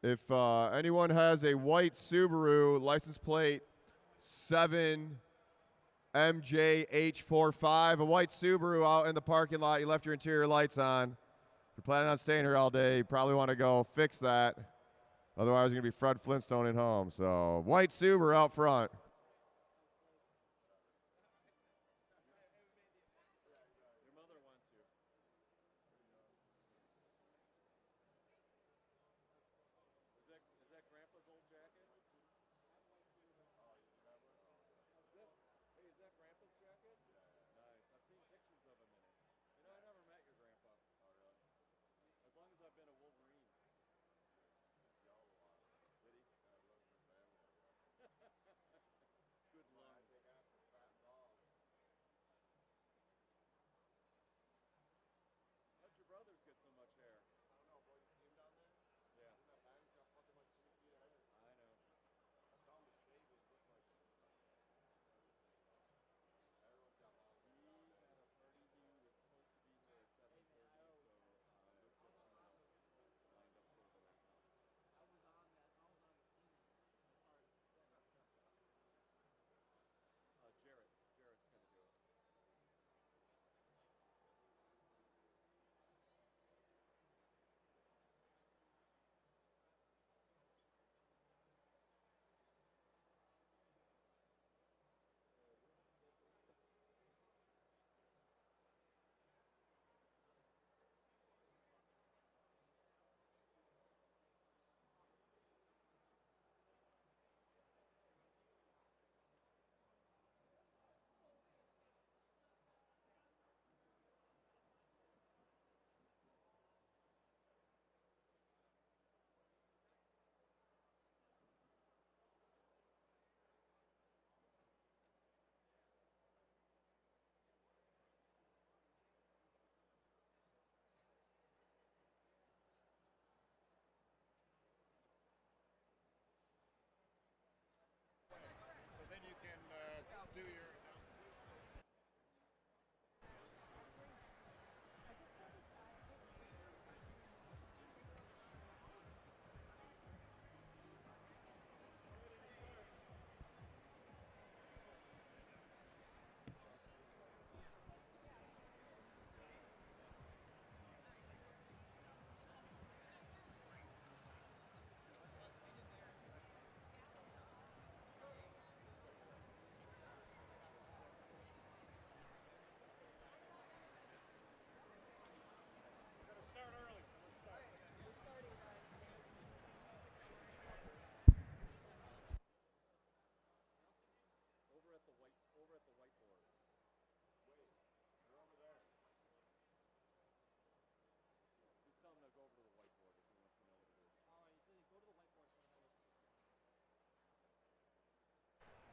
If anyone has a white Subaru license plate 7MJH45, a white Subaru out in the parking lot, you left your interior lights on. If you're planning on staying here all day, you probably want to go fix that. Otherwise, you're going to be Fred Flintstone at home. So, white Subaru out front.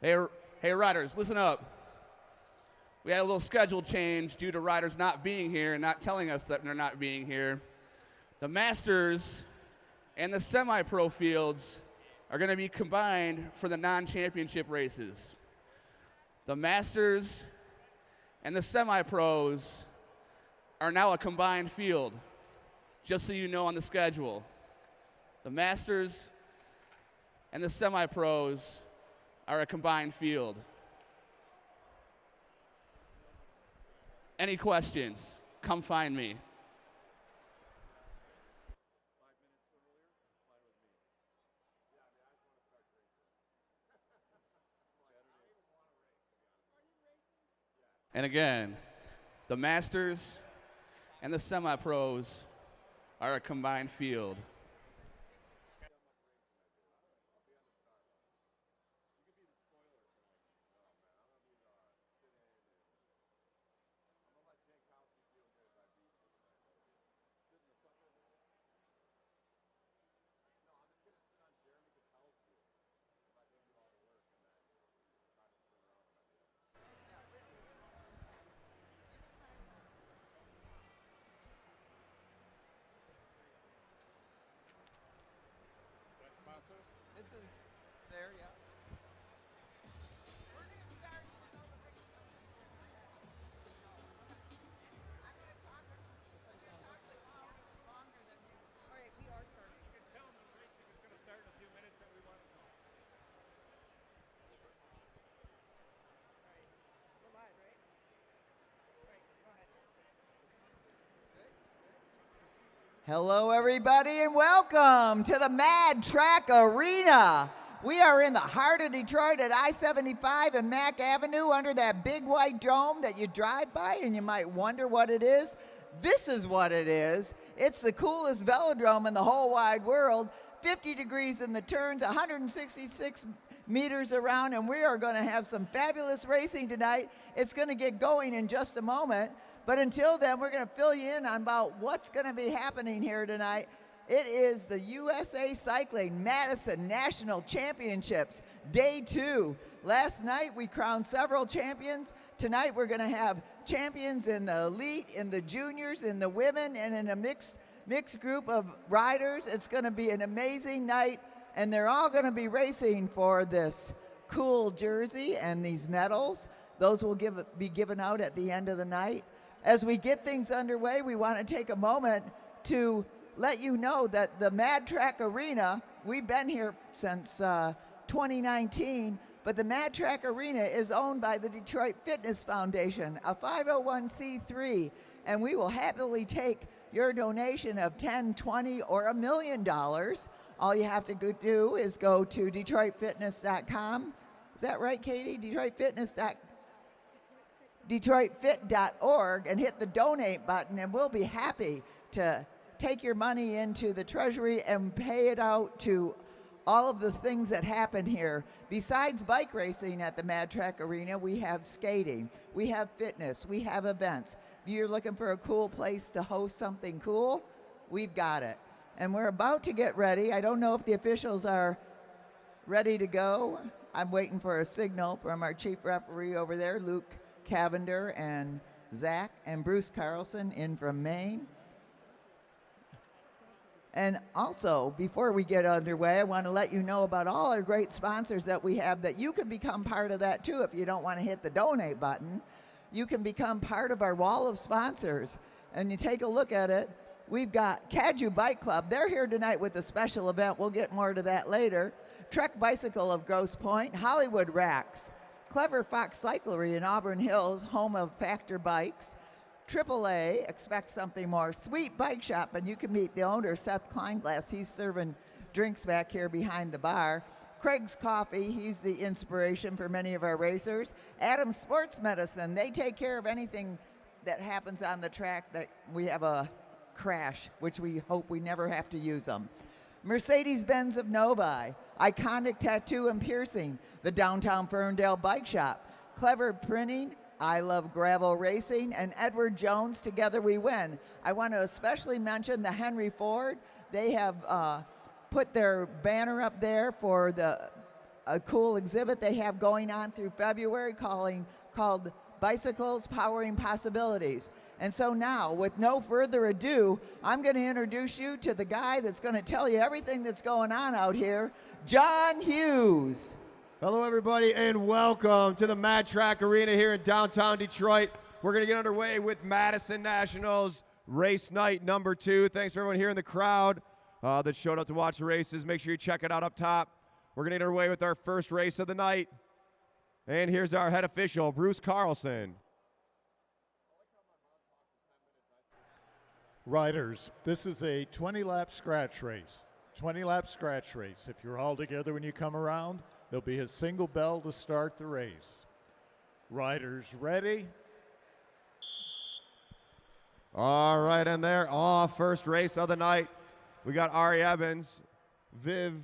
Hey, riders, listen up. We had a little schedule change due to riders not being here and not telling us that they're not being here. The Masters and the semi-pro fields are going to be combined for the non-championship races. The Masters and the semi-pros are now a combined field, just so you know on the schedule. The Masters and the semi-pros are a combined field. Any questions? Come find me. And again, the Masters and the semi-pros are a combined field. This is there, yeah. We're going to start even though the race is I'm going to talk like longer than you. All right, we are starting. You can tell them the racing is going to Hello, everybody, and welcome to the Mad Track Arena. We are in the heart of Detroit at I-75 and Mack Avenue under that big white dome that you drive by and you might wonder what it is. This is what it is. It's the coolest velodrome in the whole wide world. 50 degrees in the turns, 166 meters around, and we are going to have some fabulous racing tonight. It's going to get going in just a moment. But until then, we're going to fill you in on about what's going to be happening here tonight. It is the USA Cycling Madison National Championships, Day 2. Last night, we crowned several champions. Tonight, we're going to have champions in the elite, in the juniors, in the women, and in a mixed group of riders. It's going to be an amazing night, and they're all going to be racing for this cool jersey and these medals. Those will be given out at the end of the night. As we get things underway, we want to take a moment to let you know that the Mad Track Arena, we've been here since 2019, but the Mad Track Arena is owned by the Detroit Fitness Foundation, a 501c3, and we will happily take your donation of $10, $20, or $1 million. All you have to do is go to DetroitFitness.com. Is that right, Katie? DetroitFit.org and hit the donate button, and we'll be happy to take your money into the treasury and pay it out to all of the things that happen here. Besides bike racing at the Mad Track Arena, we have skating, we have fitness, we have events. If you're looking for a cool place to host something cool, we've got it. And we're about to get ready. I don't know if the officials are ready to go. I'm waiting for a signal from our chief referee over there, Luke Cavender and Zach and Bruce Carlson in from Maine. And also, before we get underway, I want to let you know about all our great sponsors that we have, that you can become part of that too. If you don't want to hit the donate button, you can become part of our wall of sponsors. And you take a look at it. We've got Caju Bike Club. They're here tonight with a special event. We'll get more to that later. Trek Bicycle of Grosse Pointe, Hollywood Racks, Clever Fox Cyclery in Auburn Hills, home of Factor Bikes, AAA, expect something more, Sweet Bike Shop, and you can meet the owner, Seth Kleinglass. He's serving drinks back here behind the bar. Craig's Coffee, he's the inspiration for many of our racers. Adams Sports Medicine, they take care of anything that happens on the track that we have a crash, which we hope we never have to use them. Mercedes-Benz of Novi, Iconic Tattoo and Piercing, the Downtown Ferndale Bike Shop, Clever Printing, I Love Gravel Racing, and Edward Jones, Together We Win. I want to especially mention the Henry Ford. They have put their banner up there for a cool exhibit they have going on through February called Bicycles Powering Possibilities. And so now, with no further ado, I'm going to introduce you to the guy that's going to tell you everything that's going on out here, John Hughes. Hello, everybody, and welcome to the Mad Track Arena here in downtown Detroit. We're going to get underway with Madison Nationals race night number 2. Thanks for everyone here in the crowd that showed up to watch the races. Make sure you check it out up top. We're going to get underway with our first race of the night. And here's our head official, Bruce Carlson. Riders, this is a 20-lap scratch race. 20-lap scratch race. If you're all together when you come around, there'll be a single bell to start the race. Riders ready? All right, and they're off. First race of the night. We got Ari Evans, Viv.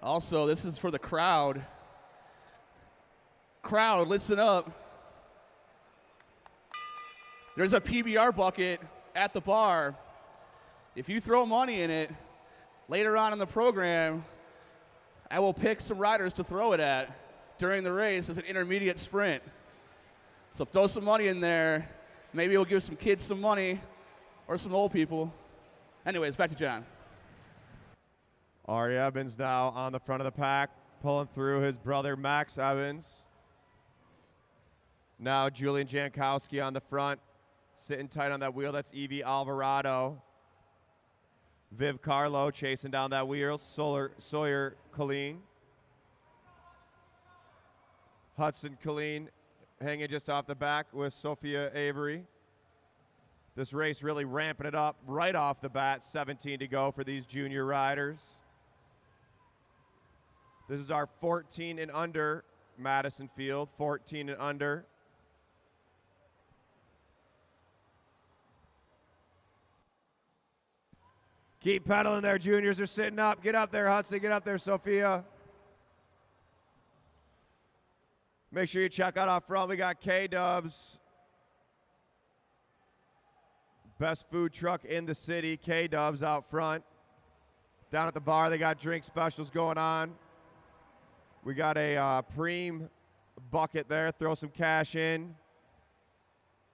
Also, this is for the crowd. Crowd, listen up. There's a PBR bucket at the bar. If you throw money in it, later on in the program, I will pick some riders to throw it at during the race as an intermediate sprint. So throw some money in there. Maybe we'll give some kids some money or some old people. Anyways, back to John. Ari Evans now on the front of the pack, pulling through his brother Max Evans. Now Julian Jankowski on the front, sitting tight on that wheel. That's Evie Alvarado. Viv Carlo chasing down that wheel. Sawyer Colleen. Hudson Colleen hanging just off the back with Sophia Avery. This race really ramping it up right off the bat. 17 to go for these junior riders. This is our 14 and under Madison field, 14 and under. Keep pedaling there, juniors are sitting up. Get up there, Hudson, get up there, Sophia. Make sure you check out out front. We got K-Dubs. Best food truck in the city, K-Dubs out front. Down at the bar, they got drink specials going on. We got a preem bucket there. Throw some cash in.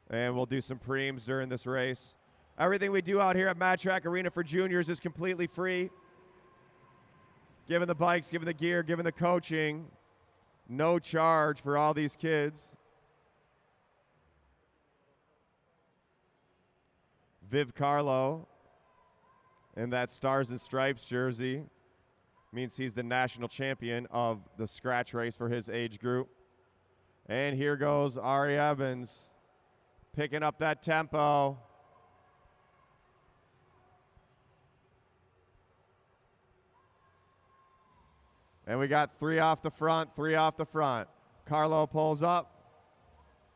And we'll do some preems during this race. Everything we do out here at Mad Track Arena for juniors is completely free. Giving the bikes, giving the gear, giving the coaching. No charge for all these kids. Viv Carlo in that Stars and Stripes jersey means he's the national champion of the scratch race for his age group. And here goes Ari Evans picking up that tempo. And we got 3 off the front, 3 off the front. Carlo pulls up.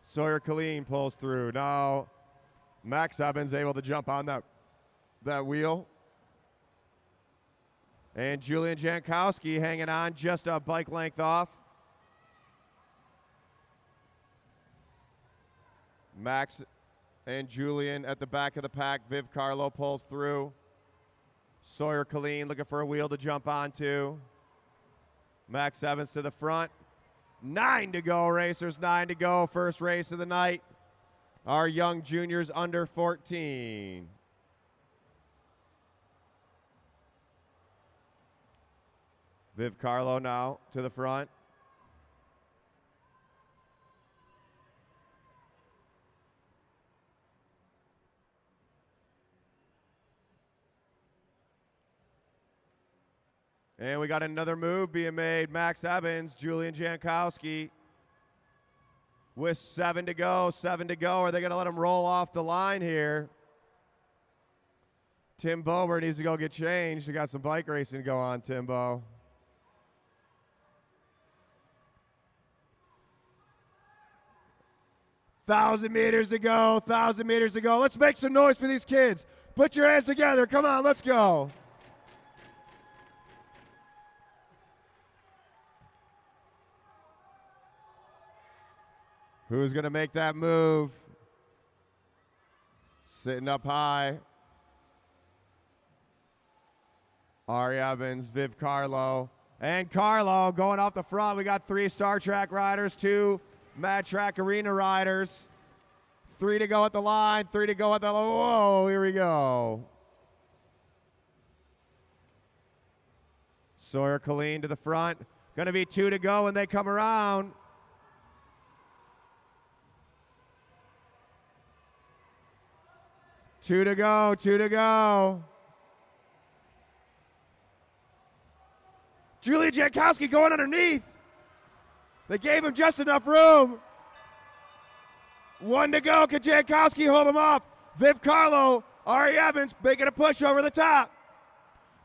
Sawyer Colleen pulls through. Now Max Evans able to jump on that wheel. And Julian Jankowski hanging on just a bike length off. Max and Julian at the back of the pack. Viv Carlo pulls through. Sawyer Colleen looking for a wheel to jump onto. Max Evans to the front. 9 to go, racers, 9 to go. First race of the night. Our young juniors under 14. Viv Carlo now to the front. And we got another move being made. Max Evans, Julian Jankowski with 7 to go, 7 to go. Are they going to let him roll off the line here? Tim Bober needs to go get changed. We got some bike racing to go on, Timbo. Thousand meters to go, 1,000 meters to go. Let's make some noise for these kids. Put your hands together. Come on, let's go. Who's going to make that move? Sitting up high. Ari Evans, Viv Carlo. And Carlo going off the front. We got 3 Star Track riders, 2 Mad Track Arena riders. 3 to go at the line, 3 to go at the line. Whoa, here we go. Sawyer Colleen to the front. Going to be 2 to go when they come around. Two to go, 2 to go. Julian Jankowski going underneath. They gave him just enough room. 1 to go. Can Jankowski hold him off? Viv Carlo, Ari Evans making a push over the top.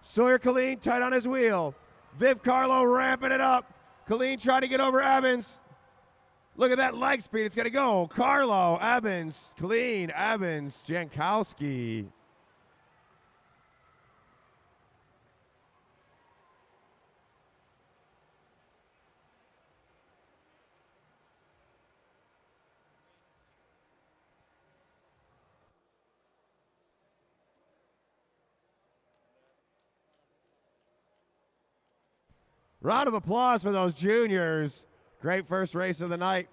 Sawyer Colleen tight on his wheel. Viv Carlo ramping it up. Colleen trying to get over Evans. Look at that leg speed. It's going to go. Carlo, Evans, Colleen, Evans, Jankowski. Round of applause for those juniors. Great first race of the night.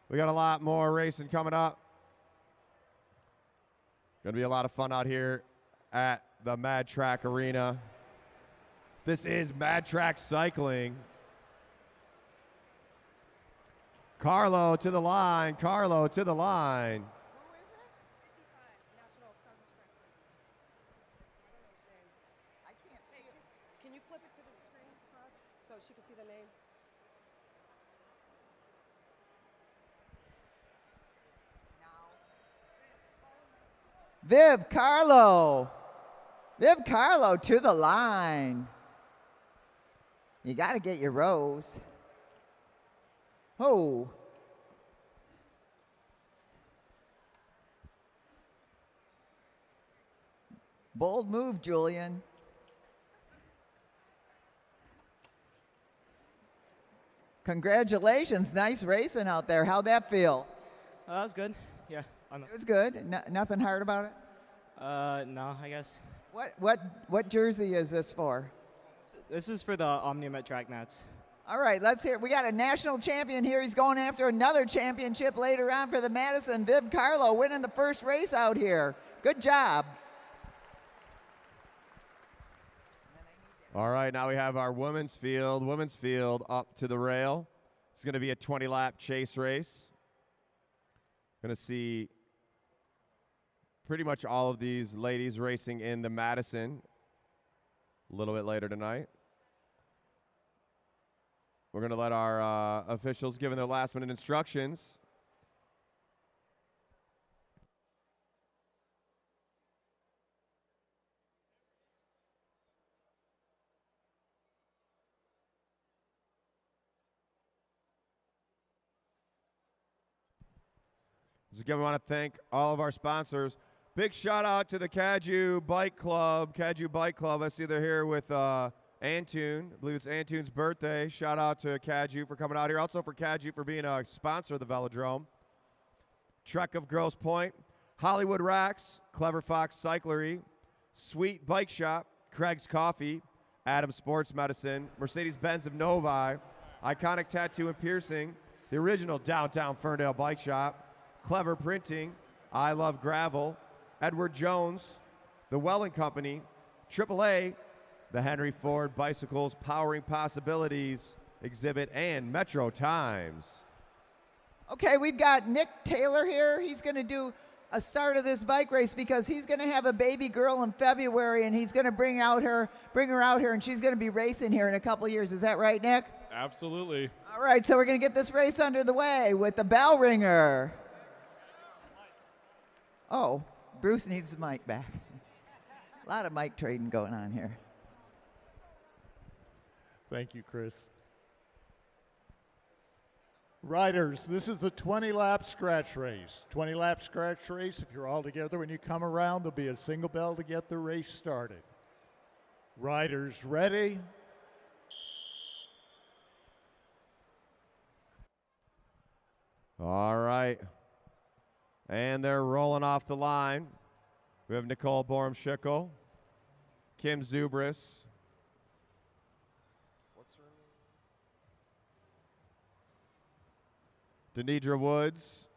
We got a lot more racing coming up. Going to be a lot of fun out here at the Mad Track Arena. This is Mad Track Cycling. Carlo to the line. Carlo to the line. Who is it? 55, National Stars and Stripes. I don't know his name. I can't see it. Can you flip it to the screen for us so she can see the name? Viv Carlo. Viv Carlo to the line. You got to get your rose. Oh. Bold move, Julian. Congratulations. Nice racing out there. How'd that feel? That was good. Yeah. It was good. Nothing hard about it? No, I guess. What jersey is this for? This is for the Omnium at Track Nats. All right, let's hear. We got a national champion here. He's going after another championship later on for the Madison. Viv Carlo winning the first race out here. Good job. All right, now we have our women's field. Women's field up to the rail. It's going to be a 20-lap chase race. Going to see pretty much all of these ladies racing in the Madison a little bit later tonight. We're going to let our officials give their last-minute instructions. So again, we want to thank all of our sponsors. Big shout out to the Caju Bike Club. Caju Bike Club. I see they're here with Antune. I believe it's Antune's birthday. Shout out to Caju for coming out here. Also for Caju for being a sponsor of the Velodrome. Trek of Grosse Pointe. Hollywood Racks. Clever Fox Cyclery. Sweet Bike Shop. Craig's Coffee. Adam Sports Medicine. Mercedes-Benz of Novi. Iconic Tattoo and Piercing. The original downtown Ferndale Bike Shop. Clever Printing, I Love Gravel, Edward Jones, The Welling Company, AAA, the Henry Ford Bicycles Powering Possibilities exhibit, and Metro Times. Okay, we've got Nick Taylor here. He's going to do a start of this bike race because he's going to have a baby girl in February, and he's going to bring her out here, and she's going to be racing here in a couple years. Is that right, Nick? Absolutely. All right, so we're going to get this race under the way with the bell ringer. Oh, Bruce needs the mic back. A lot of mic trading going on here. Thank you, Chris. Riders, this is a 20-lap scratch race. 20-lap scratch race. If you're all together when you come around, there'll be a single bell to get the race started. Riders ready? All right. And they're rolling off the line. We have Nicole Borum-Schickel, Kim Zubris. What's her name? Denidra Woods.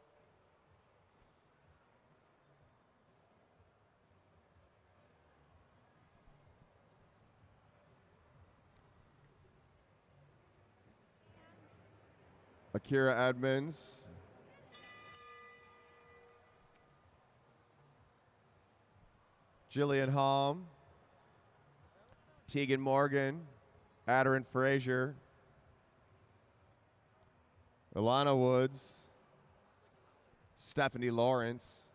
Akira Edmonds. Jillian Halm, Tegan Morgan, Adarin Frazier, Ilana Woods, Stephanie Lawrence.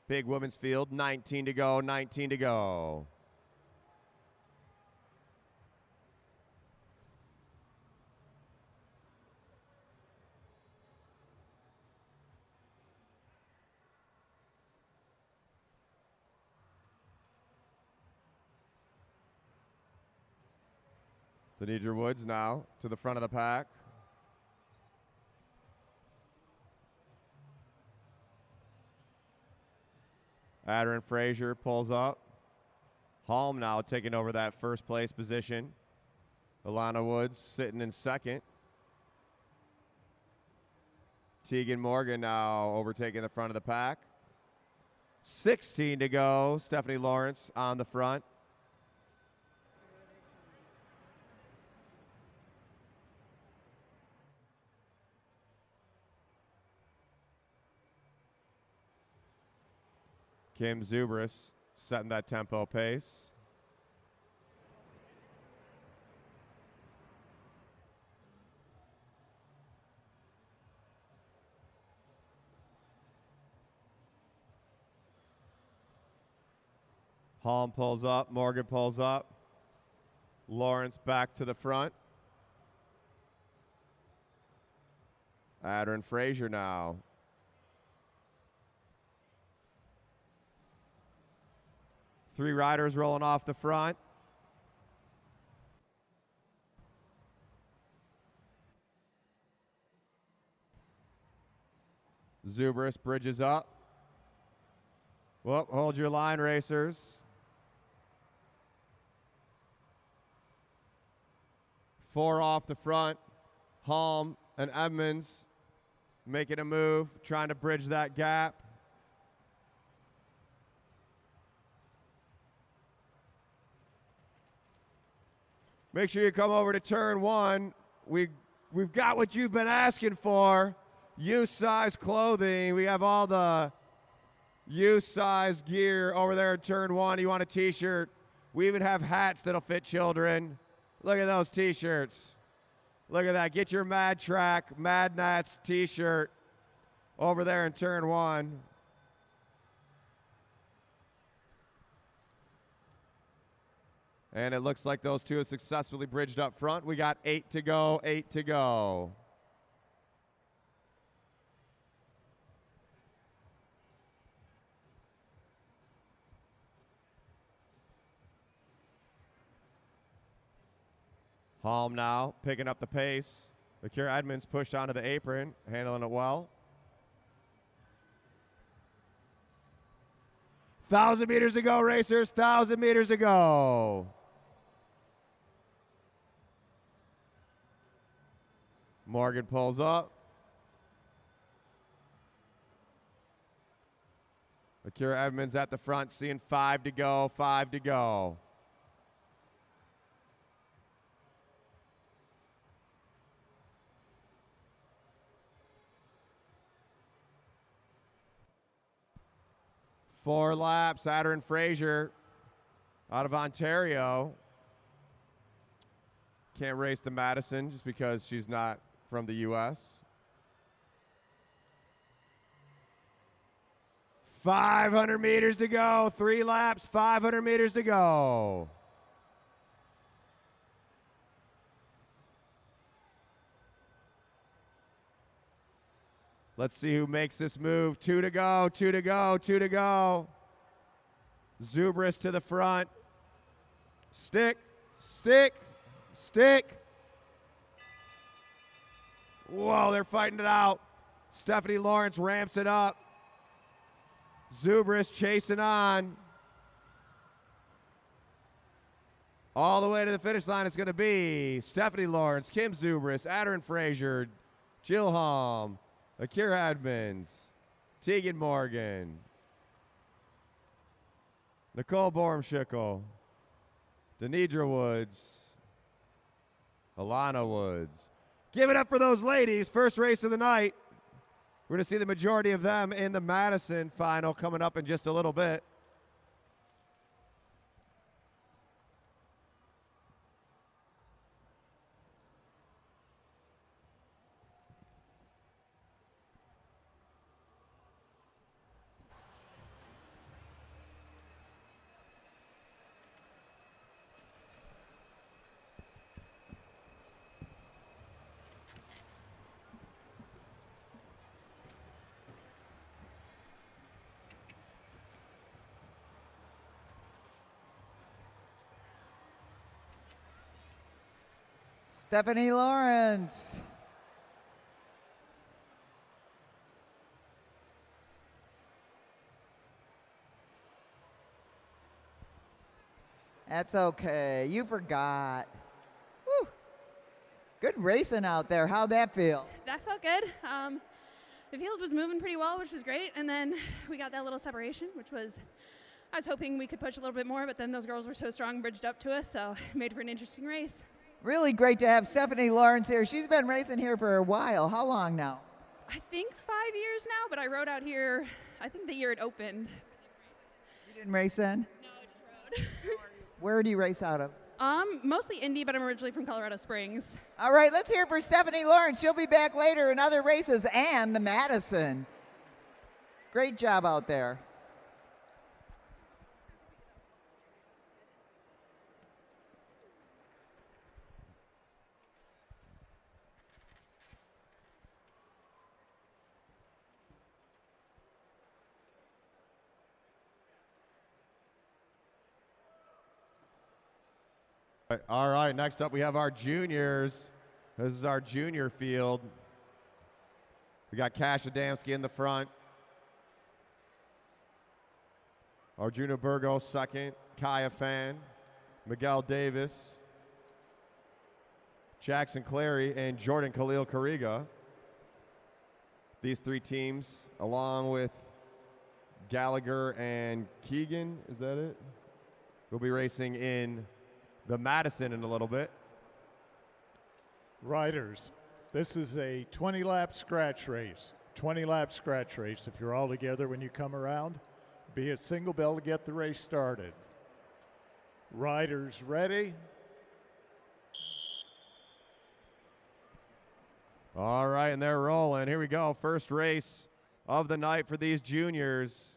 Big women's field, 19 to go, 19 to go. Denidra Woods now to the front of the pack. Adarin Frazier pulls up. Halm now taking over that first place position. Ilana Woods sitting in second. Tegan Morgan now overtaking the front of the pack. 16 to go. Stephanie Lawrence on the front. Kim Zubris setting that tempo pace. Holm pulls up, Morgan pulls up. Lawrence back to the front. Adder and Frazier now. Three riders rolling off the front. Zubris bridges up. Well, hold your line, racers. Four off the front. Holm and Edmonds making a move, trying to bridge that gap. Make sure you come over to turn one. We've got what you've been asking for. Youth size clothing. We have all the youth size gear over there in turn one. You want a t-shirt? We even have hats that'll fit children. Look at those t-shirts. Look at that. Get your Mad Track, Mad Nats t-shirt over there in turn one. And it looks like those two have successfully bridged up front. We got 8 to go, 8 to go. Holm now picking up the pace. Akira Edmonds pushed onto the apron, handling it well. 1,000 meters to go, racers. 1,000 meters to go. Morgan pulls up. Akira Edmonds at the front, seeing 5 to go, 5 to go. Four laps, Adder and Frazier out of Ontario. Can't race the Madison just because she's not from the U.S. 500 meters to go, 3 laps, 500 meters to go. Let's see who makes this move. 2 to go, 2 to go, 2 to go. Zubris to the front. Stick, stick, stick. Whoa, they're fighting it out. Stephanie Lawrence ramps it up. Zubris chasing on. All the way to the finish line it's going to be Stephanie Lawrence, Kim Zubris, Adder and Frazier, Jill Holm, Akira Edmonds, Tegan Morgan, Nicole Bormschickle, Denidra Woods, Alana Woods. Give it up for those ladies. First race of the night. We're going to see the majority of them in the Madison final coming up in just a little bit. Stephanie Lawrence. That's okay. You forgot. Woo. Good racing out there. How'd that feel? That felt good. The field was moving pretty well, which was great. And then we got that little separation, which was, I was hoping we could push a little bit more, but then those girls were so strong, bridged up to us, so it made for an interesting race. Really great to have Stephanie Lawrence here. She's been racing here for a while. How long now? I think 5 years now, but I rode out here, I think the year it opened. You didn't race then? No, I just rode. Where do you race out of? Mostly Indy, but I'm originally from Colorado Springs. All right, let's hear it for Stephanie Lawrence. She'll be back later in other races and the Madison. Great job out there. All right, next up we have our juniors. This is our junior field. We got Cash Adamski in the front. Arjuna Burgos second. Kaya Fan. Miguel Davis. Jackson Clary and Jordan Khalil Kariga. These three teams, along with Gallagher and Keegan, is that it? We'll be racing in the Madison in a little bit. Riders, this is a 20-lap scratch race. 20-lap scratch race. If you're all together when you come around, be a single bell to get the race started. Riders ready? All right, and they're rolling. Here we go. First race of the night for these juniors.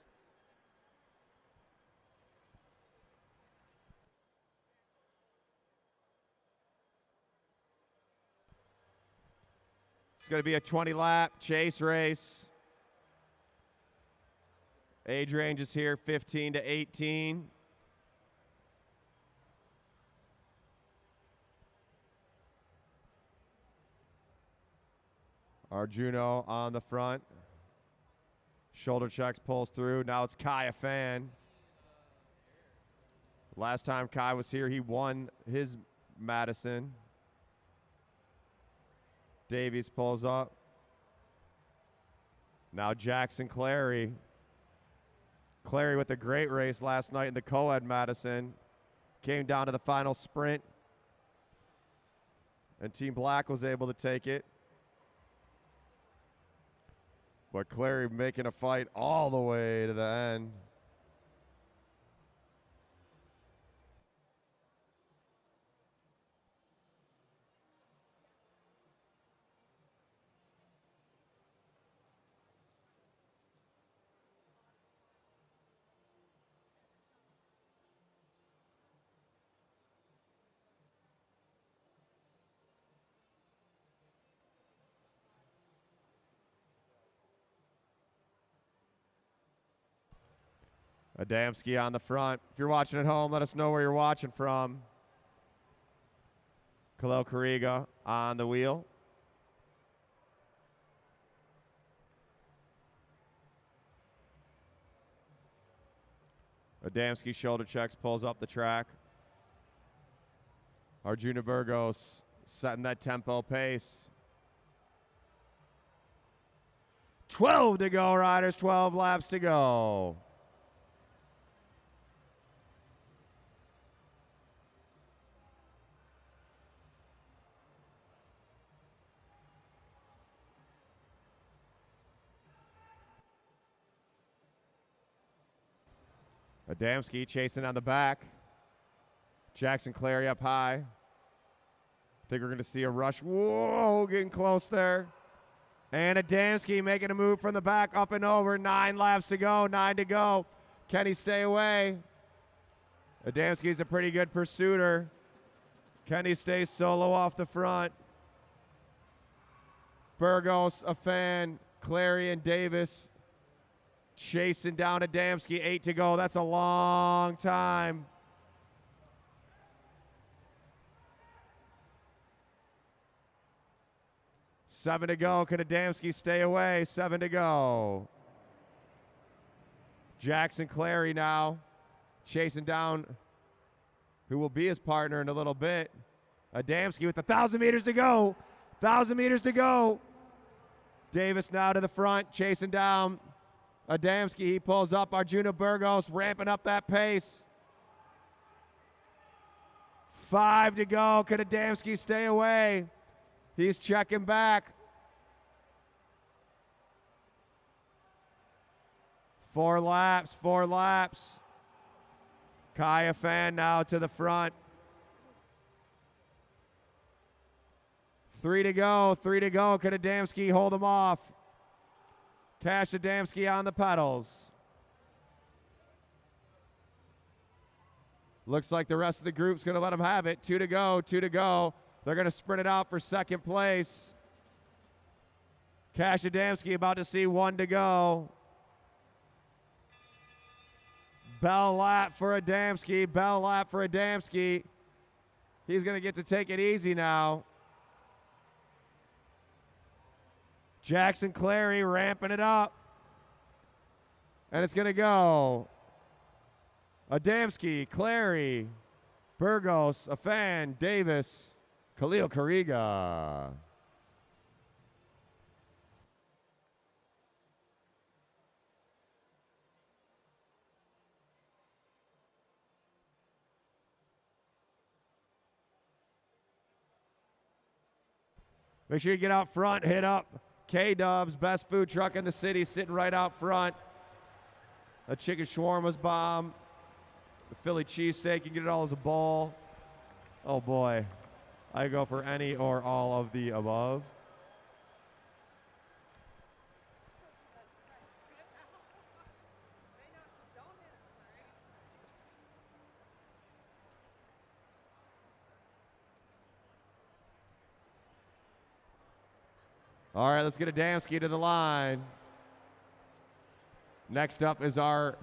It's going to be a 20-lap chase race. Age range is here 15 to 18. Arjuno on the front. Shoulder checks, pulls through. Now it's Kaya Fan. Last time Kai was here, he won his Madison. Davies pulls up. Now Jackson Clary. Clary with a great race last night in the co-ed Madison. Came down to the final sprint. And Team Black was able to take it. But Clary making a fight all the way to the end. Adamski on the front. If you're watching at home, let us know where you're watching from. Khalil Kariga on the wheel. Adamski shoulder checks, pulls up the track. Arjuna Burgos setting that tempo pace. 12 to go, riders, 12 laps to go. Adamski chasing on the back. Jackson Clary up high. I think we're going to see a rush. Whoa, getting close there. And Adamski making a move from the back up and over. 9 laps to go, 9 to go. Can he stay away? Adamski's a pretty good pursuiter. Can he stay solo off the front? Burgos, a fan, Clary and Davis chasing down Adamski. 8 to go. That's a long time. Seven to go. Can Adamski stay away? 7 to go. Jackson Clary now chasing down who will be his partner in a little bit. Adamski with 1,000 meters to go. 1,000 meters to go. Davis now to the front, chasing down Adamski. He pulls up. Arjuna Burgos ramping up that pace. 5 to go. Can Adamski stay away? He's checking back. 4 laps, 4 laps. Kaya Fan now to the front. 3 to go, 3 to go. Can Adamski hold him off? Cash Adamski on the pedals. Looks like the rest of the group's going to let him have it. 2 to go, 2 to go. They're going to sprint it out for second place. Cash Adamski about to see 1 to go. Bell lap for Adamski. Bell lap for Adamski. He's going to get to take it easy now. Jackson Clary ramping it up. And it's going to go Adamski, Clary, Burgos, Afan, Davis, Khalil Kariga. Make sure you get out front, hit up K-Dubs, best food truck in the city, sitting right out front. A chicken shawarma's bomb. The Philly cheesesteak, you can get it all as a bowl. Oh boy, I go for any or all of the above. All right, let's get Adamski to the line. Next up is our,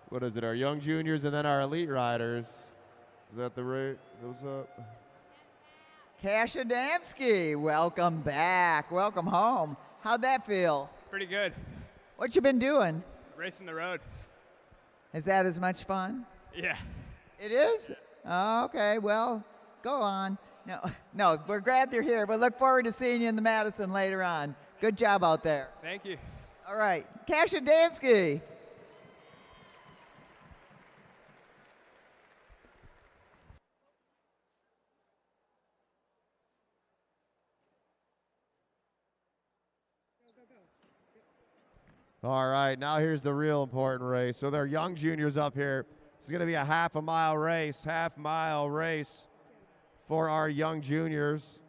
what is it, our young juniors and then our elite riders. Is that the right? What's up? Cash Adamski, welcome back. Welcome home. How'd that feel? Pretty good. What you been doing? Racing the road. Is that as much fun? Yeah. It is? Oh, okay, well, go on. No, we're glad you're here. We look forward to seeing you in the Madison later on. Good job out there. Thank you. All right, Cash Adamski. All right, now here's the real important race. So there are young juniors up here. This is going to be a half mile race for our young juniors.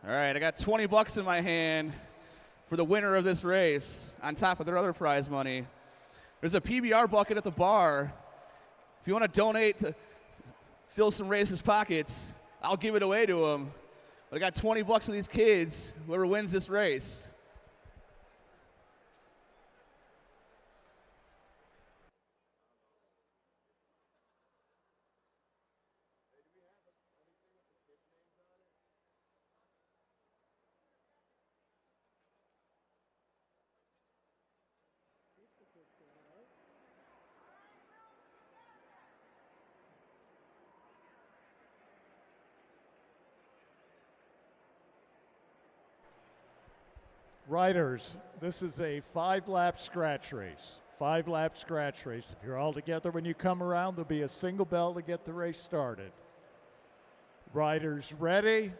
All right, I got 20 bucks in my hand for the winner of this race on top of their other prize money. There's a PBR bucket at the bar. If you want to donate to fill some racers' pockets, I'll give it away to them. But I got 20 bucks for these kids, whoever wins this race. Riders, this is a 5-lap scratch race. 5-lap scratch race. If you're all together when you come around, there'll be a single bell to get the race started. Riders ready?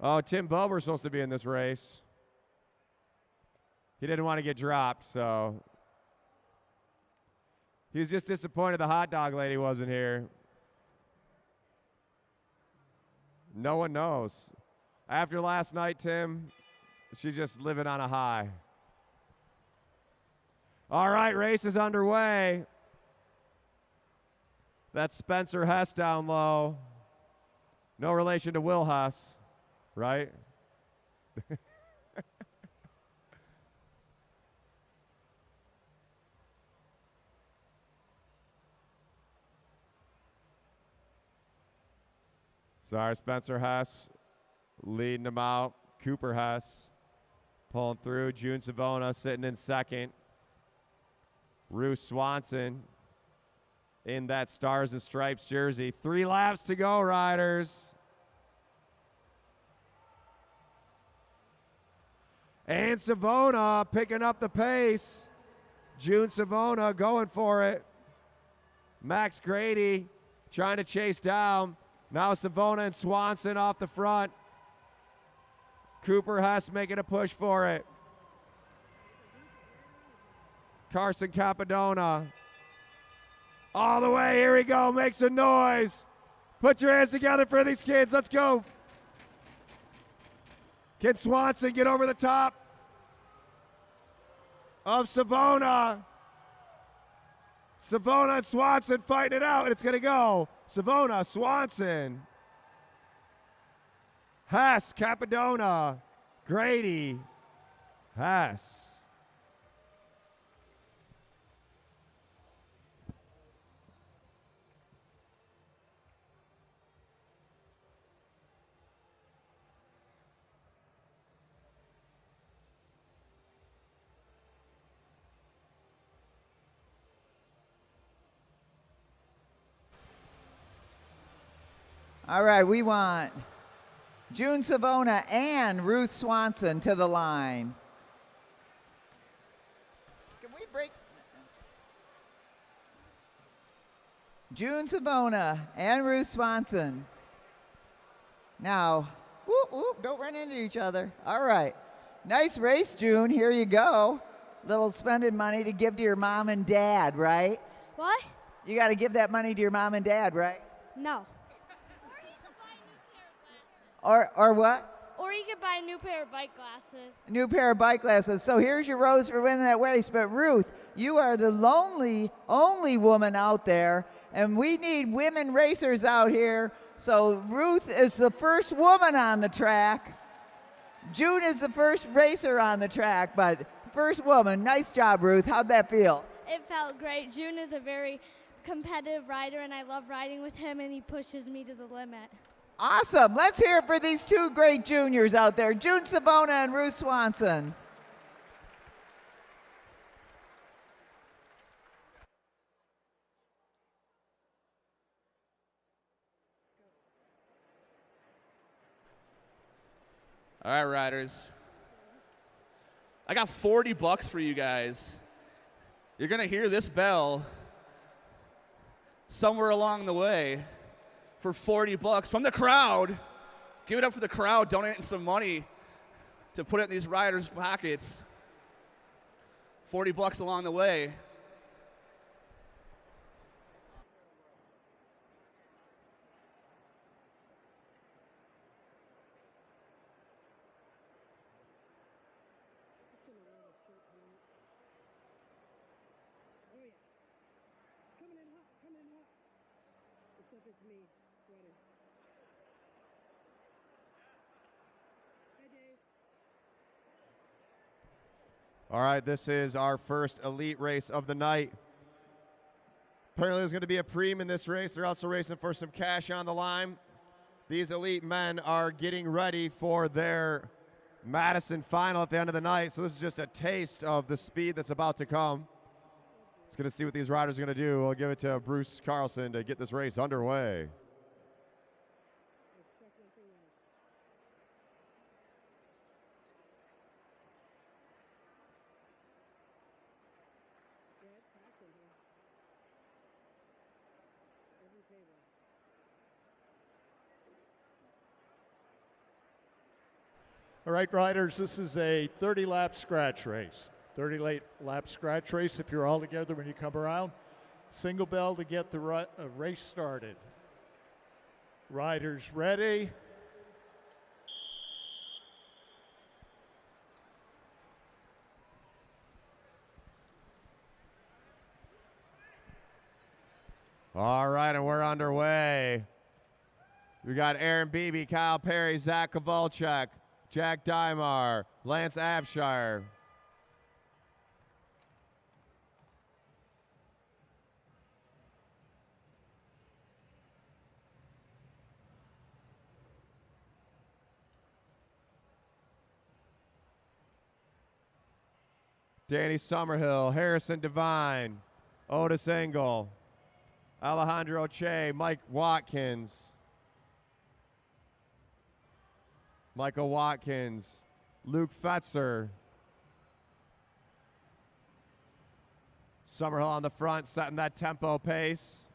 Oh, Tim Bober's supposed to be in this race. He didn't want to get dropped, so he was just disappointed the hot dog lady wasn't here. No one knows. After last night, Tim, she's just living on a high. All right, race is underway. That's Spencer Hess down low. No relation to Will Hess, right? Sorry, Spencer Hess leading them out. Cooper Hess pulling through. June Savona sitting in second. Ruth Swanson in that Stars and Stripes jersey. 3 laps to go, riders. And Savona picking up the pace. June Savona going for it. Max Grady trying to chase down. Now Savona and Swanson off the front. Cooper Hess making a push for it. Carson Capadona. All the way, here we go, make some noise. Put your hands together for these kids, let's go. Can Swanson get over the top of Savona? Savona and Swanson fighting it out, and it's gonna go. Savona, Swanson, Hess, Capadona, Grady Hess. All right, we want June Savona and Ruth Swanson to the line. Can we break? June Savona and Ruth Swanson. Now, whoop, whoop, don't run into each other. All right. Nice race, June. Here you go. Little spending money to give to your mom and dad, right? What? You got to give that money to your mom and dad, right? No. Or what? Or you could buy a new pair of bike glasses. A new pair of bike glasses. So here's your rose for winning that race. But Ruth, you are the only woman out there, and we need women racers out here. So Ruth is the first woman on the track. June is the first racer on the track, but first woman. Nice job, Ruth. How'd that feel? It felt great. June is a very competitive rider, and I love riding with him, and he pushes me to the limit. Awesome. Let's hear it for these two great juniors out there, June Savona and Ruth Swanson. All right, riders. I got $40 for you guys. You're going to hear this bell somewhere along the way for $40 from the crowd. Give it up for the crowd donating some money to put it in these riders' pockets. $40 along the way. All right, this is our first elite race of the night. Apparently there's going to be a preem in this race. They're also racing for some cash on the line. These elite men are getting ready for their Madison final at the end of the night. So this is just a taste of the speed that's about to come. It's going to see what these riders are going to do. We'll give it to Bruce Carlson to get this race underway. All right, riders, this is a 30-lap scratch race. 30-lap scratch race if you're all together when you come around. Single bell to get the race started. Riders ready. All right, and we're underway. We got Aaron Beebe, Kyle Perry, Zach Kovalchuk, Jack Dymar, Lance Abshire. Danny Summerhill, Harrison Devine, Otis Engel, Alejandro Che, Mike Watkins, Michael Watkins, Luke Fetzer. Summerhill on the front, setting that tempo pace.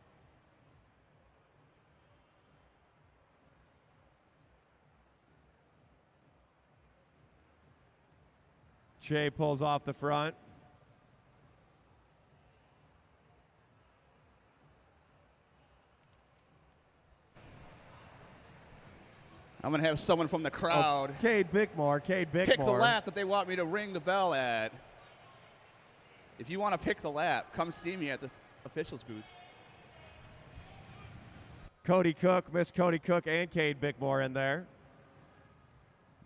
Che pulls off the front. I'm going to have someone from the crowd Cade Bickmore. pick the lap that they want me to ring the bell at. If you want to pick the lap, come see me at the officials booth. Cody Cook, Miss Cody Cook and Cade Bickmore in there.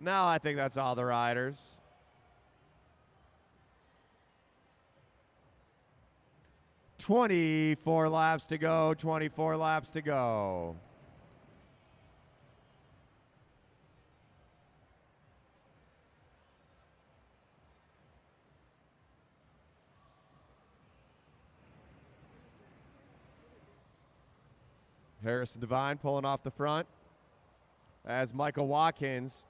No, I think that's all the riders. "24 laps to go, 24 laps to go." Harrison Devine pulling off the front as Michael Watkins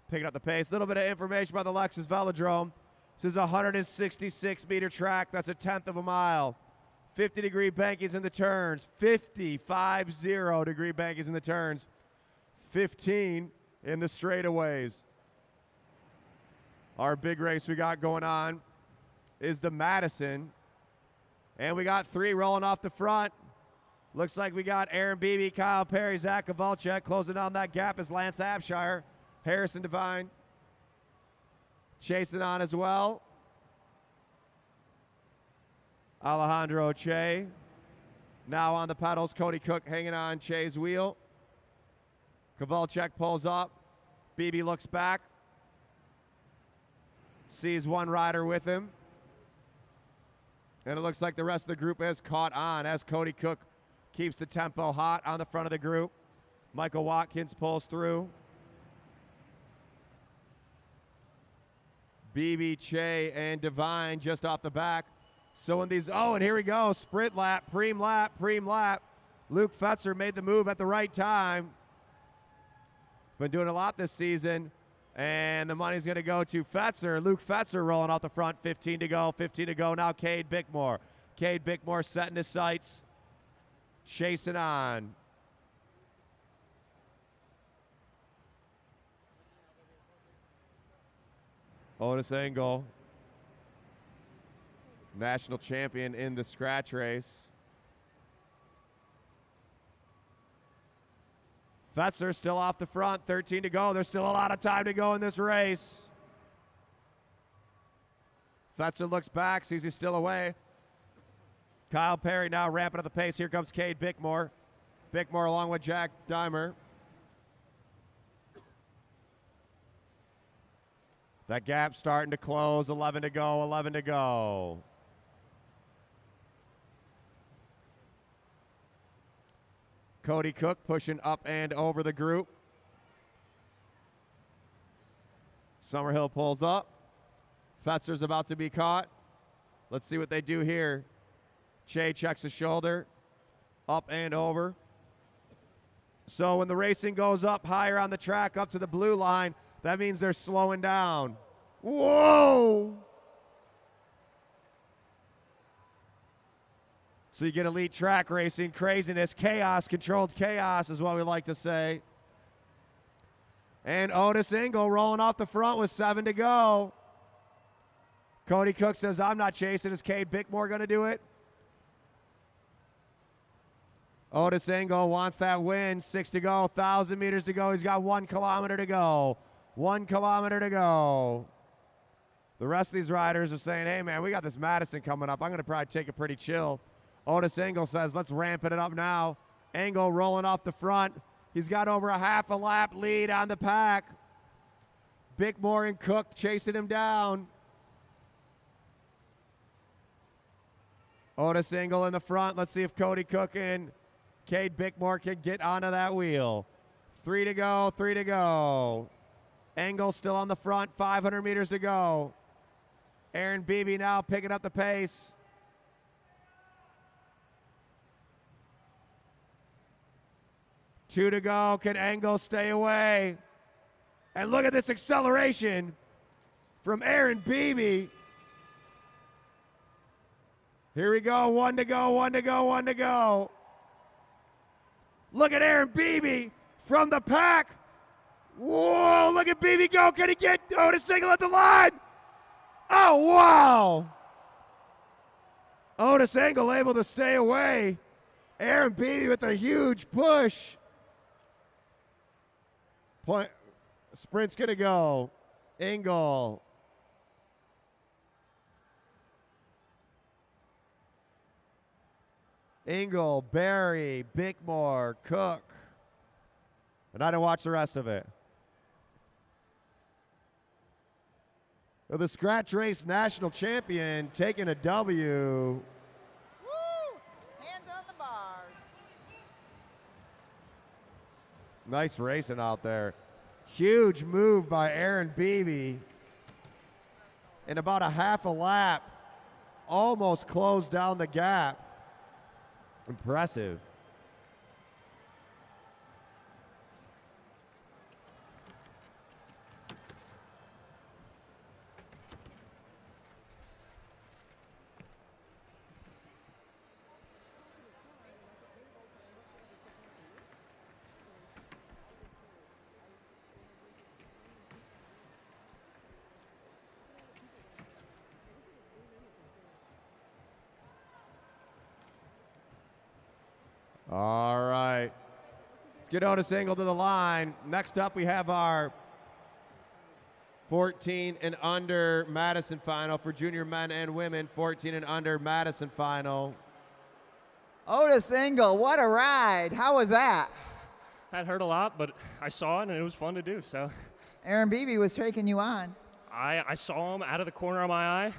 picking up the pace. A little bit of information about the Lexus Velodrome. This is a 166-meter track. That's a tenth of a mile. 50-degree bankings in the turns. 50-degree bankings in the turns. 15 in the straightaways. Our big race we got going on is the Madison. And we got 3 rolling off the front. Looks like we got Aaron Beebe, Kyle Perry, Zach Kovalchuk. Closing down that gap is Lance Abshire. Harrison Devine chasing on as well. Alejandro Che now on the pedals. Cody Cook hanging on Che's wheel. Kovalchuk pulls up. Beebe looks back. Sees one rider with him. And it looks like the rest of the group has caught on as Cody Cook keeps the tempo hot on the front of the group. Michael Watkins pulls through. Beebe, Che, and Devine just off the back. So in these, and here we go, sprint lap, preem lap. Luke Fetzer made the move at the right time. Been doing a lot this season, and the money's gonna go to Fetzer. Luke Fetzer rolling off the front, 15 to go. Now Cade Bickmore. Cade Bickmore setting his sights. Chasing on. Otis Engel, national champion in the scratch race. Fetzer still off the front, 13 to go. There's still a lot of time to go in this race. Fetzer looks back, sees he's still away. Kyle Perry now ramping up the pace. Here comes Cade Bickmore. Bickmore along with Jack Dimer. That gap starting to close. 11 to go. Cody Cook pushing up and over the group. Summerhill pulls up. Fetzer's about to be caught. Let's see what they do here. Che checks his shoulder, up and over. So when the racing goes up higher on the track, up to the blue line, that means they're slowing down. Whoa! So you get elite track racing, craziness, chaos, controlled chaos is what we like to say. And Otis Engel rolling off the front with 7 to go. Cody Cook says, I'm not chasing. Is Cade Bickmore going to do it? Otis Engel wants that win. 6 to go, 1,000 meters to go. He's got 1 kilometer to go. 1 kilometer to go. The rest of these riders are saying, hey, man, we got this Madison coming up. I'm going to probably take it pretty chill. Otis Engel says, let's ramp it up now. Engel rolling off the front. He's got over a half a lap lead on the pack. Bickmore and Cook chasing him down. Otis Engel in the front. Let's see if Cody Cook and Cade Bickmore can get onto that wheel. 3 to go. Engel still on the front, 500 meters to go. Aaron Beebe now picking up the pace. Two to go. Can Engel stay away? And look at this acceleration from Aaron Beebe. Here we go. 1 to go. Look at Aaron Beebe from the pack. Whoa, look at Beebe go. Can he get Otis Engel at the line? Oh, wow. Otis Engel able to stay away. Aaron Beebe with a huge push. Sprint's going to go. Engel. Engel, Barry, Bickmore, Cook. And I didn't watch the rest of it. the scratch race national champion taking a W. Woo! Hands on the bars. Nice racing out there. Huge move by Aaron Beebe. In about a half a lap, almost closed down the gap. Impressive. All right. Let's get Otis Engel to the line. Next up, we have our 14 and under Madison final for junior men and women. 14 and under Madison final. Otis Engel, what a ride. How was that? That hurt a lot, but I saw it and it was fun to do. So Aaron Beebe was taking you on. I saw him out of the corner of my eye.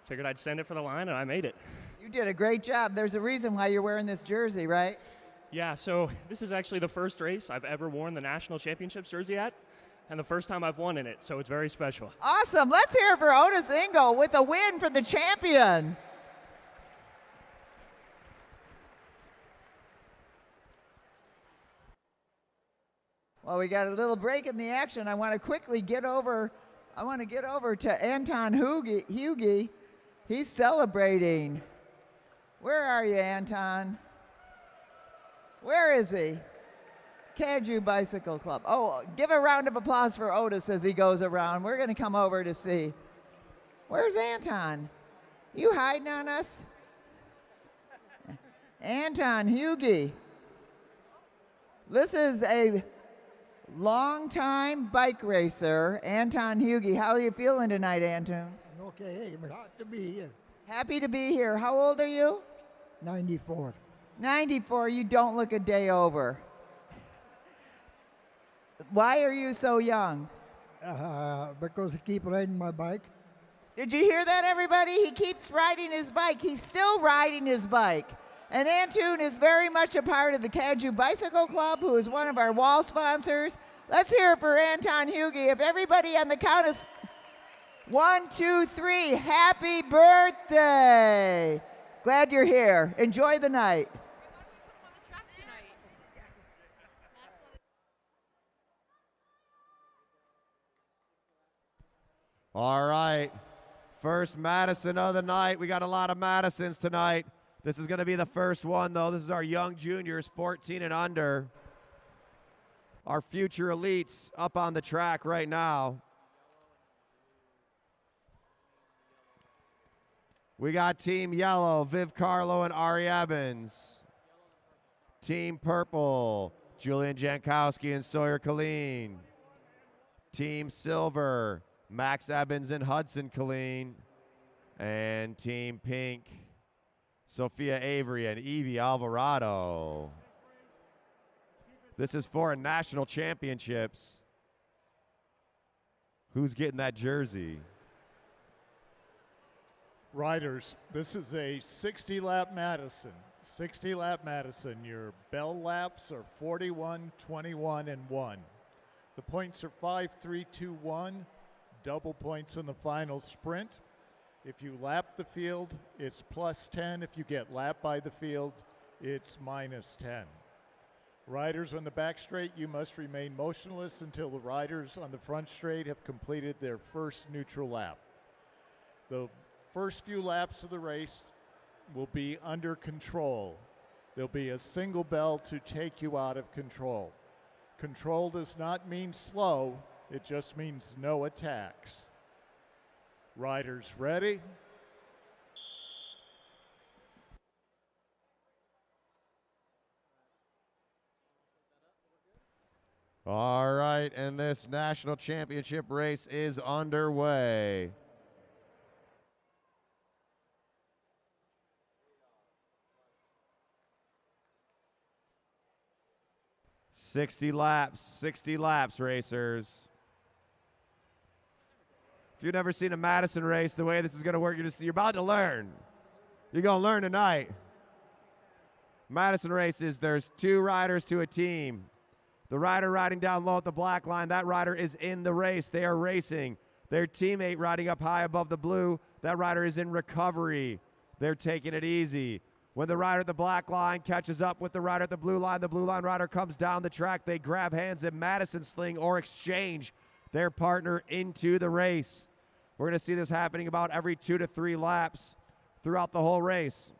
Figured I'd send it for the line, and I made it. You did a great job. There's a reason why you're wearing this jersey, right? Yeah, so this is actually the first race I've ever worn the national championships jersey at, and the first time I've won in it, so it's very special. Awesome. Let's hear it for Otis Engel with a win for the champion. Well, we got a little break in the action. I want to quickly get over to Anton Hugie. He's celebrating. Where are you, Anton? Where is he? Kaju Bicycle Club. Oh, give a round of applause for Otis as he goes around. We're going to come over to see. Where's Anton? You hiding on us? Anton Hugie. This is a longtime bike racer, Anton Hugie. How are you feeling tonight, Anton? Okay, I'm glad to be here. Happy to be here. How old are you? 94. 94. You don't look a day over. Why are you so young? Because I keep riding my bike. Did you hear that, everybody? He keeps riding his bike. He's still riding his bike. And Anton is very much a part of the Kaju Bicycle Club, who is one of our wall sponsors. Let's hear it for Anton Hugie. If everybody on the count of 1, 2, 3, happy birthday. Glad you're here. Enjoy the night. All right. First Madison of the night. We got a lot of Madisons tonight. This is going to be the first one, though. This is our young juniors, 14 and under. Our future elites up on the track right now. We got Team Yellow, Viv Carlo and Ari Evans. Team Purple, Julian Jankowski and Sawyer Killeen. Team Silver, Max Evans and Hudson Killeen. And Team Pink, Sophia Avery and Evie Alvarado. This is for a national championships. Who's getting that jersey? Riders, this is a 60-lap Madison. 60-lap Madison. Your bell laps are 41, 21, and 1. The points are 5, 3, 2, 1. Double points in the final sprint. If you lap the field, it's plus 10. If you get lapped by the field, it's minus 10. Riders on the back straight, you must remain motionless until the riders on the front straight have completed their first neutral lap. The first few laps of the race will be under control. There'll be a single bell to take you out of control. Control does not mean slow, it just means no attacks. Riders ready? All right, and this national championship race is underway. Sixty laps, racers. If you've never seen a Madison race, the way this is going to work, you're about to learn. You're going to learn tonight. Madison races, there's 2 riders to a team. The rider riding down low at the black line, that rider is in the race. They are racing. Their teammate riding up high above the blue, that rider is in recovery. They're taking it easy. When the rider at the black line catches up with the rider at the blue line rider comes down the track. They grab hands and Madison sling or exchange their partner into the race. We're going to see this happening about every 2 to 3 laps throughout the whole race.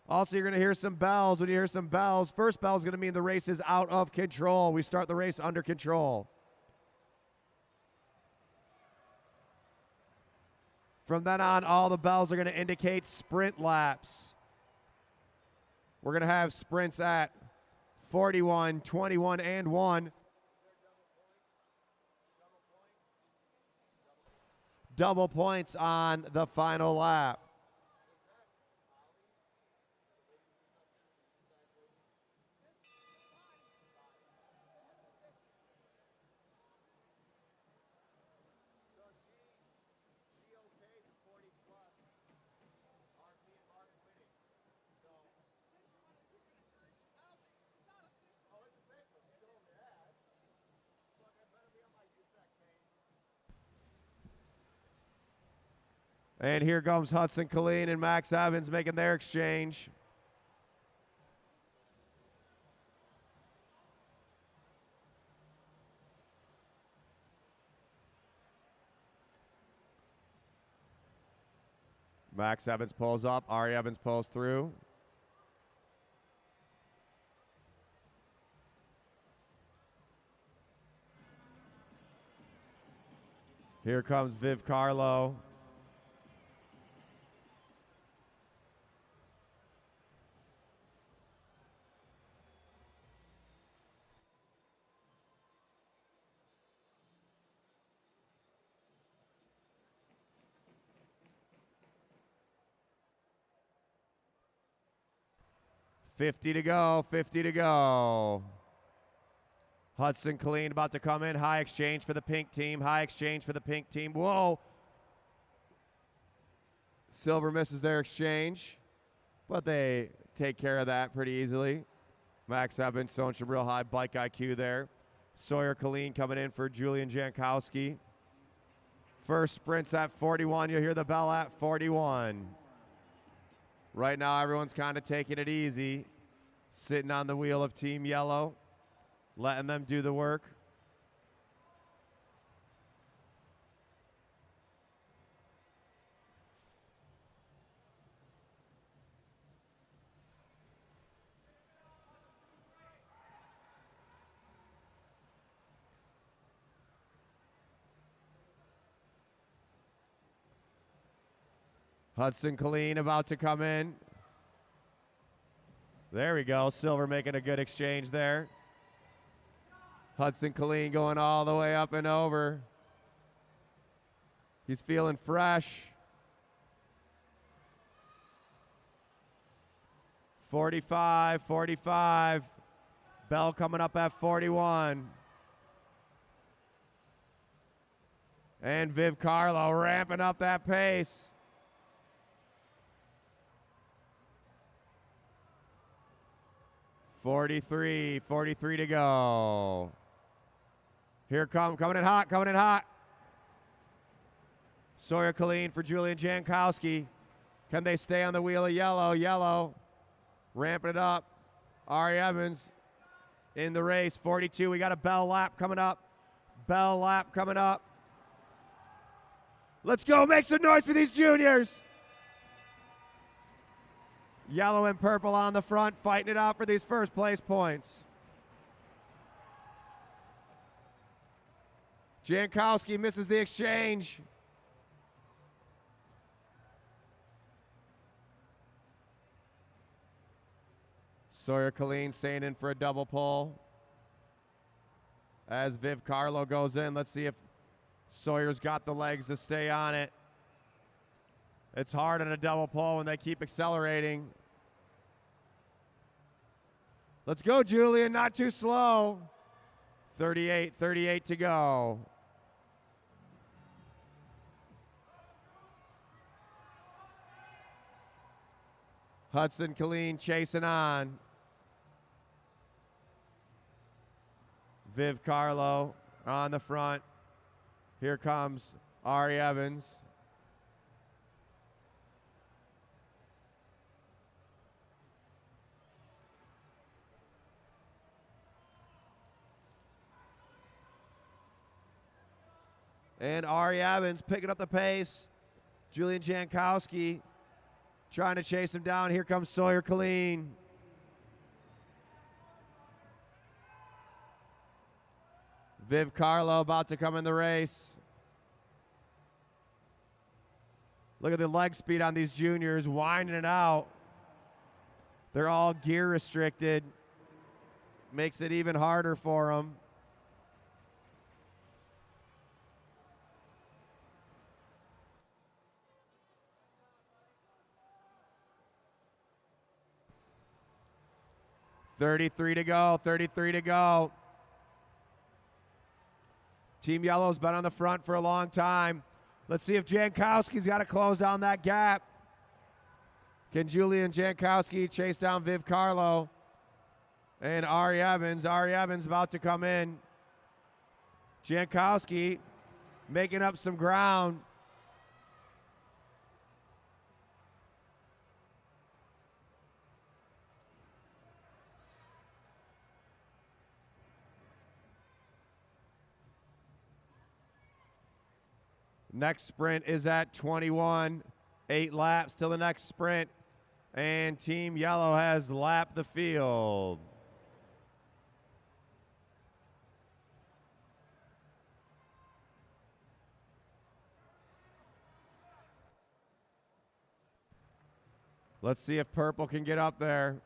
Also, you're going to hear some bells. When you hear some bells, first bell is going to mean the race is out of control. We start the race under control. From then on, all the bells are going to indicate sprint laps. We're going to have sprints at 41, 21, and 1. Double points on the final lap. And here comes Hudson Colleen and Max Evans making their exchange. Max Evans pulls up, Ari Evans pulls through. Here comes Viv Carlo. $50 to go, $50 to go. Hudson Colleen about to come in. High exchange for the pink team. High exchange for the pink team. Whoa. Silver misses their exchange, but they take care of that pretty easily. Max Evans showing some real high bike IQ there. Sawyer Colleen coming in for Julian Jankowski. First sprints at 41. You'll hear the bell at 41. Right now, everyone's kind of taking it easy, sitting on the wheel of Team Yellow, letting them do the work. Hudson Colleen about to come in. There we go. Silver making a good exchange there. Hudson Colleen going all the way up and over. He's feeling fresh. 45, 45. Bell coming up at 41. And Viv Carlo ramping up that pace. 43 to go. Here coming in hot, coming in hot. Sawyer Colleen for Julian Jankowski. Can they stay on the wheel of yellow? Yellow ramping it up. Ari Evans in the race, 42. We got a bell lap coming up. Bell lap coming up. Let's go, make some noise for these juniors. Yellow and purple on the front, fighting it out for these first place points. Jankowski misses the exchange. Sawyer Colleen staying in for a double pull. As Viv Carlo goes in, let's see if Sawyer's got the legs to stay on it. It's hard on a double pull when they keep accelerating. Let's go, Julian, not too slow. 38 to go. Hudson Killeen chasing on. Viv Carlo on the front. Here comes Ari Evans. And Ari Evans picking up the pace. Julian Jankowski trying to chase him down. Here comes Sawyer Killeen. Viv Carlo about to come in the race. Look at the leg speed on these juniors, winding it out. They're all gear restricted. Makes it even harder for them. .33 to go, 33 to go. Team Yellow's been on the front for a long time. Let's see if Jankowski's got to close down that gap. Can Julian Jankowski chase down Viv Carlo? And Ari Evans. Ari Evans about to come in. Jankowski making up some ground. Next sprint is at 21. 8 laps till the next sprint. And Team Yellow has lapped the field. Let's see if Purple can get up there.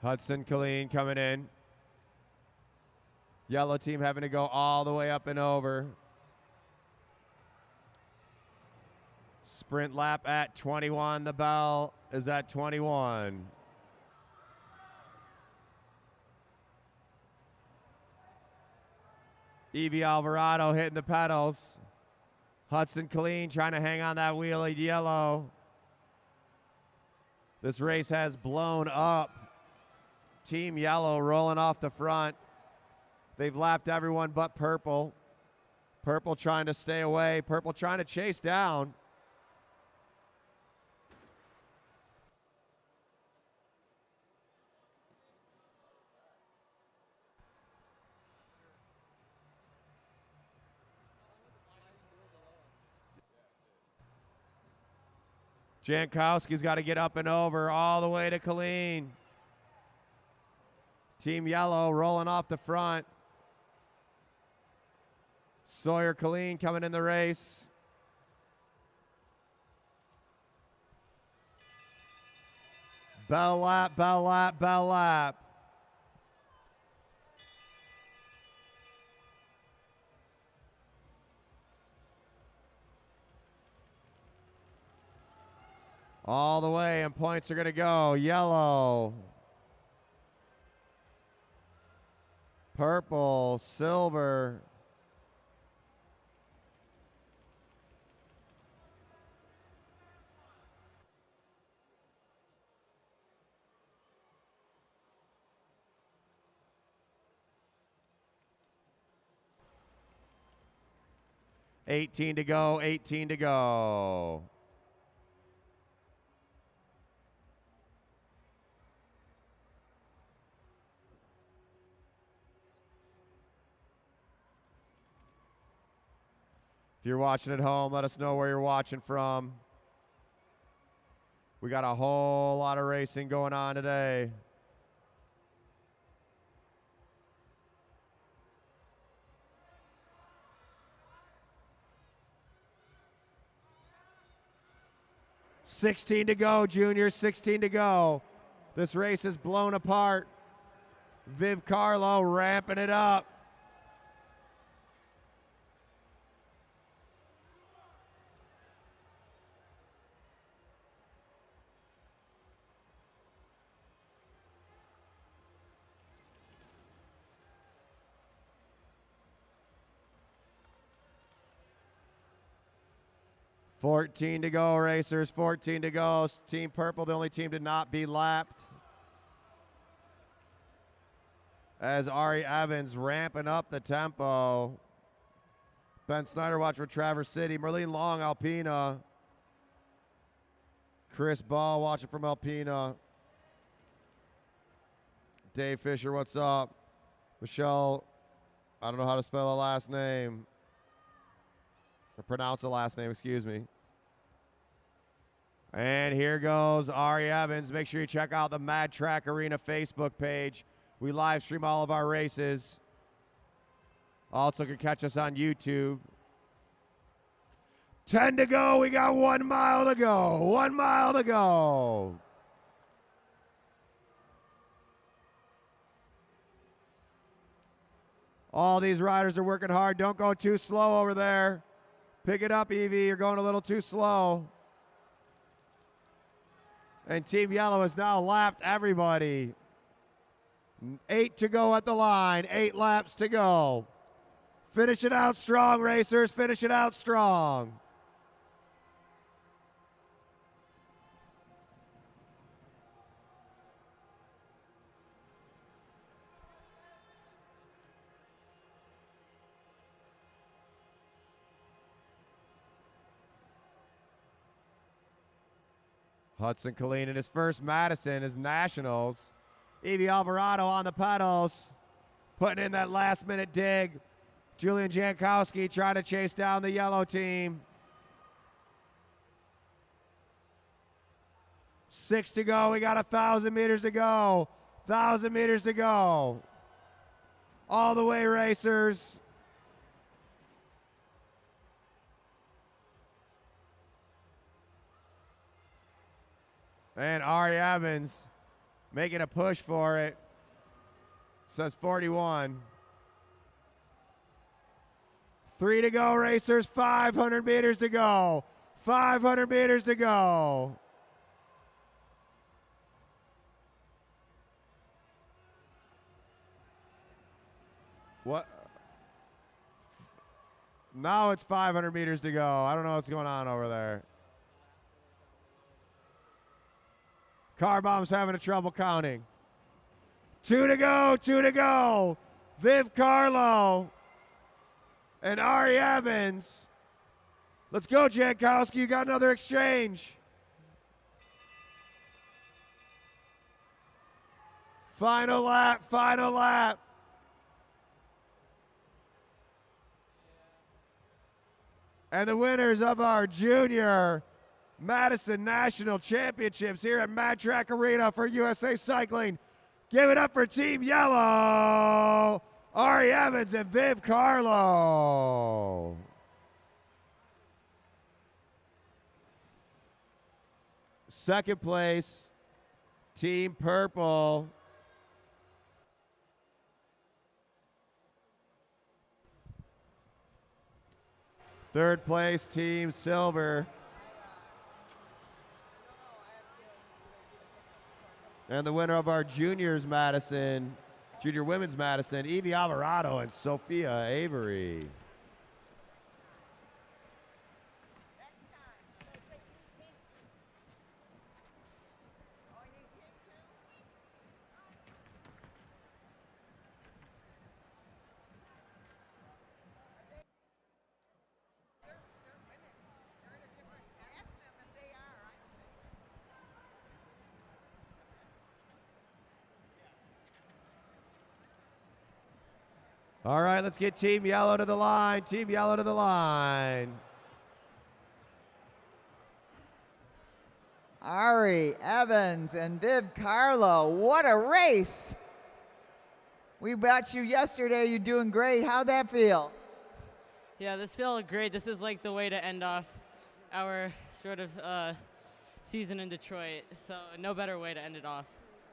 Hudson Killeen coming in. Yellow team having to go all the way up and over. Sprint lap at 21. The bell is at 21. Evie Alvarado hitting the pedals. Hudson Killeen trying to hang on that wheel of yellow. This race has blown up. Team Yellow rolling off the front. They've lapped everyone but Purple. Purple trying to stay away. Purple trying to chase down. Jankowski's got to get up and over all the way to Killeen. Team Yellow rolling off the front. Sawyer Killeen coming in the race. Bell lap, bell lap, bell lap. All the way, and points are going to go. Yellow. Purple, silver. $18 to go, $18 to go. If you're watching at home, let us know where you're watching from. We got a whole lot of racing going on today. $16 to go, juniors, 16 to go. This race is blown apart. Viv Carlo ramping it up. 14 to go, racers. 14 to go. Team Purple, the only team to not be lapped. As Ari Evans ramping up the tempo. Ben Snyder watching for Traverse City. Merlene Long, Alpina. Chris Ball watching from Alpina. Dave Fisher, what's up? Michelle, I don't know how to spell a last name. Or pronounce a last name, excuse me. And here goes Ari Evans. Make sure you check out the Mad Track Arena Facebook page. We live stream all of our races. Also can catch us on YouTube. 10 to go. We got 1 mile to go. 1 mile to go. All these riders are working hard. Don't go too slow over there. Pick it up, Evie. You're going a little too slow. And Team Yellow has now lapped everybody. 8 to go at the line. 8 laps to go. Finish it out strong, racers. Finish it out strong. Hudson Colleen in his first Madison, his Nationals. Evie Alvarado on the pedals, putting in that last-minute dig. Julian Jankowski trying to chase down the yellow team. 6 to go. We got 1,000 meters to go. 1,000 meters to go. All the way, racers. And Ari Evans making a push for it. Says 41. 3 to go, racers. 500 meters to go. 500 meters to go. What? Now it's 500 meters to go. I don't know what's going on over there. Car Bomb's having a trouble counting. 2 to go, 2 to go. Viv Carlo and Ari Evans. Let's go, Jankowski. You got another exchange. Final lap, final lap. And the winners of our junior Madison National Championships here at Mad Track Arena for USA Cycling. Give it up for Team Yellow, Ari Evans and Viv Carlo. Second place, Team Purple. Third place, Team Silver. And the winner of our juniors Madison, junior women's Madison, Evie Alvarado and Sophia Avery. All right, let's get Team Yellow to the line. Team Yellow to the line. Ari Evans and Viv Carlo, what a race. We watched you yesterday. You're doing great. How'd that feel? Yeah, this feels great. This is like the way to end off our sort of season in Detroit. So no better way to end it off.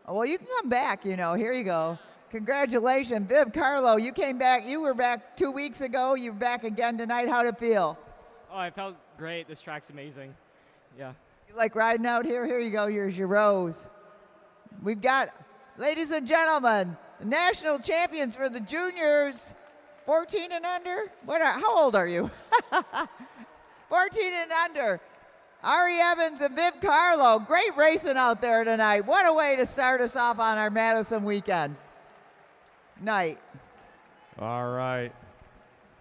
Oh, well, you can come back, you know. Here you go. Congratulations. Viv Carlo, you came back. You were back 2 weeks ago. You're back again tonight. How'd it feel? Oh, I felt great. This track's amazing. Yeah. You like riding out here? Here you go. Here's your rose. We've got, ladies and gentlemen, the national champions for the juniors, 14 and under. How old are you? 14 and under. Ari Evans and Viv Carlo. Great racing out there tonight. What a way to start us off on our Madison weekend night. All right.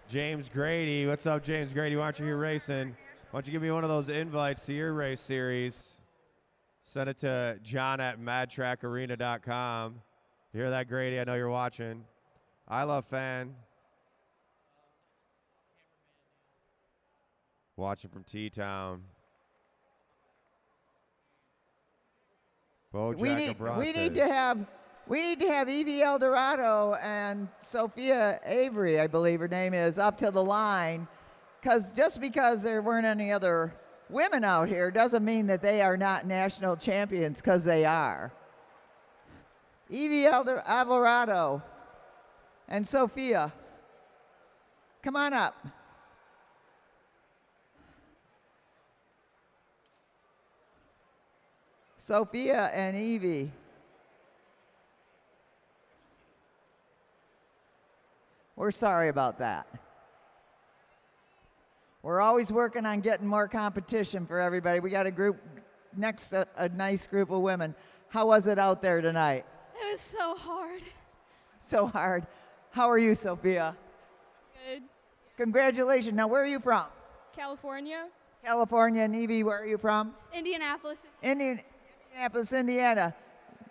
James Grady. What's up, James Grady? Why aren't you here racing? Why don't you give me one of those invites to your race series? Send it to John at madtrackarena.com. You hear that, Grady? I know you're watching. I love fan. Watching from T-Town. We need to have Evie Eldorado and Sophia Avery, I believe her name is, up to the line. Just because there weren't any other women out here doesn't mean that they are not national champions, because they are. Evie Alvarado and Sophia, come on up. Sophia and Evie. We're sorry about that. We're always working on getting more competition for everybody. We got a group next, a nice group of women. How was it out there tonight? It was so hard. So hard. How are you, Sophia? Good. Congratulations. Now, where are you from? California. California. And Evie, where are you from? Indianapolis. Indianapolis, Indiana.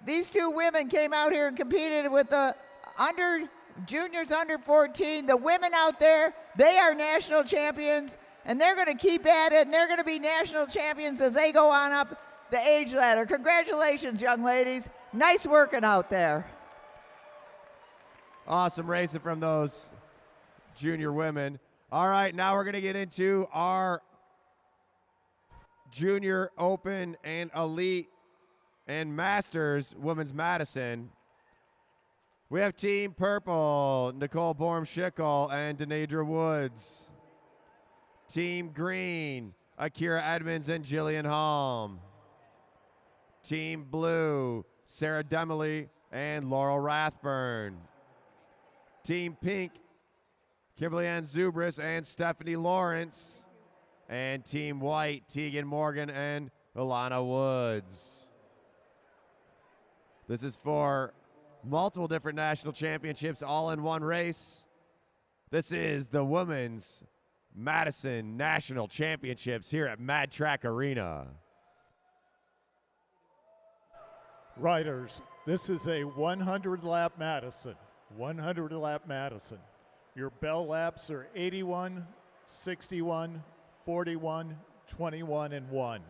These two women came out here and competed with the juniors under 14. The women out there, they are national champions, and they're going to keep at it, and they're going to be national champions as they go on up the age ladder. Congratulations, young ladies. Nice working out there. Awesome racing from those junior women. All right, now we're going to get into our Junior Open and Elite and Masters Women's Madison. We have Team Purple, Nicole Borm-Schickel and Denadra Woods. Team Green, Akira Edmonds and Jillian Halm. Team Blue, Sarah Demily and Laurel Rathburn. Team Pink, Kimberly Ann Zubris and Stephanie Lawrence. And Team White, Tegan Morgan and Ilana Woods. This is for multiple different national championships all in one race. This is the Women's Madison National Championships here at Mad Track Arena. Riders, this is a 100-lap Madison. 100-lap Madison. Your bell laps are 81, 61, 41, 21, and 1.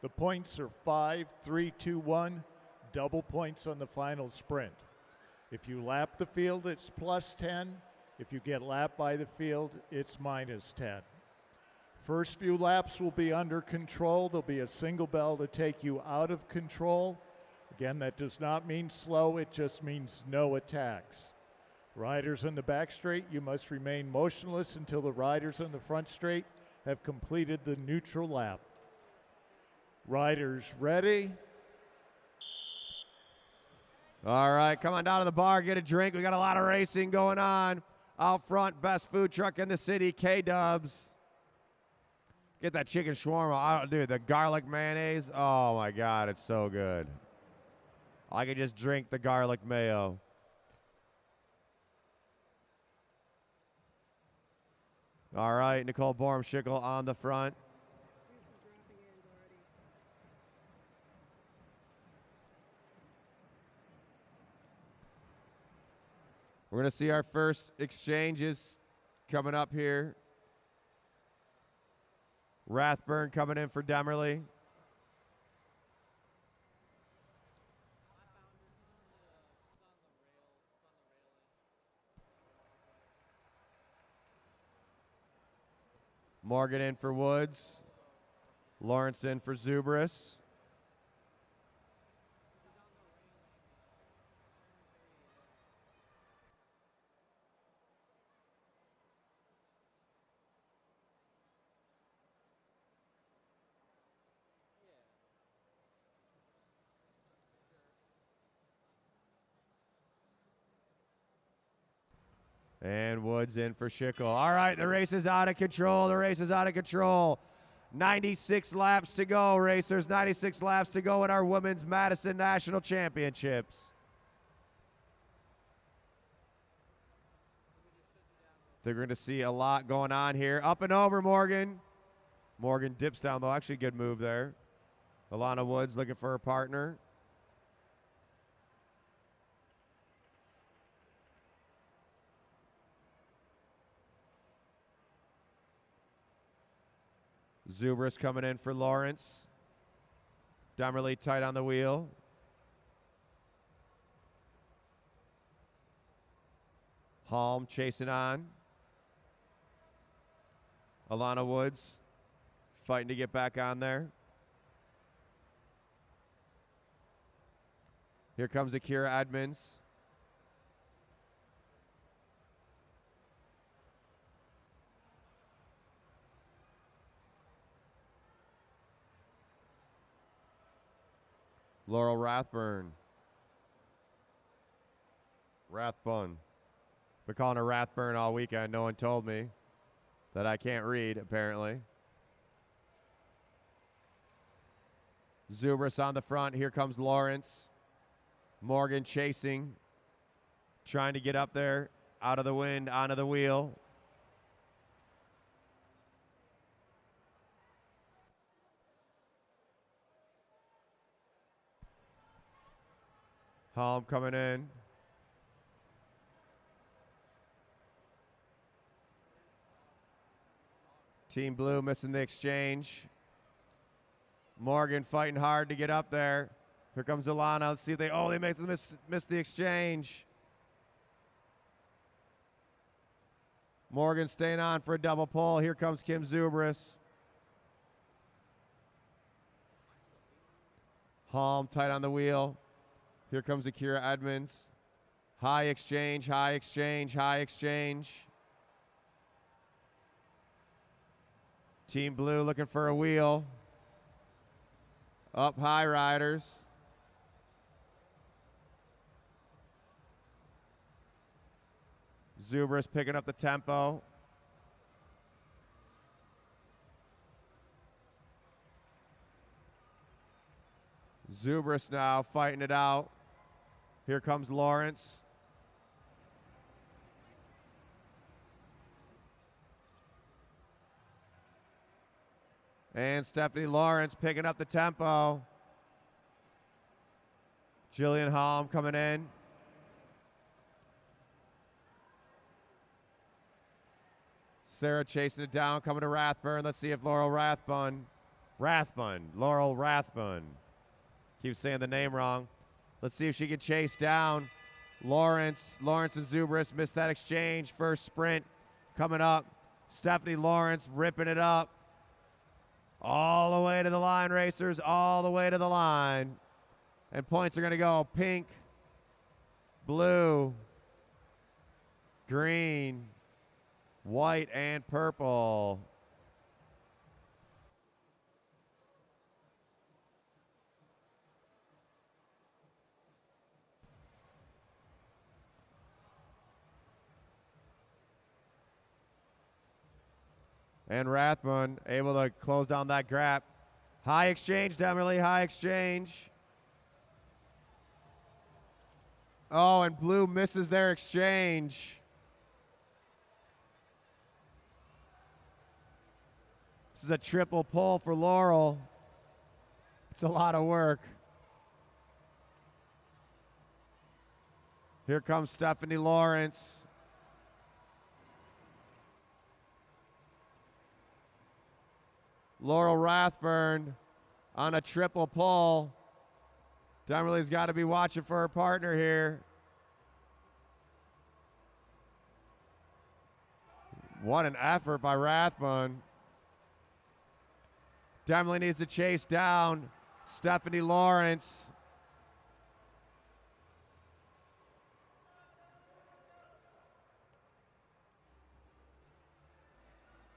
The points are 5, 3, 2, 1. Double points on the final sprint. If you lap the field, it's plus 10. If you get lapped by the field, it's minus 10. First few laps will be under control. There'll be a single bell to take you out of control. Again, that does not mean slow. It just means no attacks. Riders in the back straight, you must remain motionless until the riders in the front straight have completed the neutral lap. Riders ready? All right, come on down to the bar, get a drink. We got a lot of racing going on. Out front, best food truck in the city, K-Dubs. Get that chicken shawarma. Dude, the garlic mayonnaise. Oh, my God, it's so good. I could just drink the garlic mayo. All right, Nicole Borm-Schickel on the front. We're going to see our first exchanges coming up here. Rathburn coming in for Demerly. Morgan in for Woods. Lawrence in for Zubris. And Woods in for Schickel. All right, the race is out of control. The race is out of control. 96 laps to go, racers. 96 laps to go in our Women's Madison National Championships. They're going to see a lot going on here. Up and over, Morgan. Morgan dips down, though. Actually, good move there. Alana Woods looking for her partner. Zubris coming in for Lawrence. Dummerly tight on the wheel. Halm chasing on. Alana Woods fighting to get back on there. Here comes Akira Edmonds. Laurel Rathburn. Rathbun. Been calling her Rathburn all weekend. No one told me that I can't read, apparently. Zubris on the front. Here comes Lawrence. Morgan chasing. Trying to get up there. Out of the wind, onto the wheel. Halm coming in. Team Blue missing the exchange. Morgan fighting hard to get up there. Here comes Alana. Let's see if they miss the exchange. Morgan staying on for a double pull. Here comes Kim Zubris. Halm tight on the wheel. Here comes Akira Edmonds. High exchange, high exchange, high exchange. Team Blue looking for a wheel. Up high, riders. Zubris picking up the tempo. Zubris now fighting it out. Here comes Lawrence. And Stephanie Lawrence picking up the tempo. Jillian Halm coming in. Sarah chasing it down, coming to Rathburn. Let's see if Laurel Rathbun. Laurel Rathbun. Keep saying the name wrong. Let's see if she can chase down Lawrence. Lawrence and Zubris missed that exchange. First sprint coming up. Stephanie Lawrence ripping it up. All the way to the line, racers. All the way to the line. And points are going to go pink, blue, green, white, and purple. And Rathbun able to close down that gap. High exchange, Demerly, high exchange. Oh, and blue misses their exchange. This is a triple pull for Laurel. It's a lot of work. Here comes Stephanie Lawrence. Laurel Rathburn on a triple pull. Demerly's got to be watching for her partner here. What an effort by Rathbun. Demerly needs to chase down Stephanie Lawrence.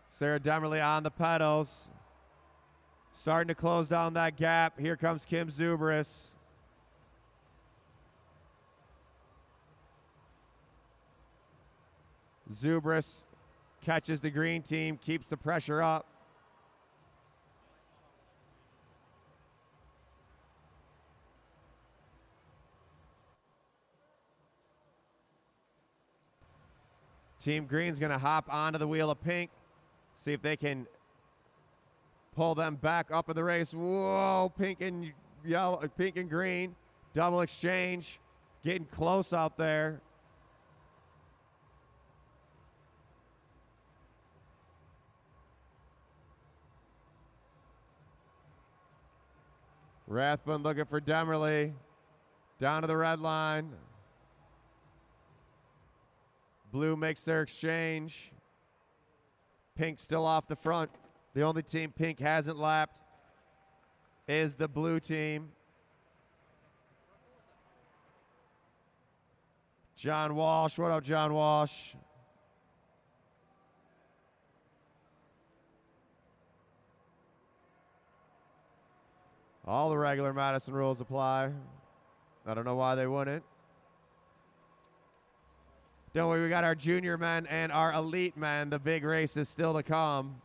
Sarah Demerly on the pedals. Starting to close down that gap. Here comes Kim Zubris. Zubris catches the green team, keeps the pressure up. Team green's gonna hop onto the wheel of pink, see if they can pull them back up in the race. Whoa, pink and yellow, pink and green, double exchange, getting close out there. Rathbun looking for Demerly, down to the red line. Blue makes their exchange. Pink still off the front. The only team pink hasn't lapped is the blue team. John Walsh, what up, John Walsh? All the regular Madison rules apply. I don't know why they wouldn't. Don't worry, we got our junior men and our elite men. The big race is still to come.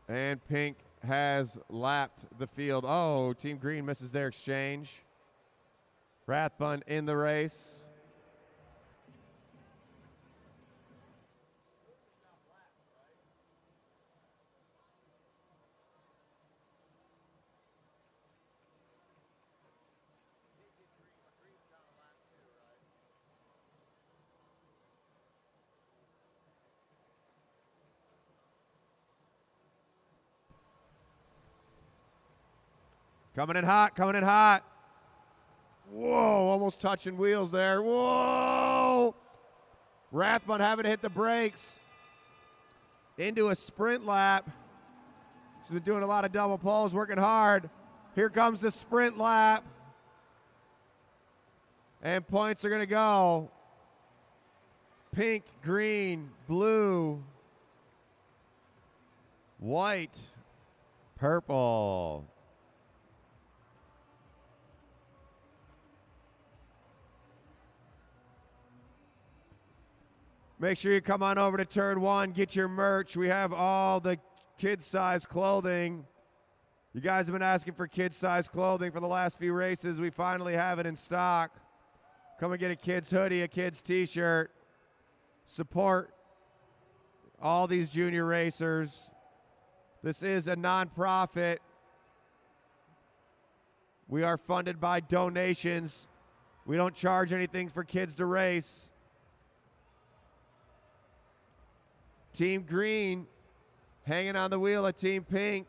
And pink has lapped the field. Oh, Team Green misses their exchange. Rathbun in the race. Coming in hot, coming in hot. Whoa, almost touching wheels there. Whoa! Rathbun having to hit the brakes. Into a sprint lap. He's been doing a lot of double poles, working hard. Here comes the sprint lap. And points are going to go. Pink, green, blue, white, purple. Make sure you come on over to turn one, get your merch. We have all the kid-size clothing. You guys have been asking for kid-size clothing for the last few races. We finally have it in stock. Come and get a kid's hoodie, a kid's t-shirt. Support all these junior racers. This is a nonprofit. We are funded by donations. We don't charge anything for kids to race. Team Green hanging on the wheel of Team Pink.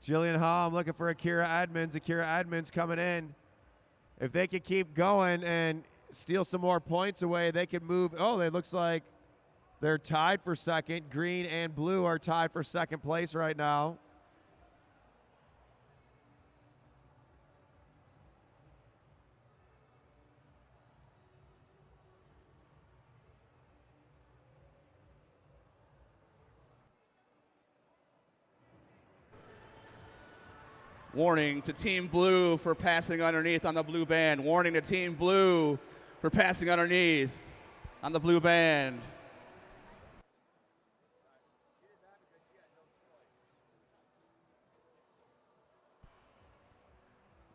Jillian Hom looking for Akira Edmonds. Akira Edmonds coming in. If they can keep going and steal some more points away, they can move. Oh, it looks like they're tied for second. Green and blue are tied for second place right now. Warning to Team Blue for passing underneath on the blue band. Warning to Team Blue for passing underneath on the blue band.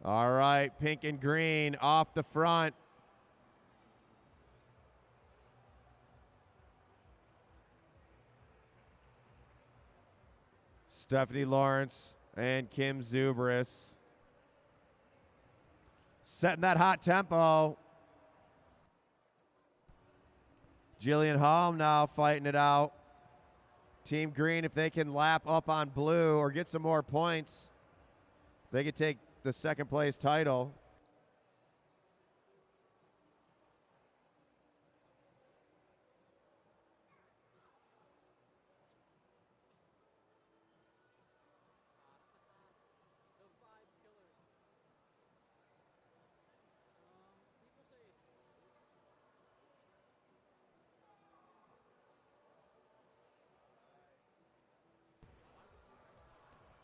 All right, pink and green off the front. Stephanie Lawrence and Kim Zubris setting that hot tempo. Jillian Hom now fighting it out. Team Green, if they can lap up on blue or get some more points, they could take the second place title.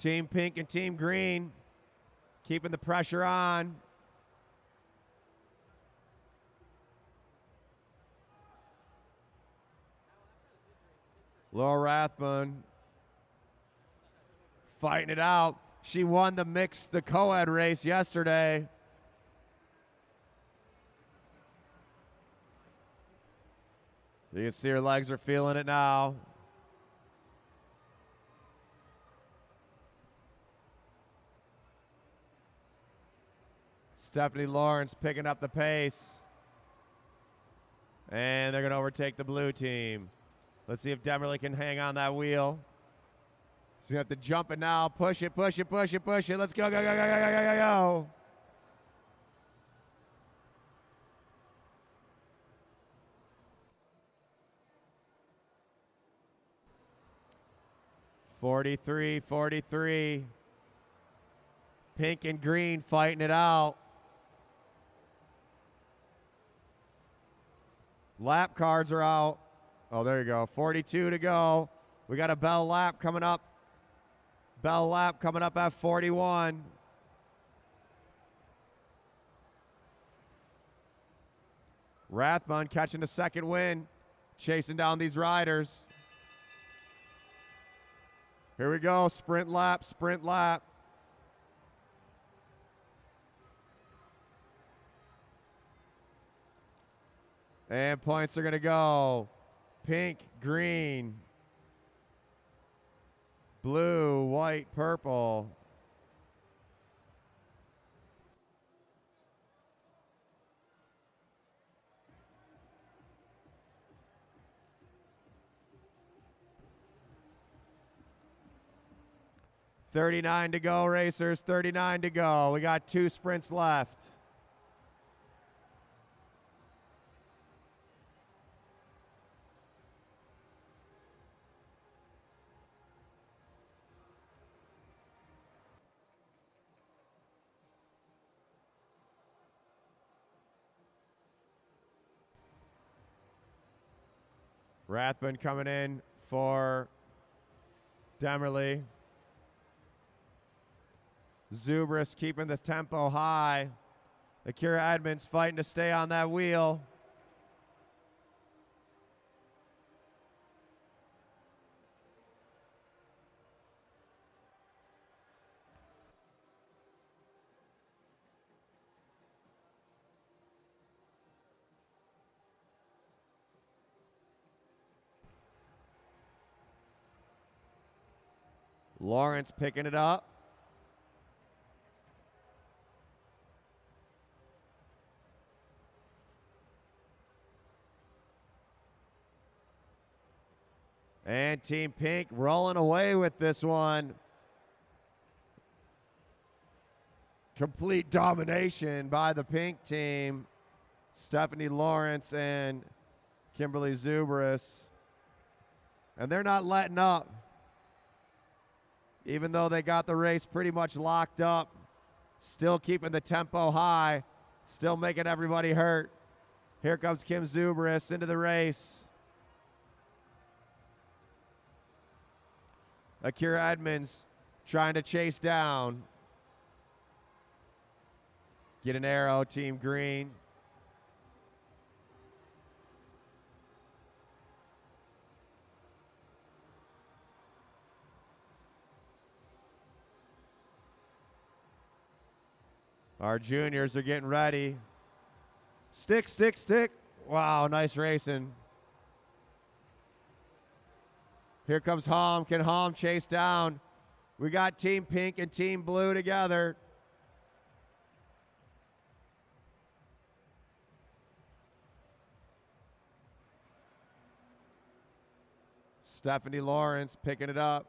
Team Pink and Team Green keeping the pressure on. Laura Rathbun fighting it out. She won the co-ed race yesterday. You can see her legs are feeling it now. Stephanie Lawrence picking up the pace. And they're going to overtake the blue team. Let's see if Demerly can hang on that wheel. She's going to have to jump it now. Push it, push it, push it, push it. Let's go, go, go, go, go, go, go, go. .43. Pink and green fighting it out. Lap cards are out. Oh, there you go. 42 to go. We got a bell lap coming up. Bell lap coming up at 41. Rathbun catching the second win, chasing down these riders. Here we go. Sprint lap, sprint lap. And points are going to go pink, green, blue, white, purple. .39 to go, racers. 39 to go. We got 2 sprints left. Rathbun coming in for Demerly. Zubris keeping the tempo high. Akira Edmonds fighting to stay on that wheel. Lawrence picking it up. And Team Pink rolling away with this one. Complete domination by the Pink team. Stephanie Lawrence and Kimberly Zubris. And they're not letting up. Even though they got the race pretty much locked up, still keeping the tempo high, still making everybody hurt. Here comes Kim Zubris into the race. Akira Edmonds trying to chase down. Get an arrow, Team Green. Our juniors are getting ready. Stick, stick, stick. Wow, nice racing. Here comes Halm. Can Halm chase down? We got Team Pink and Team Blue together. Stephanie Lawrence picking it up.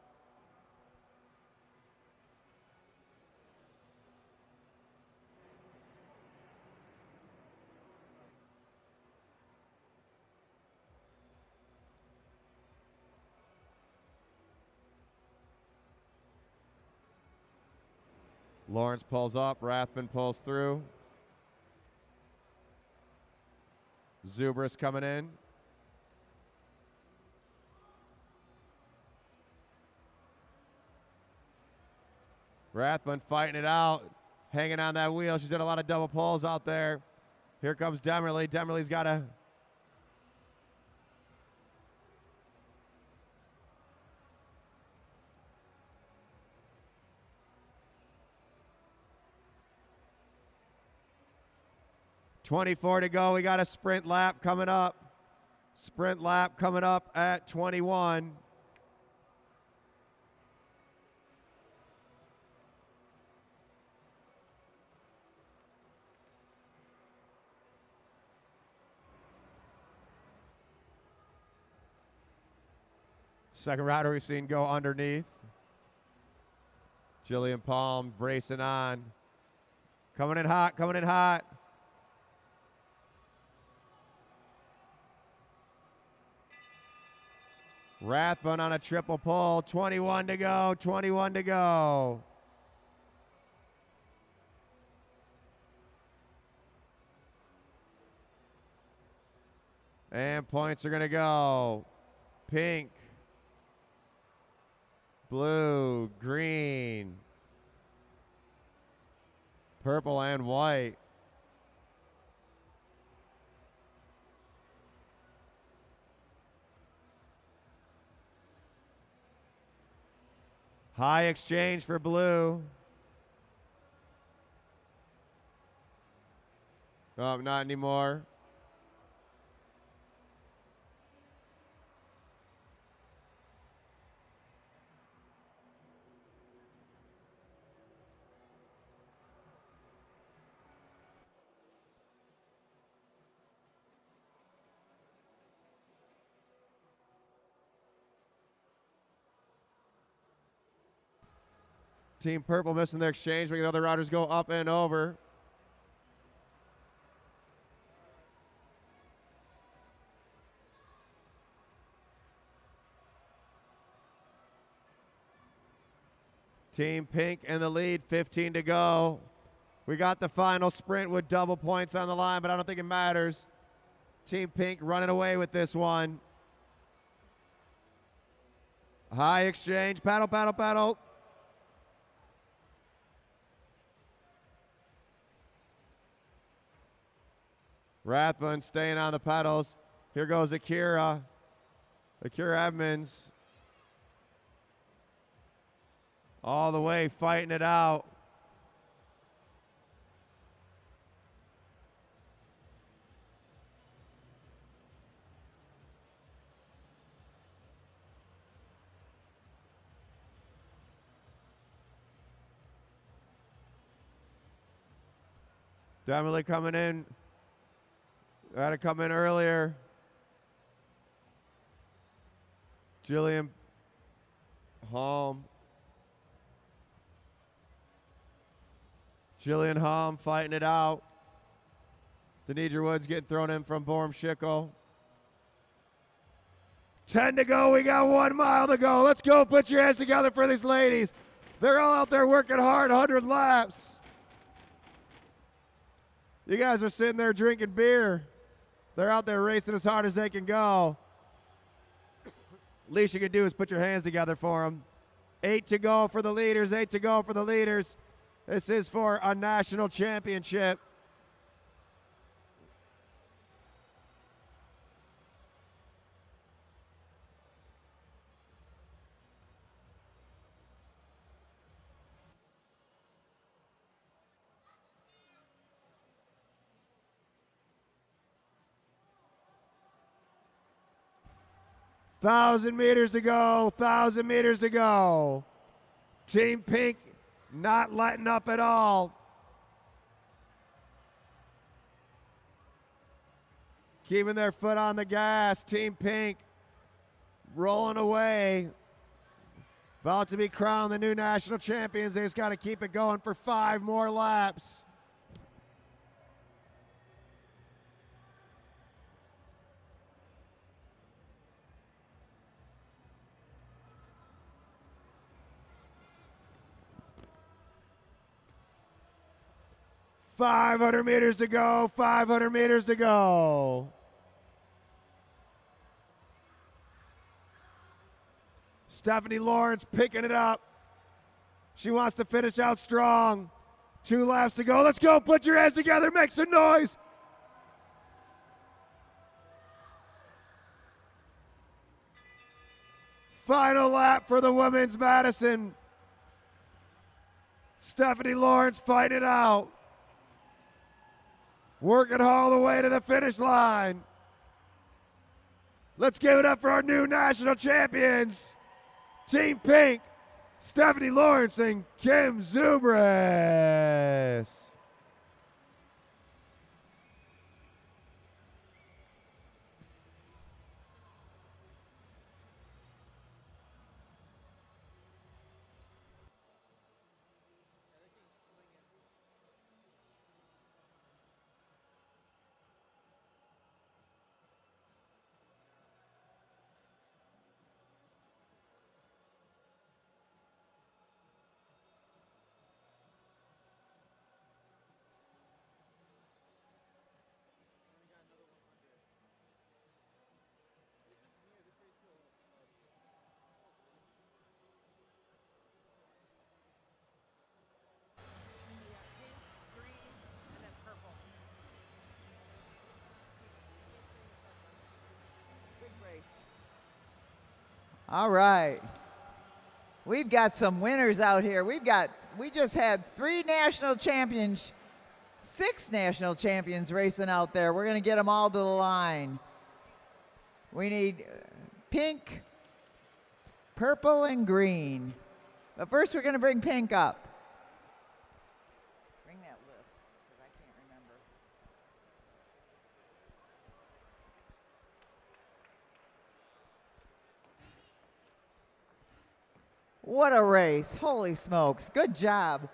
Lawrence pulls up, Rathbun pulls through. Zubris coming in. Rathbun fighting it out, hanging on that wheel. She's done a lot of double pulls out there. Here comes Demerly. Demerly's got a... .24 to go. We got a sprint lap coming up. Sprint lap coming up at 21. Second rider we've seen go underneath. Jillian Palm bracing on. Coming in hot, coming in hot. Rathbun on a triple pull. 21 to go, 21 to go. And points are going to go. Pink, blue, green, purple, and white. High exchange for blue. Oh, not anymore. Team Purple missing their exchange, making the other riders go up and over. Team Pink in the lead, 15 to go. We got the final sprint with double points on the line, but I don't think it matters. Team Pink running away with this one. High exchange, paddle, paddle, paddle. Rathbun staying on the pedals. Here goes Akira. Akira Edmonds. All the way fighting it out. Definitely coming in. Had to come in earlier. Jillian Halm. Jillian Halm fighting it out. Denidra Woods getting thrown in from Borm Schickel. 10 to go. We got 1 mile to go. Let's go. Put your hands together for these ladies. They're all out there working hard, 100 laps. You guys are sitting there drinking beer. They're out there racing as hard as they can go. Least you can do is put your hands together for them. 8 to go for the leaders, 8 to go for the leaders. This is for a national championship. Thousand meters to go, 1,000 meters to go. Team Pink not letting up at all. Keeping their foot on the gas. Team Pink rolling away. About to be crowned the new national champions. They just got to keep it going for 5 more laps. .500 meters to go, 500 meters to go. Stephanie Lawrence picking it up. She wants to finish out strong. 2 laps to go. Let's go. Put your hands together. Make some noise. Final lap for the women's Madison. Stephanie Lawrence fighting it out. Working all the way to the finish line. Let's give it up for our new national champions. Team Pink, Stephanie Lawrence and Kim Zubris. All right. We've got some winners out here. We just had 6 national champions racing out there. We're going to get them all to the line. We need pink, purple, and green. But first we're going to bring pink up. Bring that list, because I can't remember. What a race. Holy smokes. Good job.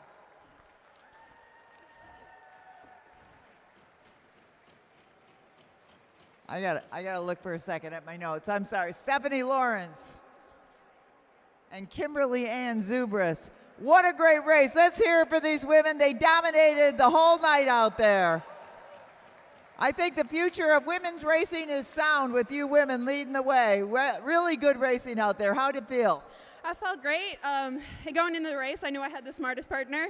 I gotta look for a second at my notes. I'm sorry. Stephanie Lawrence and Kimberly Ann Zubris. What a great race. Let's hear it for these women. They dominated the whole night out there. I think the future of women's racing is sound with you women leading the way. Really good racing out there. How'd it feel? I felt great. Going into the race, I knew I had the smartest partner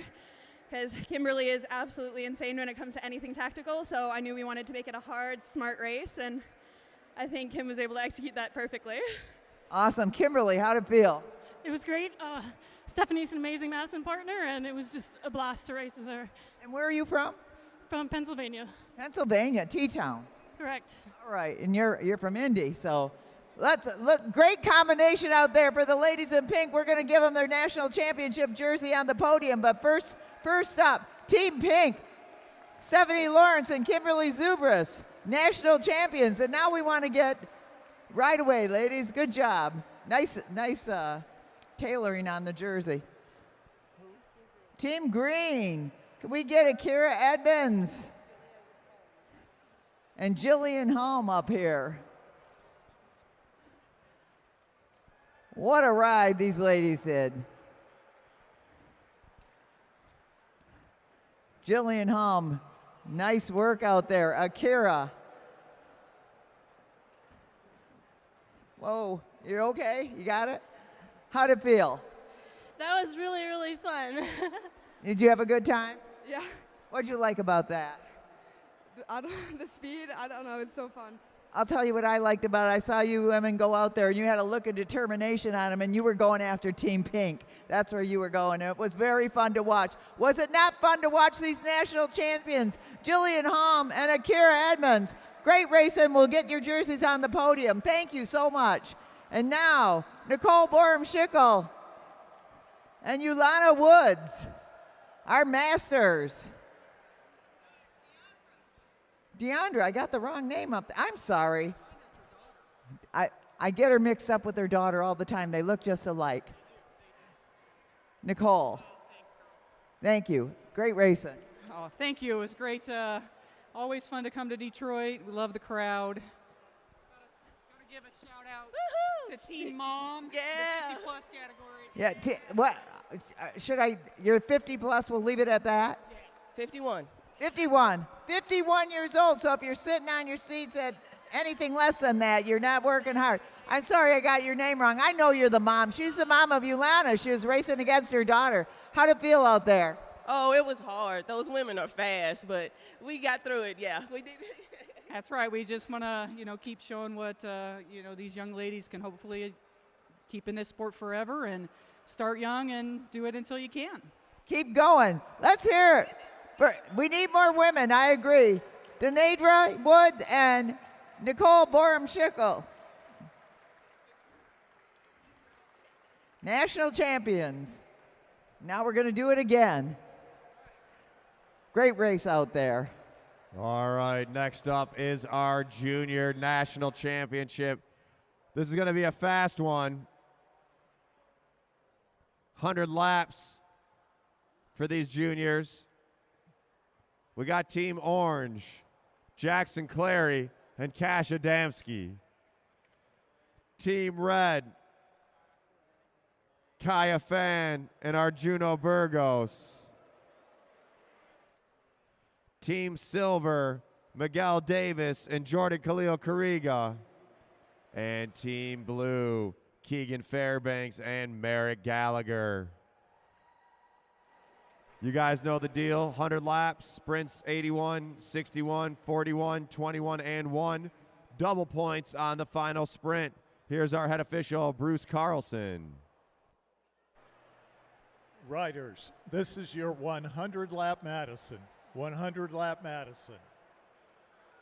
because Kimberly is absolutely insane when it comes to anything tactical, so I knew we wanted to make it a hard, smart race, and I think Kim was able to execute that perfectly. Awesome. Kimberly, how'd it feel? It was great. Stephanie's an amazing Madison partner, and it was just a blast to race with her. And where are you from? From Pennsylvania. Pennsylvania, T-Town. Correct. All right, and you're from Indy, so great combination out there for the ladies in pink. We're going to give them their national championship jersey on the podium. But first up, Team Pink, Stephanie Lawrence and Kimberly Zubris, national champions. And now we want to get right away, ladies. Good job. Nice tailoring on the jersey. Team Green, can we get Akira Edmonds and Jillian Holm up here? What a ride these ladies did. Jillian Holm, nice work out there. Akira. Whoa, you're okay? You got it? How'd it feel? That was really, really fun. Did you have a good time? Yeah. What'd you like about that? The speed, I don't know, it's so fun. I'll tell you what I liked about it. I saw you women go out there and you had a look of determination on them and you were going after Team Pink. That's where you were going. It was very fun to watch. Was it not fun to watch these national champions, Jillian Holm and Akira Edmonds? Great racing. We'll get your jerseys on the podium. Thank you so much. And now, Nicole Borum-Schickel and Yulana Woods, our masters. Deandra, I got the wrong name up there. I'm sorry. I get her mixed up with her daughter all the time. They look just alike. Nicole. Thank you. Great racing. Oh, thank you. It was great. Always fun to come to Detroit. We love the crowd. Gotta give a shout out to Team Mom. Yeah. The 50 plus category. Yeah. What should I? You're 50 plus. We'll leave it at that. Yeah. 51. 51 years old. So if you're sitting on your seats at Anything less than that, you're not working hard. I'm sorry I got your name wrong. I know you're the mom. She's the mom of Ulana. She was racing against her daughter. How'd it feel out there? Oh, it was hard. Those women are fast, but we got through it. Yeah, we did. That's right. We just want to, keep showing what, these young ladies can hopefully keep in this sport forever and start young and do it until you can. Keep going. Let's hear it. We need more women. I agree. Denadra Wood and Nicole Borum-Schickel. National champions. Now we're going to do it again. Great race out there. All right, next up is our junior national championship. This is going to be a fast one. 100 laps for these juniors. We got Team Orange, Jackson Clary and Cash Adamski. Team Red, Kaya Fan and Arjuno Burgos. Team Silver, Miguel Davis and Jordan Khalil Kariga. And Team Blue, Keegan Fairbanks and Merrick Gallagher. You guys know the deal. 100 laps, sprints 81, 61, 41, 21, and 1. Double points on the final sprint. Here's our head official, Bruce Carlson. Riders, this is your 100-lap Madison. 100-lap Madison.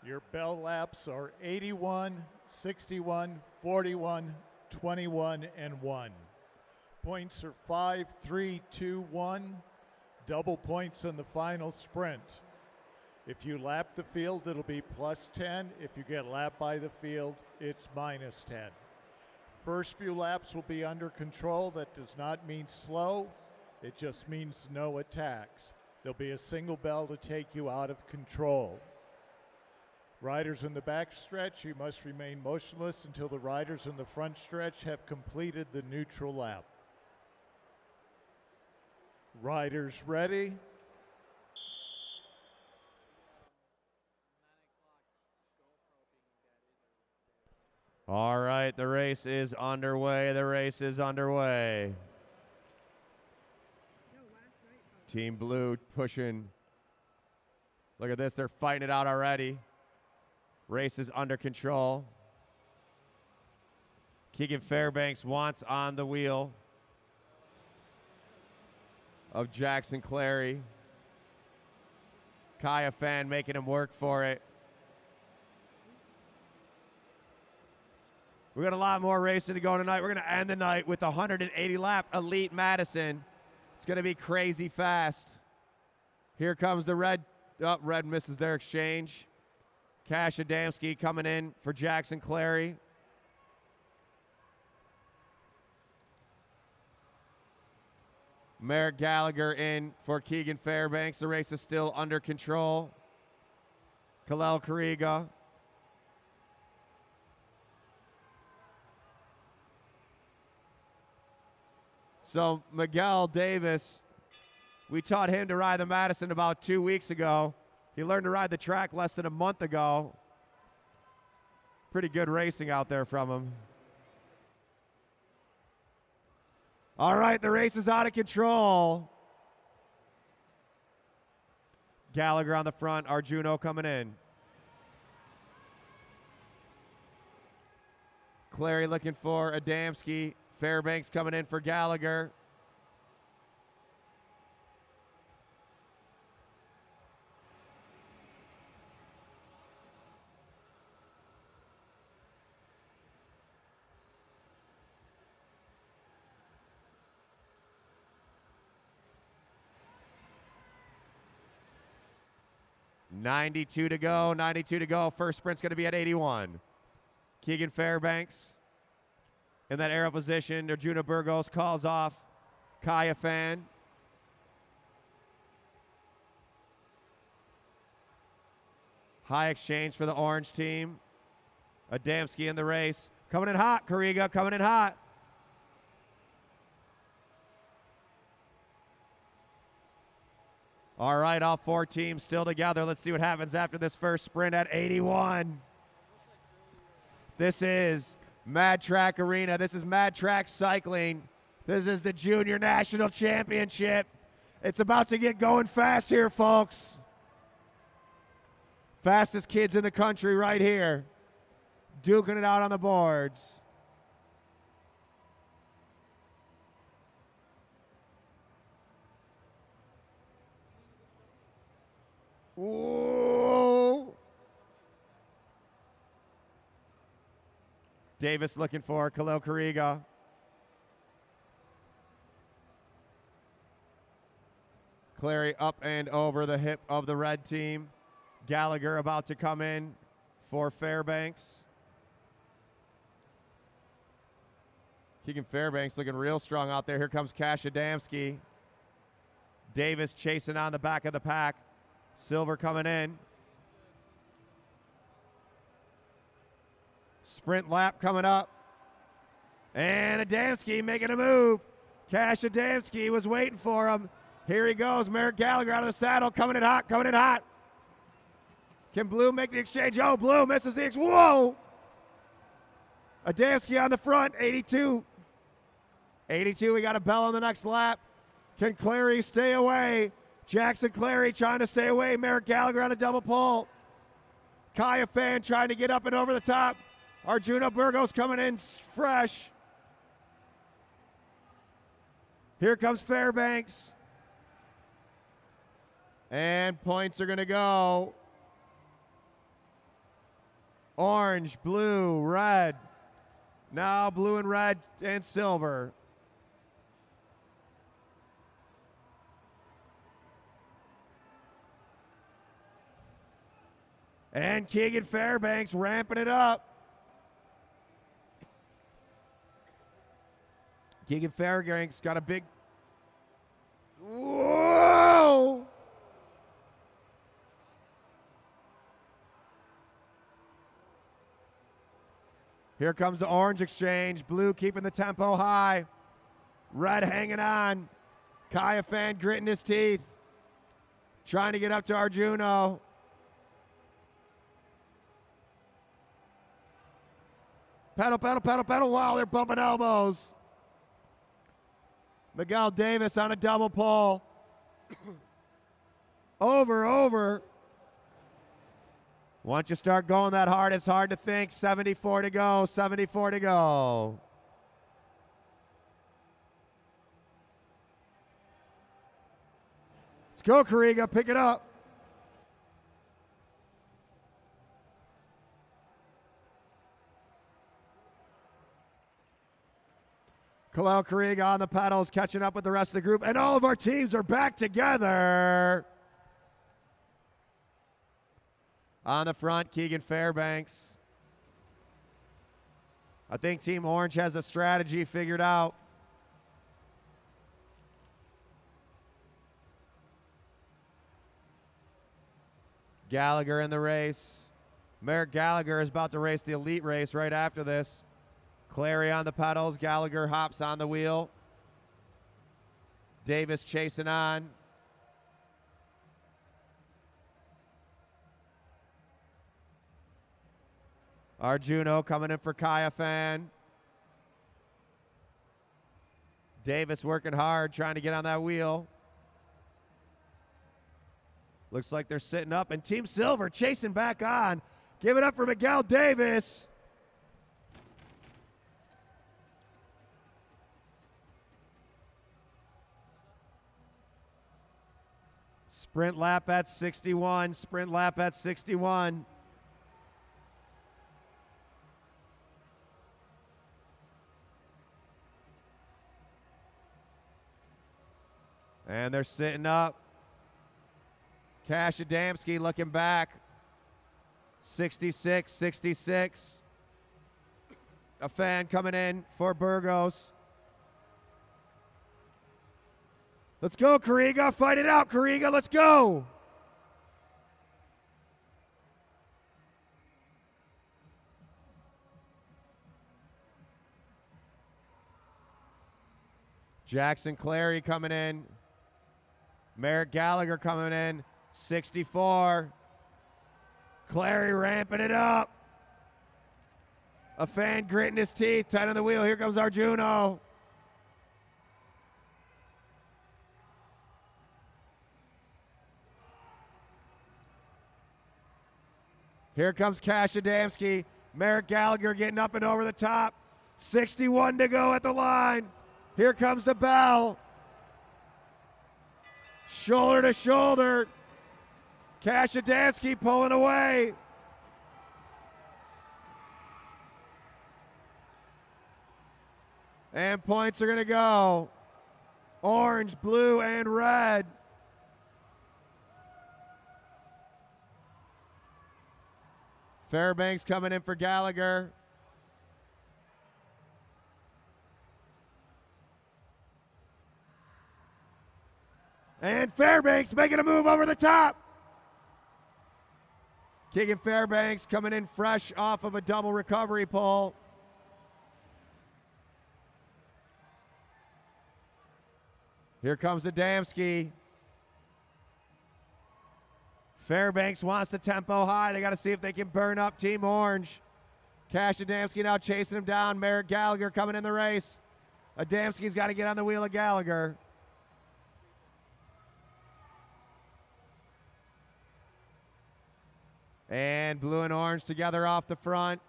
Your bell laps are 81, 61, 41, 21, and 1. Points are 5, 3, 2, 1. Double points in the final sprint. If you lap the field, it'll be plus 10. If you get lapped by the field, it's minus 10. First few laps will be under control. That does not mean slow. It just means no attacks. There'll be a single bell to take you out of control. Riders in the back stretch, you must remain motionless until the riders in the front stretch have completed the neutral lap. Riders ready? All right, the race is underway. The race is underway. Team Blue pushing. Look at this, they're fighting it out already. Race is under control. Keegan Fairbanks wants on the wheel of Jackson Clary. Kaya Fan making him work for it. We got a lot more racing to go tonight. We're going to end the night with a 180-lap Elite Madison. It's going to be crazy fast. Here comes the red. Oh, red misses their exchange. Cash Adamski coming in for Jackson Clary. Merrick Gallagher in for Keegan Fairbanks. The race is still under control. Khalil Kariga. So Miguel Davis, we taught him to ride the Madison about 2 weeks ago. He learned to ride the track less than a month ago. Pretty good racing out there from him. All right, the race is out of control. Gallagher on the front, Arjuno coming in. Clary looking for Adamski. Fairbanks coming in for Gallagher. .92 to go, 92 to go. First sprint's going to be at 81. Keegan Fairbanks in that aero position. Arjuna Burgos calls off Kaya Fan. High exchange for the orange team. Adamski in the race. Coming in hot, Kariga coming in hot. All right, all four teams still together. Let's see what happens after this first sprint at 81. This is Mad Track Arena. This is Mad Track Cycling. This is the Junior National Championship. It's about to get going fast here, folks. Fastest kids in the country right here. Duking it out on the boards. Whoa. Davis looking for Khalil Kariga. Clary up and over the hip of the red team. Gallagher about to come in for Fairbanks. Keegan Fairbanks looking real strong out there. Here comes Cash Adamski. Davis chasing on the back of the pack. Silver coming in. Sprint lap coming up. And Adamski making a move. Cash Adamski was waiting for him. Here he goes. Merrick Gallagher out of the saddle. Coming in hot. Coming in hot. Can Blue make the exchange? Oh, Blue misses the exchange. Whoa! Adamski on the front. 82. 82. We got a bell on the next lap. Can Clary stay away? Jackson Clary trying to stay away. Merrick Gallagher on a double pole. Kaya Fan trying to get up and over the top. Arjuna Burgos coming in fresh. Here comes Fairbanks. And points are going to go. Orange, blue, red. Now blue and red and silver. And Keegan Fairbanks ramping it up. Keegan Fairbanks got a big... Whoa! Here comes the orange exchange. Blue keeping the tempo high. Red hanging on. Kaya Fan gritting his teeth. Trying to get up to Arjuno. Pedal, pedal, pedal, pedal. Wow, they're bumping elbows. Miguel Davis on a double pole. Over. Once you start going that hard, it's hard to think. 74 to go, 74 to go. Let's go, Kariga, pick it up. Khalil Kariga on the pedals, catching up with the rest of the group, and all of our teams are back together. On the front, Keegan Fairbanks. I think Team Orange has a strategy figured out. Gallagher in the race. Merrick Gallagher is about to race the elite race right after this. Clary on the pedals. Gallagher hops on the wheel. Davis chasing on. Arjuno coming in for Kaya Fan. Davis working hard, trying to get on that wheel. Looks like they're sitting up, and Team Silver chasing back on. Give it up for Miguel Davis. Sprint lap at 61. Sprint lap at 61. And they're sitting up. Cash Adamski looking back. 66, 66. A fan coming in for Burgos. Let's go, Kariga. Fight it out, Kariga. Let's go. Jackson Clary coming in. Merrick Gallagher coming in. 64. Clary ramping it up. A fan gritting his teeth, tight on the wheel. Here comes Arjuno. Here comes Cash Adamski. Merrick Gallagher getting up and over the top. 61 to go at the line. Here comes the bell. Shoulder to shoulder. Cash Adamski pulling away. And points are going to go. Orange, blue, and red. Fairbanks coming in for Gallagher. And Fairbanks making a move over the top. Keegan Fairbanks coming in fresh off of a double recovery pull. Here comes Adamski. Fairbanks wants the tempo high. They got to see if they can burn up Team Orange. Cash Adamski now chasing him down. Merrick Gallagher coming in the race. Adamski's got to get on the wheel of Gallagher. And blue and orange together off the front.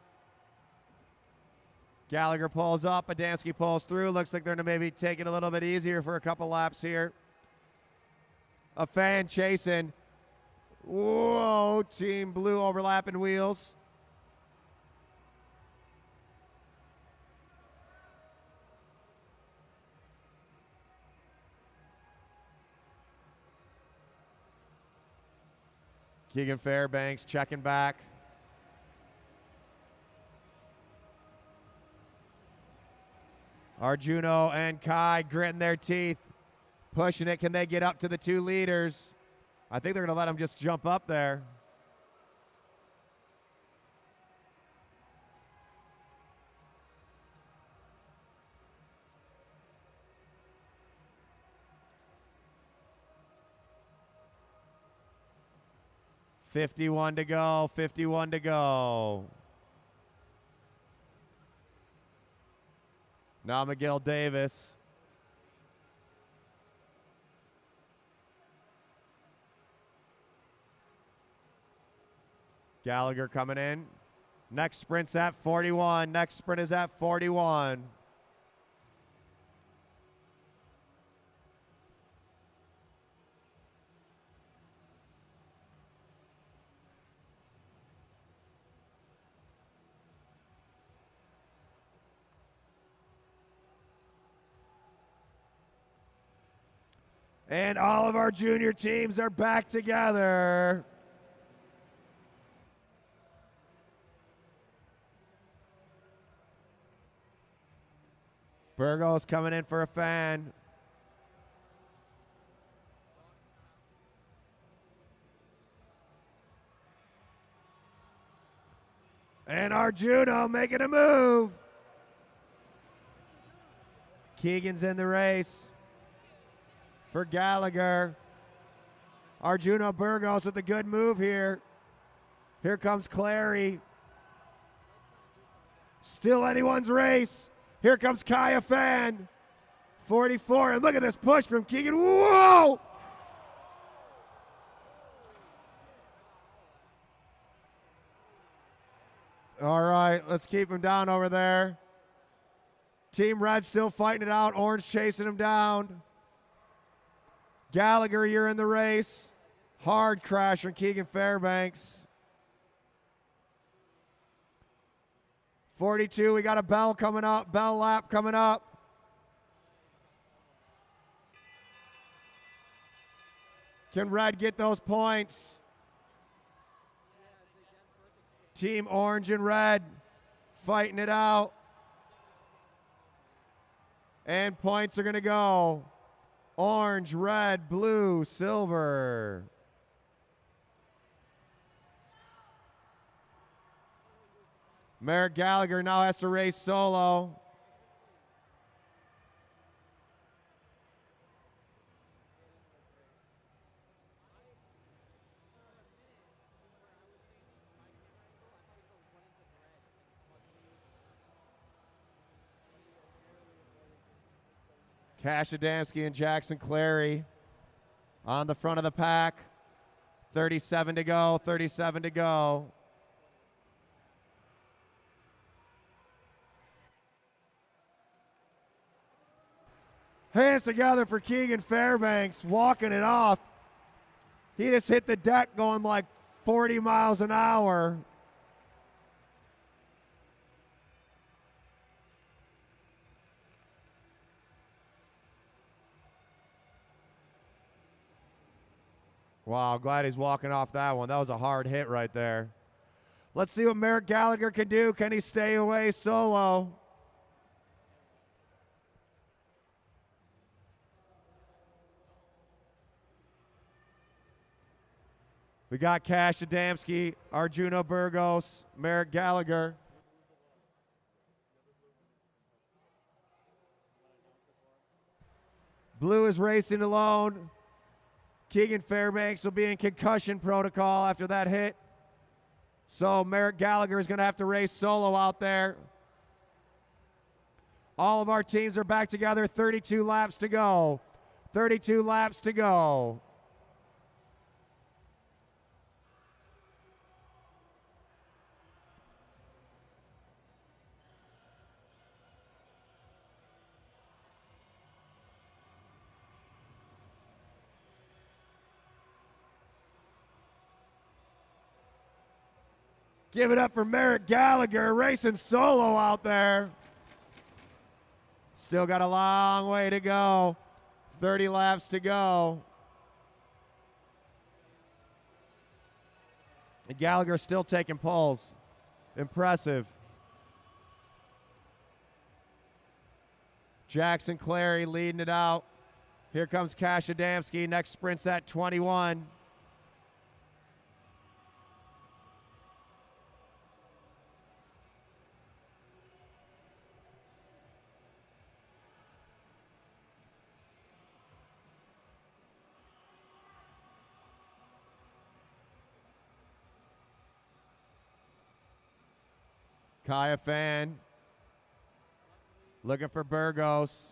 Gallagher pulls up. Adamski pulls through. Looks like they're going to maybe take it a little bit easier for a couple laps here. A fan chasing. Whoa, Team Blue overlapping wheels. Keegan Fairbanks checking back. Arjuno and Kai gritting their teeth, pushing it. Can they get up to the 2 leaders? I think they're going to let them just jump up there. $51 to go, $51 to go. Now Miguel Davis. Gallagher coming in. Next sprint's at 41. Next sprint is at 41. And all of our junior teams are back together. Burgos coming in for a fan. And Arjuno making a move. Keegan's in the race for Gallagher. Arjuno Burgos with a good move here. Here comes Clary. Still anyone's race. Here comes Kaya Fan. 44, and look at this push from Keegan. Whoa! All right, let's keep him down over there. Team Red still fighting it out. Orange chasing him down. Gallagher, you're in the race. Hard crash from Keegan Fairbanks. 42, we got a bell coming up, bell lap coming up. Can Red get those points? Team Orange and Red fighting it out. And points are going to go. Orange, red, blue, silver. Merrick Gallagher now has to race solo. Cash Adamski and Jackson Clary on the front of the pack. 37 to go, 37 to go. Hands together for Keegan Fairbanks, walking it off. He just hit the deck going like 40 miles an hour. Wow, glad he's walking off that one. That was a hard hit right there. Let's see what Merrick Gallagher can do. Can he stay away solo? We got Cash Adamski, Arjuno Burgos, Merrick Gallagher. Blue is racing alone. Keegan Fairbanks will be in concussion protocol after that hit. So Merrick Gallagher is going to have to race solo out there. All of our teams are back together. 32 laps to go. 32 laps to go. Give it up for Merrick Gallagher racing solo out there. Still got a long way to go. 30 laps to go. And Gallagher still taking poles. Impressive. Jackson Clary leading it out. Here comes Cash Adamski. Next sprint's at 21. Kaya Fan looking for Burgos.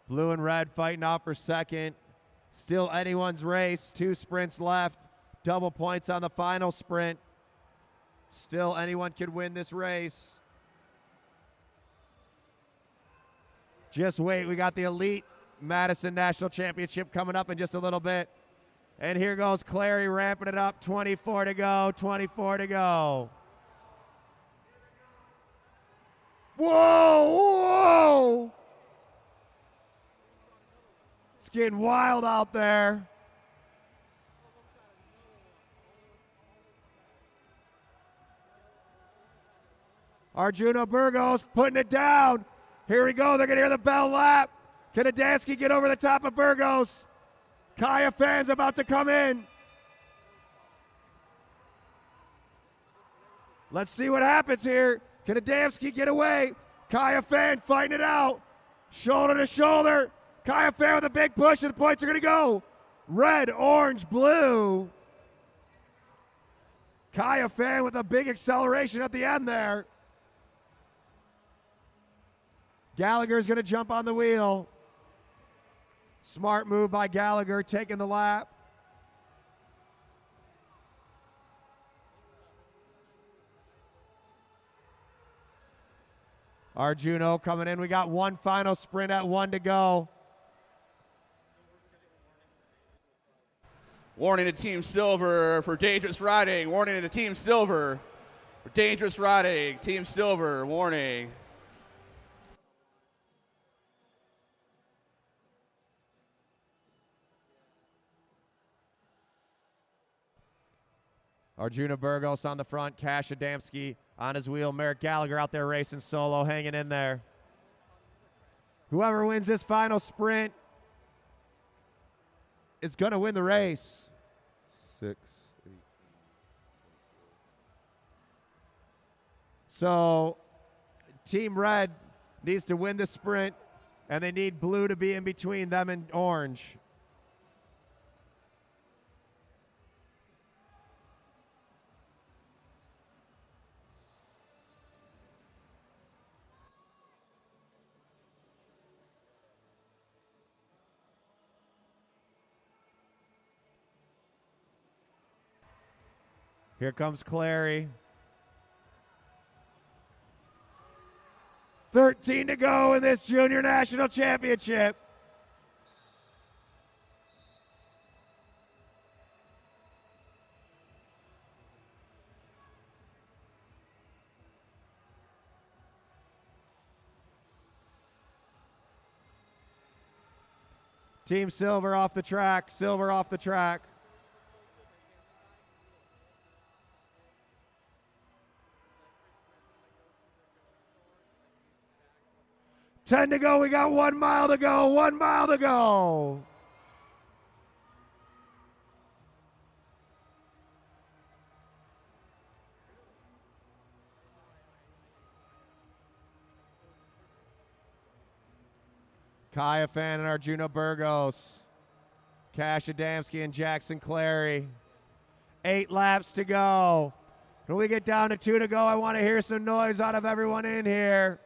Blue and red fighting out for second. Still anyone's race. 2 sprints left. Double points on the final sprint. Still anyone could win this race. Just wait. We got the Elite Madison National Championship coming up in just a little bit. And here goes Clary ramping it up. 24 to go. 24 to go. Whoa, whoa! It's getting wild out there. Arjuno Burgos putting it down. Here we go. They're going to hear the bell lap. Can Adamski get over the top of Burgos? Kaya Fan's about to come in. Let's see what happens here. Can Adamski get away? Kaya Fan fighting it out. Shoulder to shoulder. Kaya Fan with a big push, and the points are going to go. Red, orange, blue. Kaya Fan with a big acceleration at the end there. Gallagher's going to jump on the wheel. Smart move by Gallagher, taking the lap. Arjuno coming in. We got one final sprint at 1 to go. Warning to Team Silver for dangerous riding. Warning to Team Silver for dangerous riding. Team Silver, warning. Arjuno Burgos on the front. Cash Adamski on his wheel. Merrick Gallagher out there racing solo, hanging in there. Whoever wins this final sprint is going to win the race. 6, 8. So Team Red needs to win the sprint, and they need blue to be in between them and orange. Here comes Clary. 13 to go in this junior national championship. Team Silver off the track, Silver off the track. Ten to go, we got 1 mile to go, 1 mile to go. Kaya Fan and Arjuna Burgos. Cash Adamski and Jackson Clary. 8 laps to go. When we get down to 2 to go, I want to hear some noise out of everyone in here.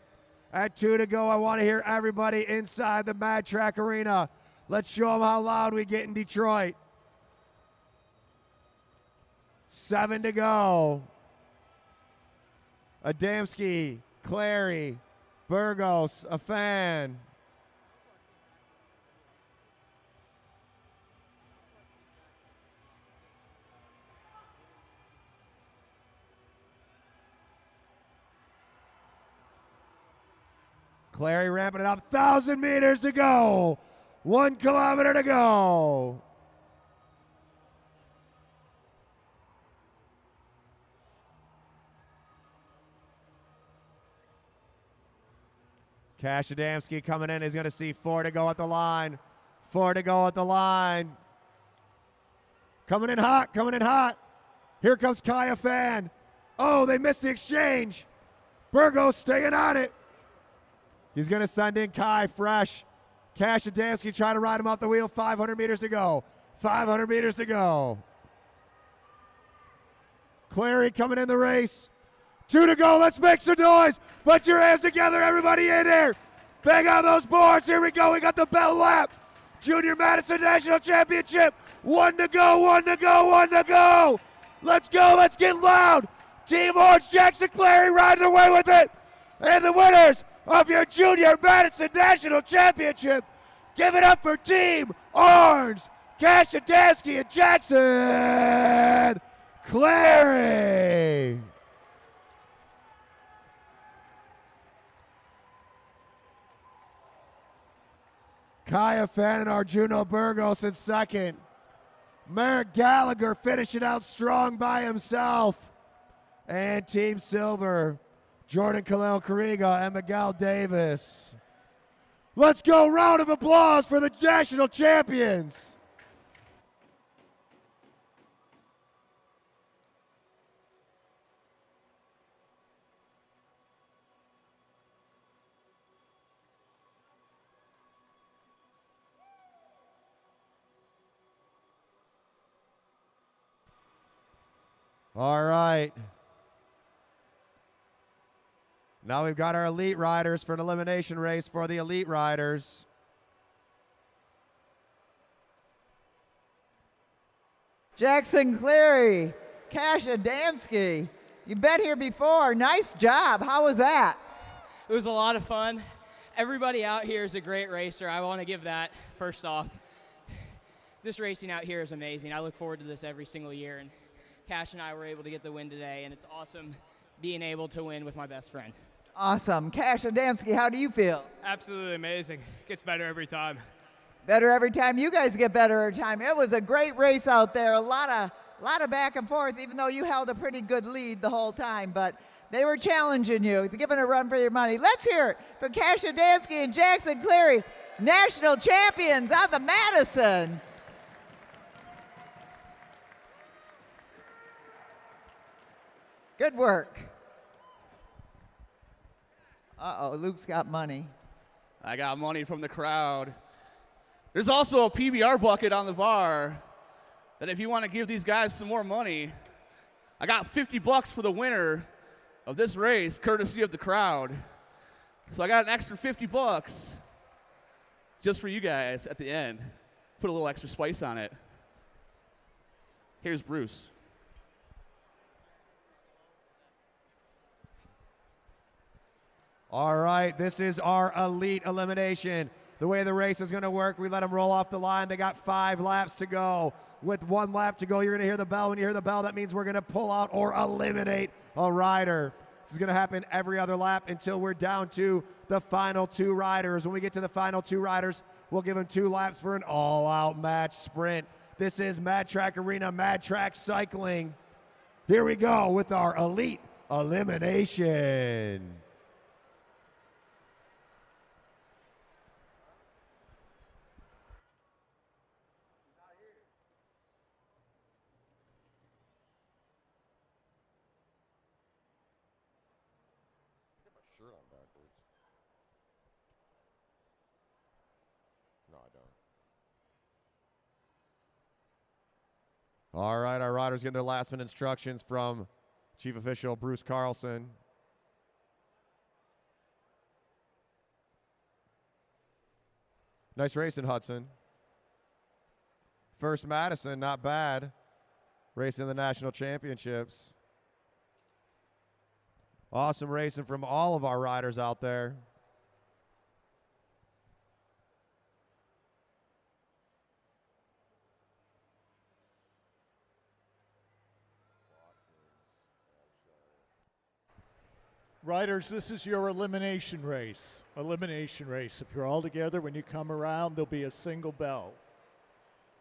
At 2 to go, I want to hear everybody inside the Mad Track Arena. Let's show them how loud we get in Detroit. 7 to go. Adamski, Clary, Burgos, a fan. Clary ramping it up, 1,000 meters to go. 1 kilometer to go. Cash Adamski coming in. He's going to see 4 to go at the line. 4 to go at the line. Coming in hot, coming in hot. Here comes Kaya Fan. Oh, they missed the exchange. Burgos staying on it. He's going to send in Kai fresh. Cash Adamski trying to ride him off the wheel. 500 meters to go. 500 meters to go. Clary coming in the race. 2 to go. Let's make some noise. Put your hands together, everybody in here. Bang on those boards. Here we go. We got the bell lap. Junior Madison National Championship. 1 to go. 1 to go. 1 to go. Let's go. Let's get loud. Team Orange, Jackson Clary riding away with it. And the winners of your Junior Madison National Championship. Give it up for Team Orange, Cash Adamski and Jackson Clary. Kaya Fan and Arjuna Burgos in second. Merrick Gallagher finishing out strong by himself. And Team Silver, Jordan Khalil Kariga and Miguel Davis. Let's go, round of applause for the national champions. All right. Now we've got our elite riders for an elimination race for the elite riders. Jackson Clary, Cash Adamski. You've been here before. Nice job. How was that? It was a lot of fun. Everybody out here is a great racer. I want to give that first off. This racing out here is amazing. I look forward to this every single year, and Cash and I were able to get the win today, and it's awesome being able to win with my best friend. Awesome. Cash Adamski, how do you feel? Absolutely amazing. Gets better every time. Better every time. You guys get better every time. It was a great race out there. A lot of back and forth, even though you held a pretty good lead the whole time. But they were challenging you, giving a run for your money. Let's hear it for Cash Adamski and Jackson Clary, national champions on the Madison. Good work. Uh-oh, Luke's got money. I got money from the crowd. There's also a PBR bucket on the bar that if you want to give these guys some more money, I got $50 for the winner of this race, courtesy of the crowd. So I got an extra $50 just for you guys at the end. Put a little extra spice on it. Here's Bruce. All right, this is our elite elimination. The way the race is going to work, we let them roll off the line. They got 5 laps to go. With 1 lap to go, you're going to hear the bell. When you hear the bell, that means we're going to pull out or eliminate a rider. This is going to happen every other lap until we're down to the final 2 riders. When we get to the final 2 riders, we'll give them 2 laps for an all-out match sprint. This is Mad Track Arena, Mad Track Cycling. Here we go with our elite elimination. Shirt on backwards. No, I don't. All right, our riders getting their last minute instructions from Chief Official Bruce Carlson. Nice racing, Hudson. First Madison, not bad. Racing the national championships. Awesome racing from all of our riders out there. Riders, this is your elimination race. Elimination race. If you're all together, when you come around, there'll be a single bell.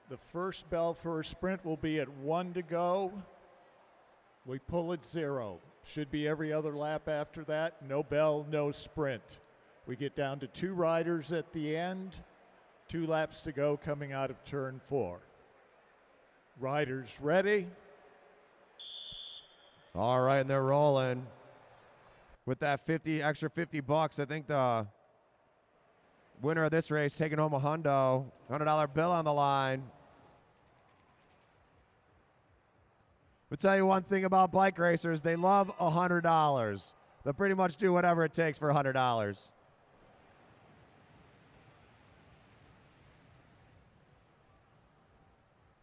The first bell for a sprint will be at 1 to go. We pull at 0. Should be every other lap after that. No bell, no sprint. We get down to 2 riders at the end. 2 laps to go coming out of turn 4. Riders ready? All right, and they're rolling. With that extra 50 bucks, I think the winner of this race taking home a $100 bill on the line. I'll tell you one thing about bike racers, they love $100. They'll pretty much do whatever it takes for $100.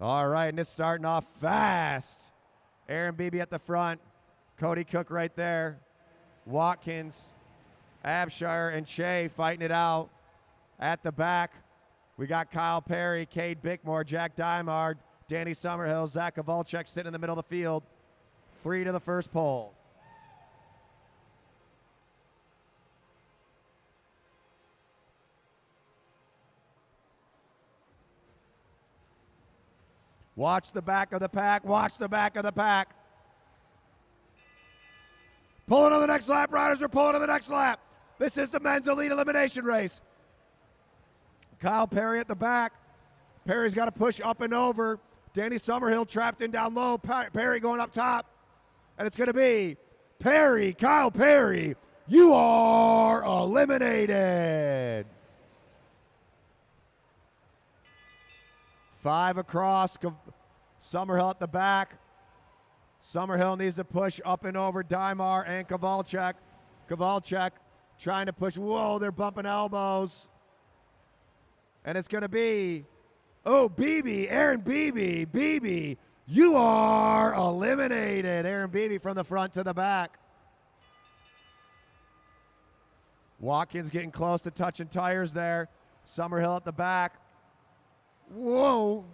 All right, and it's starting off fast. Aaron Beebe at the front, Cody Cook right there. Watkins, Abshire, and Shea fighting it out. At the back, we got Kyle Perry, Cade Bickmore, Jack Dymard, Danny Summerhill, Zach Kovalchuk sitting in the middle of the field. 3 to the first pole. Watch the back of the pack. Watch the back of the pack. Pulling on the next lap. Riders are pulling on the next lap. This is the men's elite elimination race. Kyle Perry at the back. Perry's got to push up and over. Danny Summerhill trapped in down low. Perry going up top. And it's going to be Perry, Kyle Perry. You are eliminated. 5 across. Summerhill at the back. Summerhill needs to push up and over Dymar and Kovalchuk. Kovalchuk trying to push. Whoa, they're bumping elbows. And it's going to be, Beebe, Aaron Beebe. Beebe, you are eliminated. Aaron Beebe from the front to the back. Watkins getting close to touching tires there. Summerhill at the back. Whoa.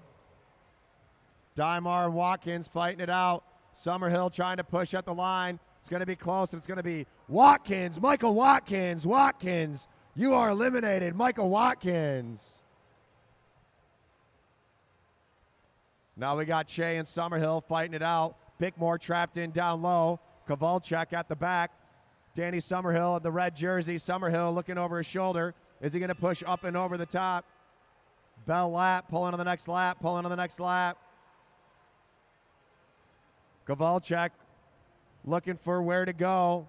Dymar and Watkins fighting it out. Summerhill trying to push at the line. It's going to be close. It's going to be Watkins, Michael Watkins. Watkins, you are eliminated. Michael Watkins. Now we got Shea and Summerhill fighting it out. Bickmore trapped in down low. Kovalchuk at the back. Danny Summerhill in the red jersey. Summerhill looking over his shoulder. Is he going to push up and over the top? Bell lap, pulling on the next lap, pulling on the next lap. Kovalchuk looking for where to go.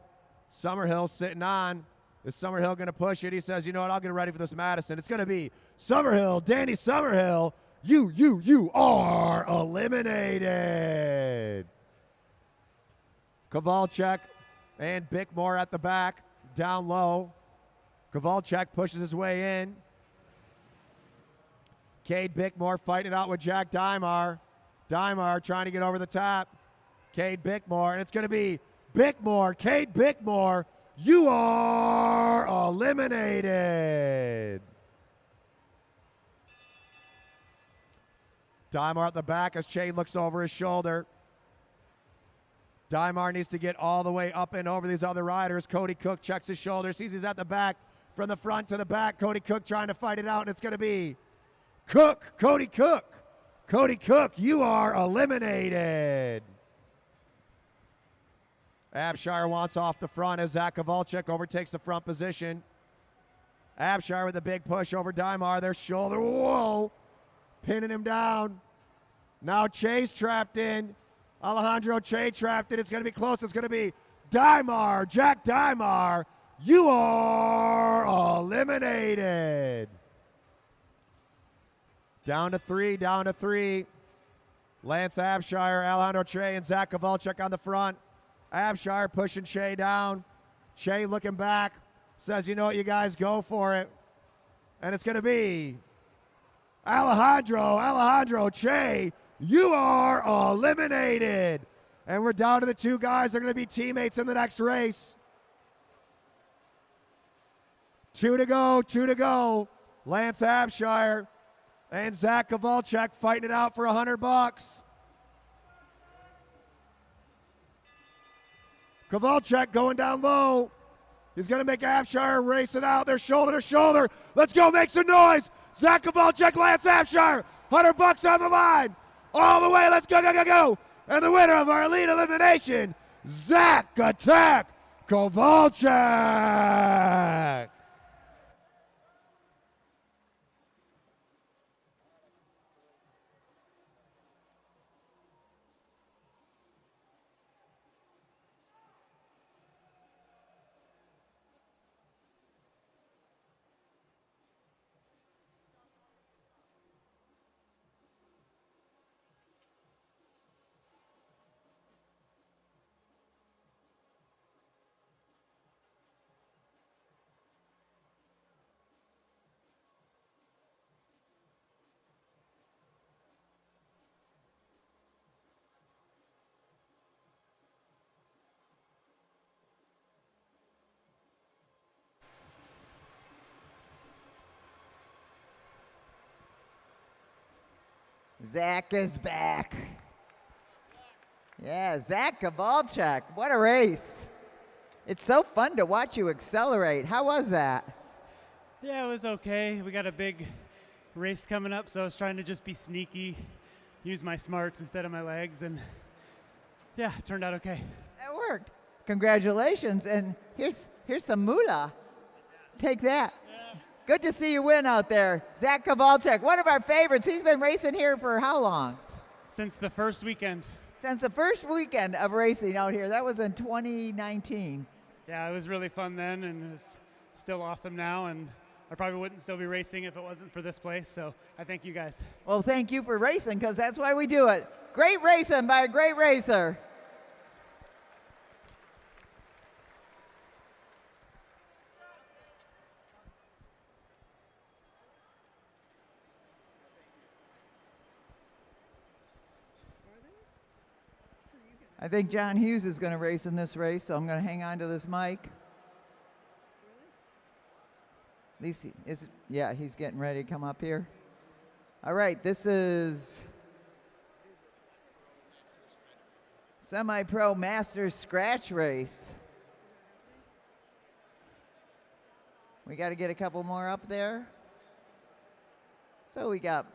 Summerhill sitting on. Is Summerhill going to push it? He says, you know what, I'll get ready for this Madison. It's going to be Summerhill, Danny Summerhill. You are eliminated. Kovalchuk and Bickmore at the back, down low. Kovalchuk pushes his way in. Cade Bickmore fighting it out with Jack Dymar. Dymar trying to get over the top. Cade Bickmore, and it's going to be Bickmore, Cade Bickmore. You are eliminated. Dymar at the back as Che looks over his shoulder. Dymar needs to get all the way up and over these other riders. Cody Cook checks his shoulder, sees he's at the back. From the front to the back, Cody Cook trying to fight it out, and it's going to be Cook, Cody Cook. Cody Cook, you are eliminated. Abshire wants off the front as Zach Kowalczyk overtakes the front position. Abshire with a big push over Dymar. Their shoulder, whoa, pinning him down. Now Che's trapped in. Alejandro Che trapped in. It's going to be close. It's going to be Dymar, Jack Dymar. You are eliminated. Down to three, down to three. Lance Abshire, Alejandro Che, and Zach Kowalczyk on the front. Abshire pushing Che down. Che looking back. Says, you know what, you guys go for it. And it's going to be Alejandro Che. You are eliminated. And we're down to the two guys. They're going to be teammates in the next race. Two to go. Lance Abshire and Zach Kowalczyk fighting it out for $100. Kowalczyk going down low. He's going to make Abshire race it out. They're shoulder to shoulder. Let's go, make some noise. Zach Kowalczyk, Lance Abshire, $100 on the line. All the way, let's go. And the winner of our elite elimination, Zach Attack Kowalczyk. Zach is back. Yeah, Zach Kowalczyk. What a race. It's so fun to watch you accelerate. How was that? Yeah, it was okay. We got a big race coming up, so I was trying to just be sneaky, use my smarts instead of my legs, and yeah, it turned out okay. That worked. Congratulations, and here's some moolah. Take that. Good to see you win out there. Zach Kowalczyk, one of our favorites. He's been racing here for how long? Since the first weekend. Since the first weekend of racing out here. That was in 2019. Yeah, it was really fun then, and it's still awesome now, and I probably wouldn't still be racing if it wasn't for this place, so I thank you guys. Well, thank you for racing, because that's why we do it. Great racing by a great racer. I think John Hughes is going to race in this race, so I'm going to hang on to this mic. At least he's getting ready to come up here. All right, this is Semi-Pro Masters Scratch Race. We got to get a couple more up there. So we got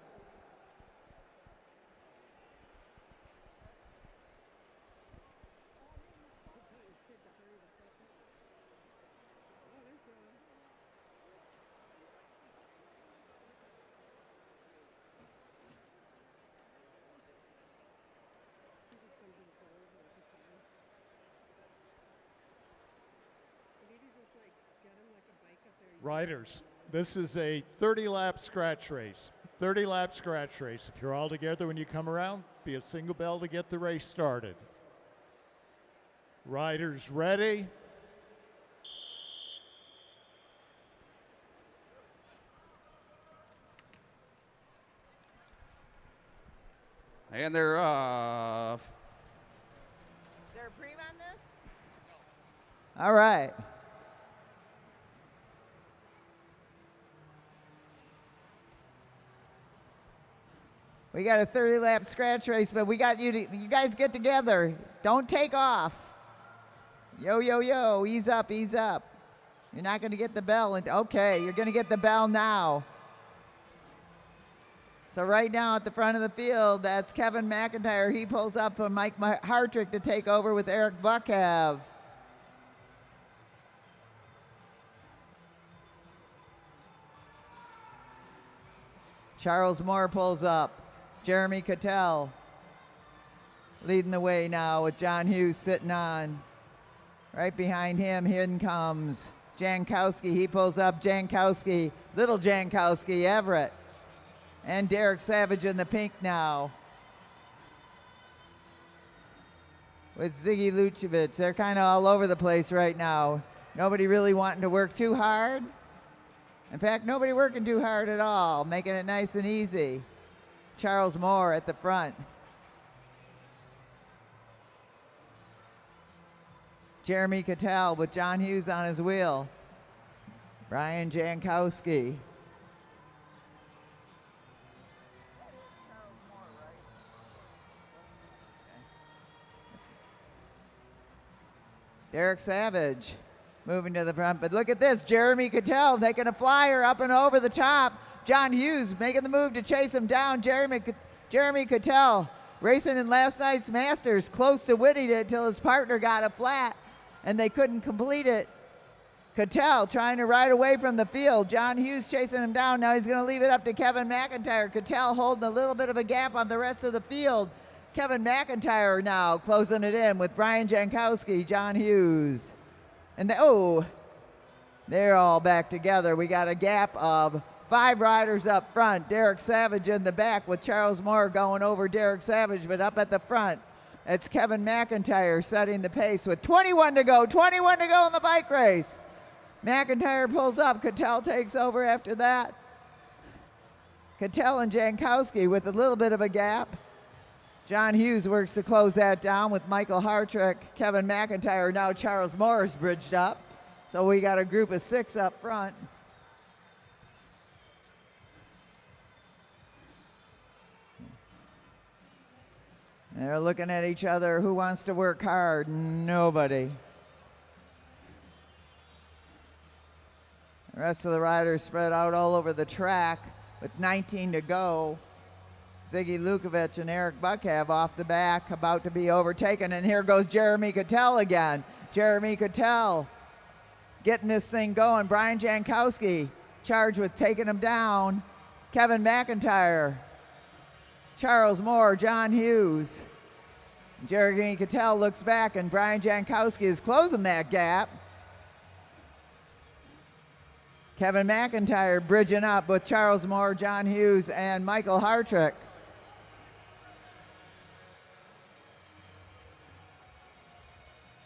Riders, this is a 30-lap scratch race. 30-lap scratch race. If you're all together when you come around, be a single bell to get the race started. Riders ready. And they're off. Is there a preem on this? All right. We got a 30-lap scratch race, but we got you guys get together. Don't take off. Yo, yo, yo, ease up, ease up. You're not going to get the bell. Okay, you're going to get the bell now. So right now at the front of the field, that's Kevin McIntyre. He pulls up for Mike Hartrick to take over with Eric Buckhav. Charles Moore pulls up. Jeremy Cattell leading the way now with John Hughes sitting on. Right behind him, in comes Jankowski. He pulls up. Jankowski, little Jankowski, Everett. And Derek Savage in the pink now. With Ziggy Lucevic. They're kind of all over the place right now. Nobody really wanting to work too hard. In fact, nobody working too hard at all, making it nice and easy. Charles Moore at the front. Jeremy Cattell with John Hughes on his wheel. Brian Jankowski. Derek Savage moving to the front, but look at this, Jeremy Cattell taking a flyer up and over the top. John Hughes making the move to chase him down. Jeremy Cattell racing in last night's Masters, close to winning it until his partner got a flat and they couldn't complete it. Cattell trying to ride away from the field. John Hughes chasing him down. Now he's going to leave it up to Kevin McIntyre. Cattell holding a little bit of a gap on the rest of the field. Kevin McIntyre now closing it in with Brian Jankowski, John Hughes. And they're all back together. We got a gap of 5 riders up front. Derek Savage in the back with Charles Moore going over Derek Savage, but up at the front, it's Kevin McIntyre setting the pace with 21 to go. 21 to go in the bike race. McIntyre pulls up. Cattell takes over after that. Cattell and Jankowski with a little bit of a gap. John Hughes works to close that down with Michael Hartrick, Kevin McIntyre. Now Charles Moore is bridged up. So we got a group of 6 up front. They're looking at each other. Who wants to work hard? Nobody. The rest of the riders spread out all over the track with 19 to go. Ziggy Lukovic and Eric Buckhav off the back, about to be overtaken. And here goes Jeremy Cattell again. Jeremy Cattell getting this thing going. Brian Jankowski charged with taking him down. Kevin McIntyre, Charles Moore, John Hughes. Jeremy Cattell looks back, and Brian Jankowski is closing that gap. Kevin McIntyre bridging up with Charles Moore, John Hughes, and Michael Hartrick.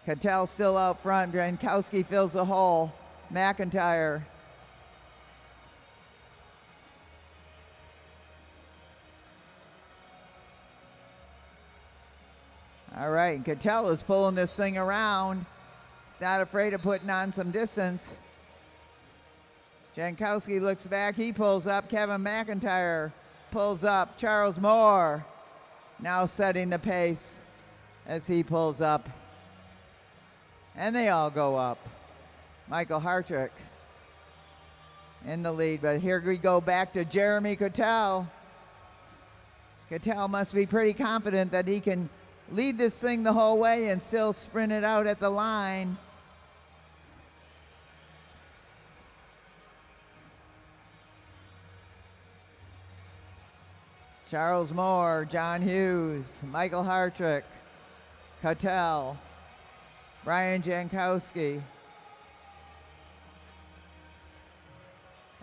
Cattell still out front. Jankowski fills the hole. McIntyre. All right, Cattell is pulling this thing around. He's not afraid of putting on some distance. Jankowski looks back. He pulls up. Kevin McIntyre pulls up. Charles Moore now setting the pace as he pulls up. And they all go up. Michael Hartrick in the lead, but here we go back to Jeremy Cattell. Cattell must be pretty confident that he can lead this thing the whole way and still sprint it out at the line. Charles Moore, John Hughes, Michael Hartrick, Cattell, Brian Jankowski.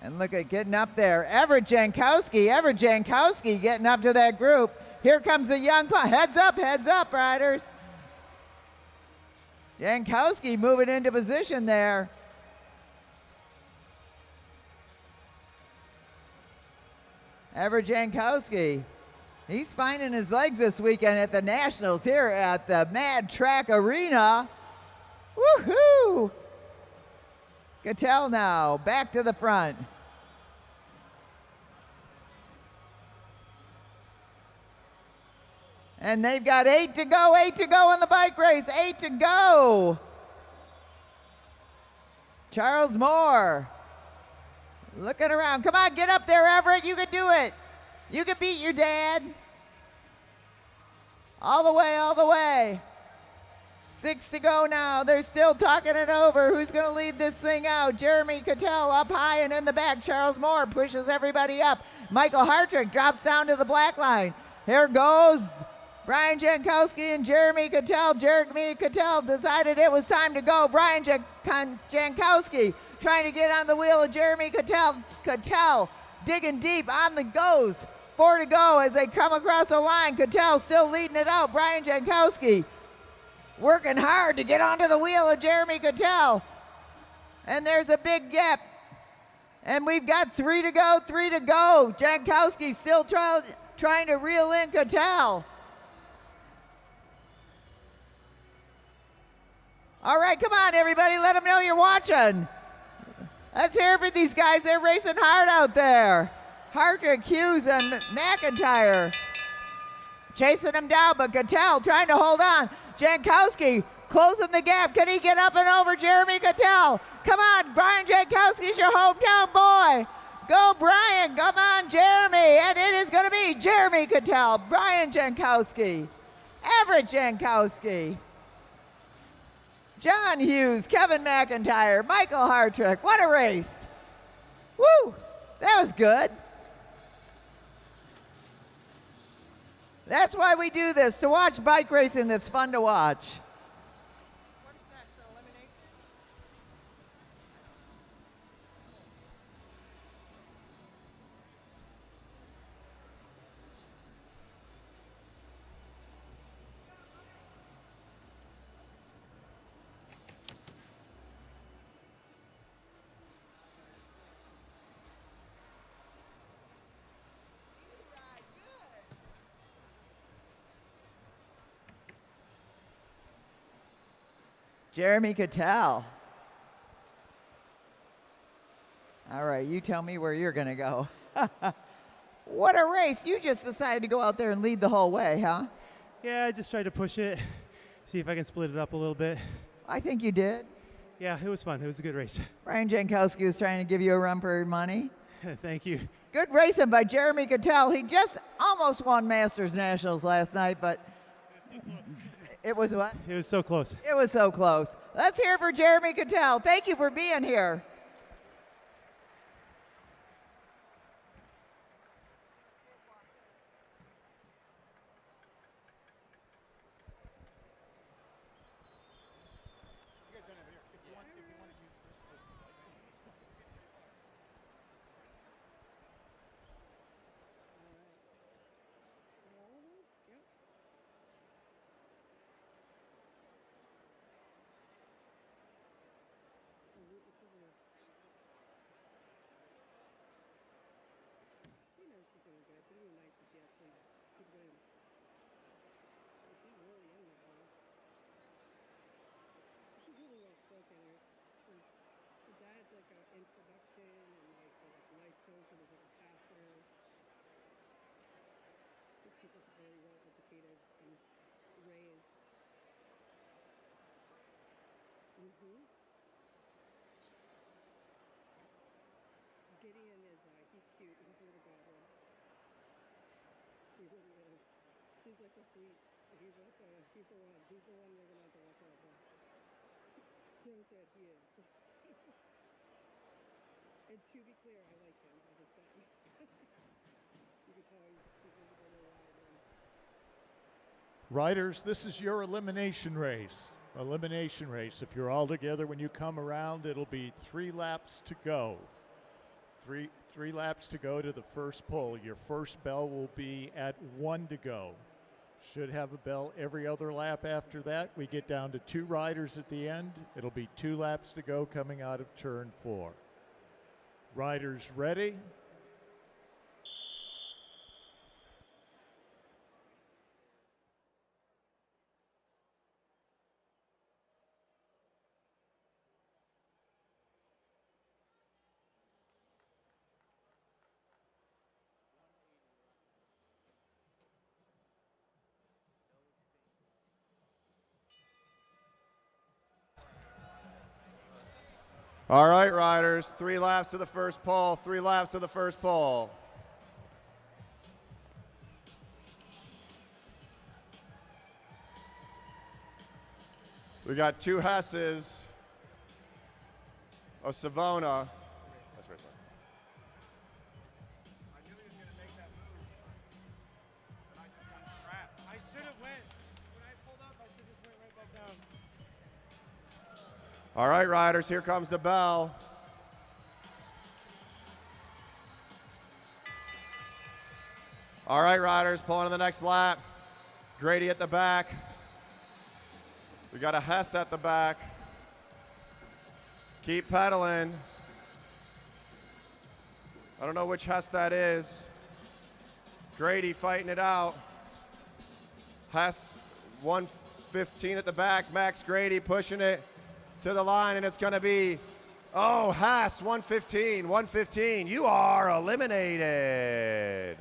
And look at getting up there. Everett Jankowski getting up to that group. Here comes the young pup. Heads up, riders. Jankowski moving into position there. Everett Jankowski. He's finding his legs this weekend at the Nationals here at the Mad Track Arena. Woohoo! Cattell now back to the front. And they've got 8 to go in the bike race, 8 to go. Charles Moore looking around. Come on, get up there, Everett. You can do it. You can beat your dad. All the way, all the way. 6 to go now. They're still talking it over. Who's going to lead this thing out? Jeremy Cattell up high and in the back. Charles Moore pushes everybody up. Michael Hartrick drops down to the black line. Here goes Brian Jankowski and Jeremy Cattell. Jeremy Cattell decided it was time to go. Brian Jankowski trying to get on the wheel of Jeremy Cattell. Cattell digging deep on the goes. 4 to go as they come across the line. Cattell still leading it out. Brian Jankowski working hard to get onto the wheel of Jeremy Cattell. And there's a big gap. And we've got 3 to go, 3 to go. Jankowski still trying to reel in Cattell. All right, come on, everybody. Let them know you're watching. Let's hear it for these guys. They're racing hard out there. Hartrick, Hughes, and McIntyre chasing them down, but Cattell trying to hold on. Jankowski closing the gap. Can he get up and over Jeremy Cattell? Come on, Brian Jankowski's your hometown boy. Go, Brian. Come on, Jeremy. And it is going to be Jeremy Cattell, Brian Jankowski, Everett Jankowski, John Hughes, Kevin McIntyre, Michael Hartrick. What a race. Woo! That was good. That's why we do this, to watch bike racing that's fun to watch. Jeremy Cattell. All right, you tell me where you're going to go. What a race. You just decided to go out there and lead the whole way, huh? Yeah, I just tried to push it, see if I can split it up a little bit. I think you did. Yeah, it was fun. It was a good race. Brian Jankowski was trying to give you a run for your money. Thank you. Good racing by Jeremy Cattell. He just almost won Masters Nationals last night, but it was what? It was so close. It was so close. Let's hear it for Jeremy Cattell. Thank you for being here. Gideon is, he's cute. He's a little goblin. He really is. He's like a sweet, he's like a, he's the one we're going to have to watch out for. Joe said he is. And to be clear, I like him. I just said. You can tell he's a little wild. Riders, this is your elimination race. Elimination race. If you're all together when you come around, it'll be 3 laps to go. Three laps to go to the first pull. Your first bell will be at 1 to go. Should have a bell every other lap after that. We get down to 2 riders at the end. It'll be 2 laps to go coming out of turn 4. Riders ready? All right, riders, 3 laps to the first pole, 3 laps to the first pole. We got 2 Hesses, a Savona. That's right there. I knew he was going to make that move, but I just got trapped. I should have went. When I pulled up, I should have just went right back down. All right, riders, here comes the bell. All right, riders, pulling to the next lap. Grady at the back. We got a Hess at the back. Keep pedaling. I don't know which Hess that is. Grady fighting it out. Hess 115 at the back. Max Grady pushing it to the line, and it's going to be, oh, Hess 115, 115. You are eliminated.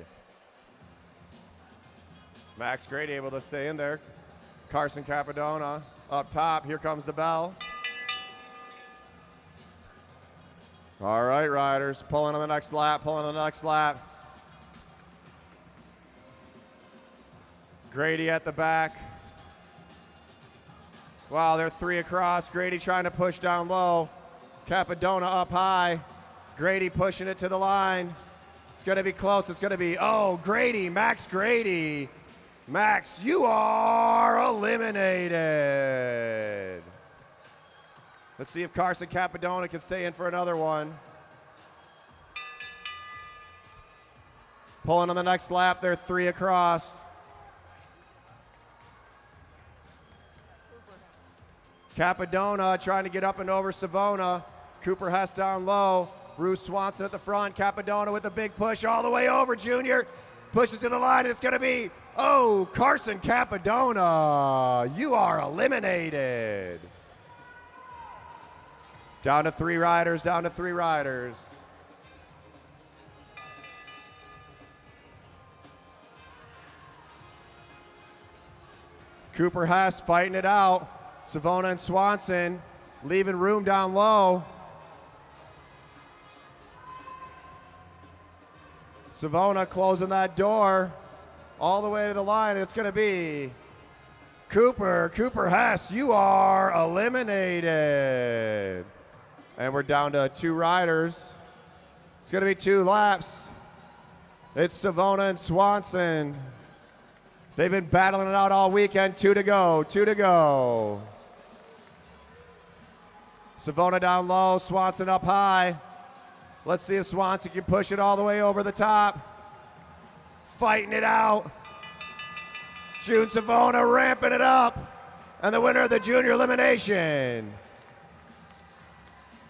Max Grady able to stay in there. Carson Capadona up top. Here comes the bell. All right, riders, pulling on the next lap, pulling on the next lap. Grady at the back. Wow, they're 3 across. Grady trying to push down low. Capadona up high. Grady pushing it to the line. It's going to be close. It's going to be, oh, Grady, Max Grady. Max, you are eliminated. Let's see if Carson Capadona can stay in for another one. Pulling on the next lap, they're 3 across. Capadona trying to get up and over Savona. Cooper Hess down low. Bruce Swanson at the front. Capadona with a big push all the way over, Junior. Pushes to the line, and it's going to be, oh, Carson Capadona. You are eliminated. Down to 3 riders, down to 3 riders. Cooper Hess fighting it out. Savona and Swanson leaving room down low. Savona closing that door all the way to the line. It's going to be Cooper Hess, you are eliminated. And we're down to 2 riders. It's going to be 2 laps. It's Savona and Swanson. They've been battling it out all weekend. 2 to go, 2 to go. Savona down low, Swanson up high. Let's see if Swanson can push it all the way over the top. Fighting it out. June Savona ramping it up. And the winner of the junior elimination.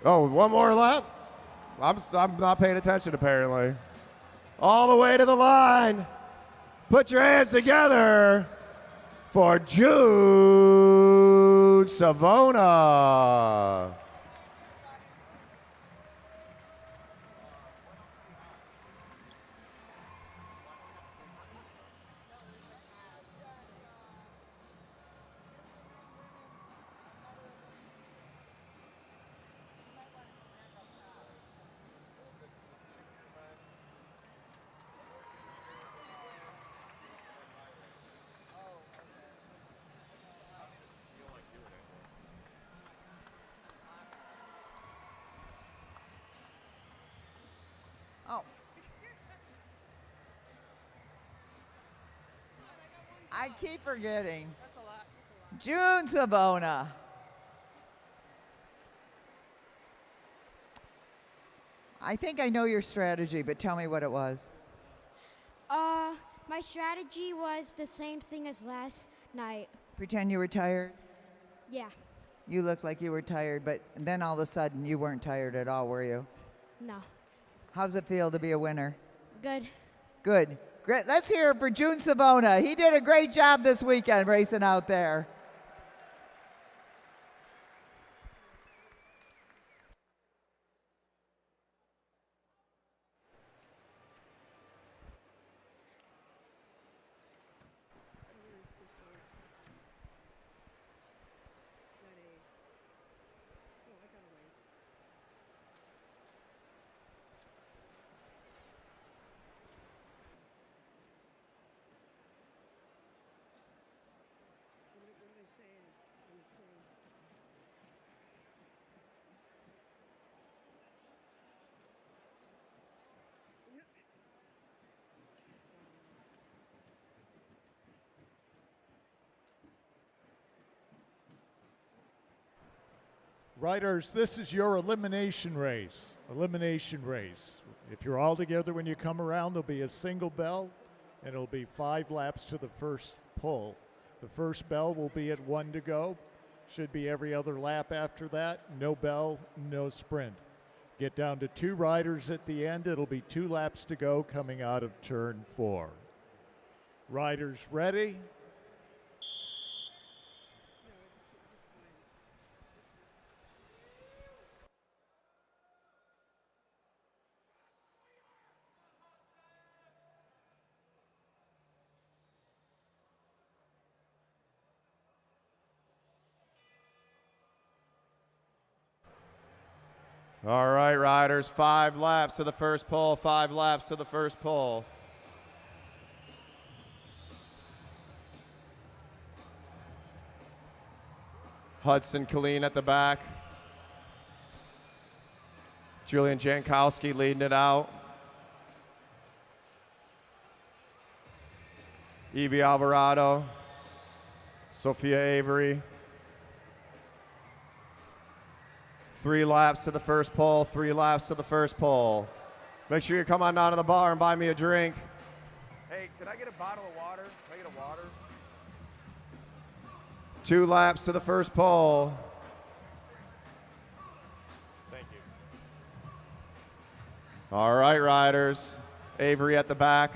Oh, one more lap? I'm not paying attention apparently. All the way to the line. Put your hands together for June Savona. Oh. I keep forgetting. June Savona. I think I know your strategy, but tell me what it was. My strategy was the same thing as last night. Pretend you were tired? Yeah. You looked like you were tired, but then all of a sudden you weren't tired at all, were you? No. How's it feel to be a winner? Good. Good. Great. Let's hear it for June Savona. He did a great job this weekend racing out there. Riders, this is your elimination race. Elimination race. If you're all together when you come around, there'll be a single bell, and it'll be 5 laps to the first pull. The first bell will be at 1 to go. Should be every other lap after that. No bell, no sprint. Get down to 2 riders at the end. It'll be 2 laps to go coming out of turn 4. Riders ready? All right, riders, 5 laps to the first pole, 5 laps to the first pole. Hudson Colleen at the back. Julian Jankowski leading it out. Evie Alvarado. Sophia Avery. 3 laps to the first pole, 3 laps to the first pole. Make sure you come on down to the bar and buy me a drink. Hey, can I get a bottle of water? Can I get a water? 2 laps to the first pole. Thank you. All right, riders. Avery at the back.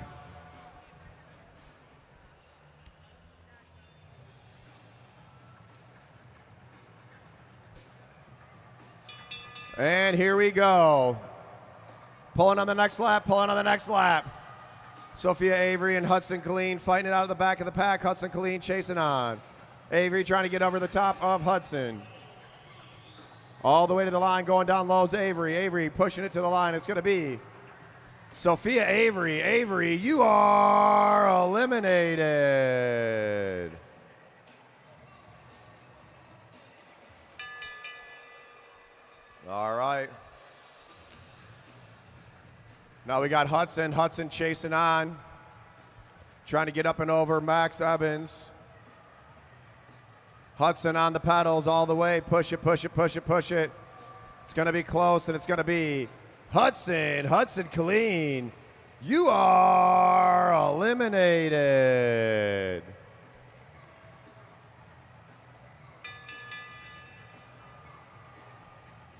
And here we go. Pulling on the next lap, pulling on the next lap. Sophia Avery and Hudson Colleen fighting it out of the back of the pack. Hudson Colleen chasing on. Avery trying to get over the top of Hudson. All the way to the line, going down low is Avery. Avery pushing it to the line. It's going to be Sophia Avery. Avery, you are eliminated. All right. Now we got Hudson. Hudson chasing on. Trying to get up and over Max Evans. Hudson on the pedals all the way. Push it, push it, push it, push it. It's going to be close, and it's going to be Hudson. Hudson Colleen, you are eliminated.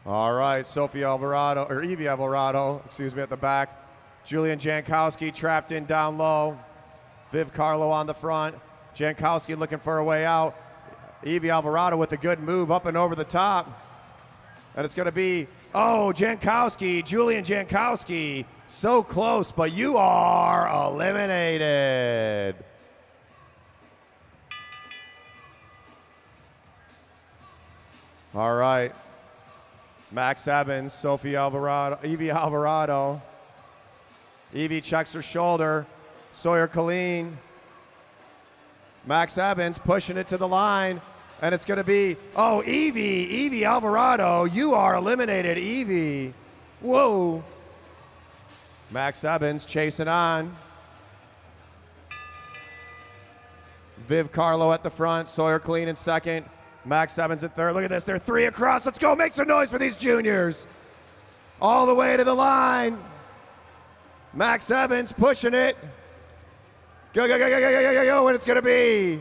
All right, Evie Alvarado, at the back. Julian Jankowski trapped in down low. Viv Carlo on the front. Jankowski looking for a way out. Evie Alvarado with a good move up and over the top. And it's going to be, Jankowski, Julian Jankowski. So close, but you are eliminated. All right. Max Evans, Evie Alvarado. Evie checks her shoulder. Sawyer Colleen. Max Evans pushing it to the line. And it's going to be, Evie Alvarado, you are eliminated, Evie. Whoa. Max Evans chasing on. Viv Carlo at the front, Sawyer Colleen in second. Max Evans at third. Look at this. They're 3 across. Let's go. Make some noise for these juniors. All the way to the line. Max Evans pushing it. Go, go, go, go, go, go, go, go. And it's going to be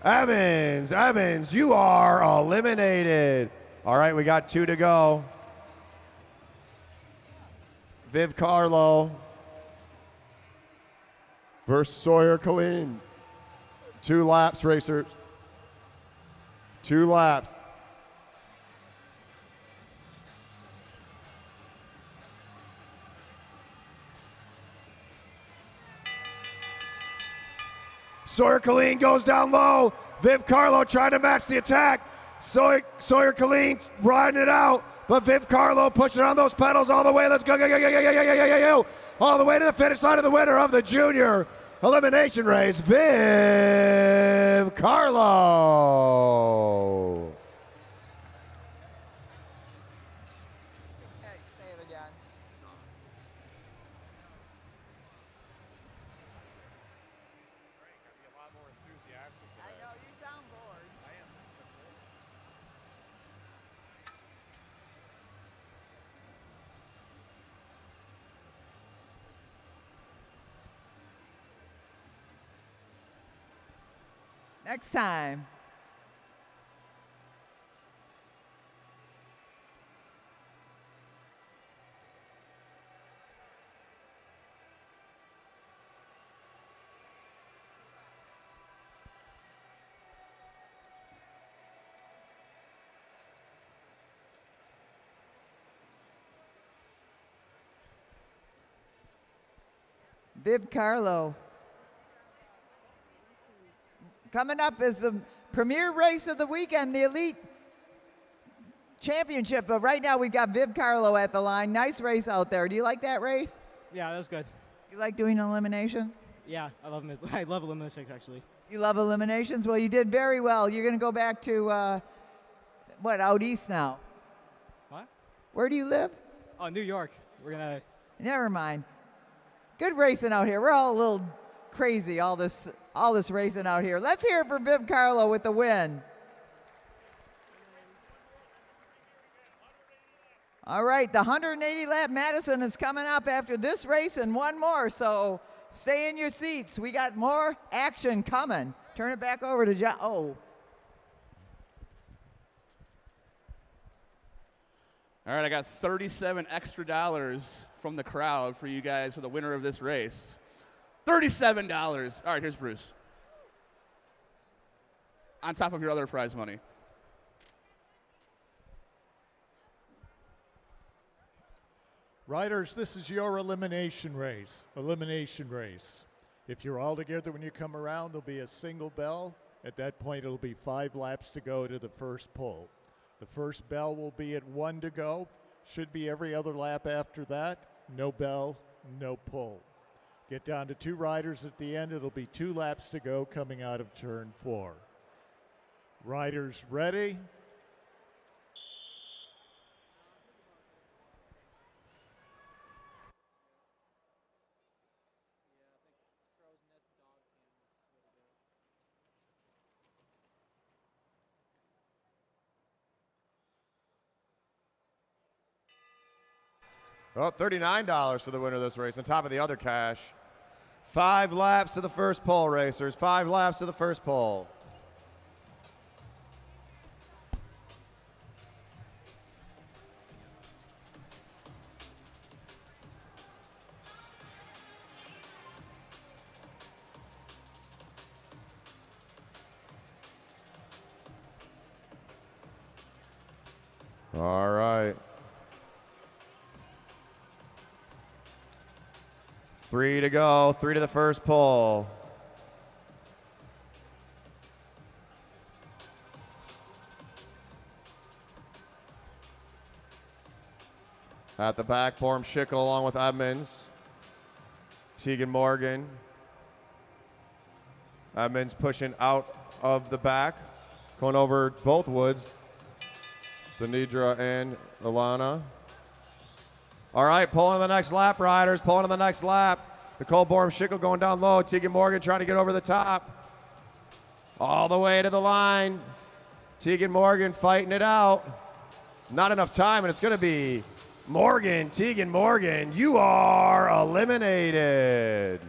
Evans. Evans, you are eliminated. All right, we got 2 to go. Viv Carlo versus Sawyer Colleen. 2 laps, racers. 2 laps. Sawyer Colleen goes down low. Viv Carlo trying to match the attack. Sawyer Colleen riding it out, but Viv Carlo pushing on those pedals all the way. Let's go, go, go, go, go, go, go, go, go, go. All the way to the finish line of the winner of the junior elimination race, Viv Carlo. Okay, say it again. I know, you sound bored. Next time. Viv Carlo. Coming up is the premier race of the weekend, the Elite Championship. But right now we've got Viv Carlo at the line. Nice race out there. Do you like that race? Yeah, that was good. You like doing eliminations? Yeah, I love I love elimination actually. You love eliminations? Well, you did very well. You're going to go back to, out east now? What? Where do you live? Oh, New York. We're gonna. Never mind. Good racing out here. We're all a little crazy, all this racing out here. Let's hear it for Viv Carlo with the win. All right, the 180 lap Madison is coming up after this race and one more, so stay in your seats. We got more action coming. Turn it back over to John. Oh. All right, I got $37 extra from the crowd for you guys for the winner of this race. $37. All right, here's Bruce. On top of your other prize money. Riders, this is your elimination race. Elimination race. If you're all together when you come around, there'll be a single bell. At that point, it'll be 5 laps to go to the first pull. The first bell will be at 1 to go. Should be every other lap after that. No bell, no pull. Get down to 2 riders at the end. It'll be 2 laps to go coming out of turn 4. Riders ready? Well, $39 for the winner of this race on top of the other cash. 5 laps to the first pole, racers. 5 laps to the first pole. All right. 3 to go, 3 to the first pole. At the back, Borm Schickel along with Edmonds. Tegan Morgan. Edmonds pushing out of the back, going over both woods. Denidra and Ilana. All right, pulling the next lap, riders, pulling on the next lap. Nicole Borm-Schickel going down low. Tegan Morgan trying to get over the top. All the way to the line. Tegan Morgan fighting it out. Not enough time, and it's going to be Morgan. Tegan Morgan, you are eliminated.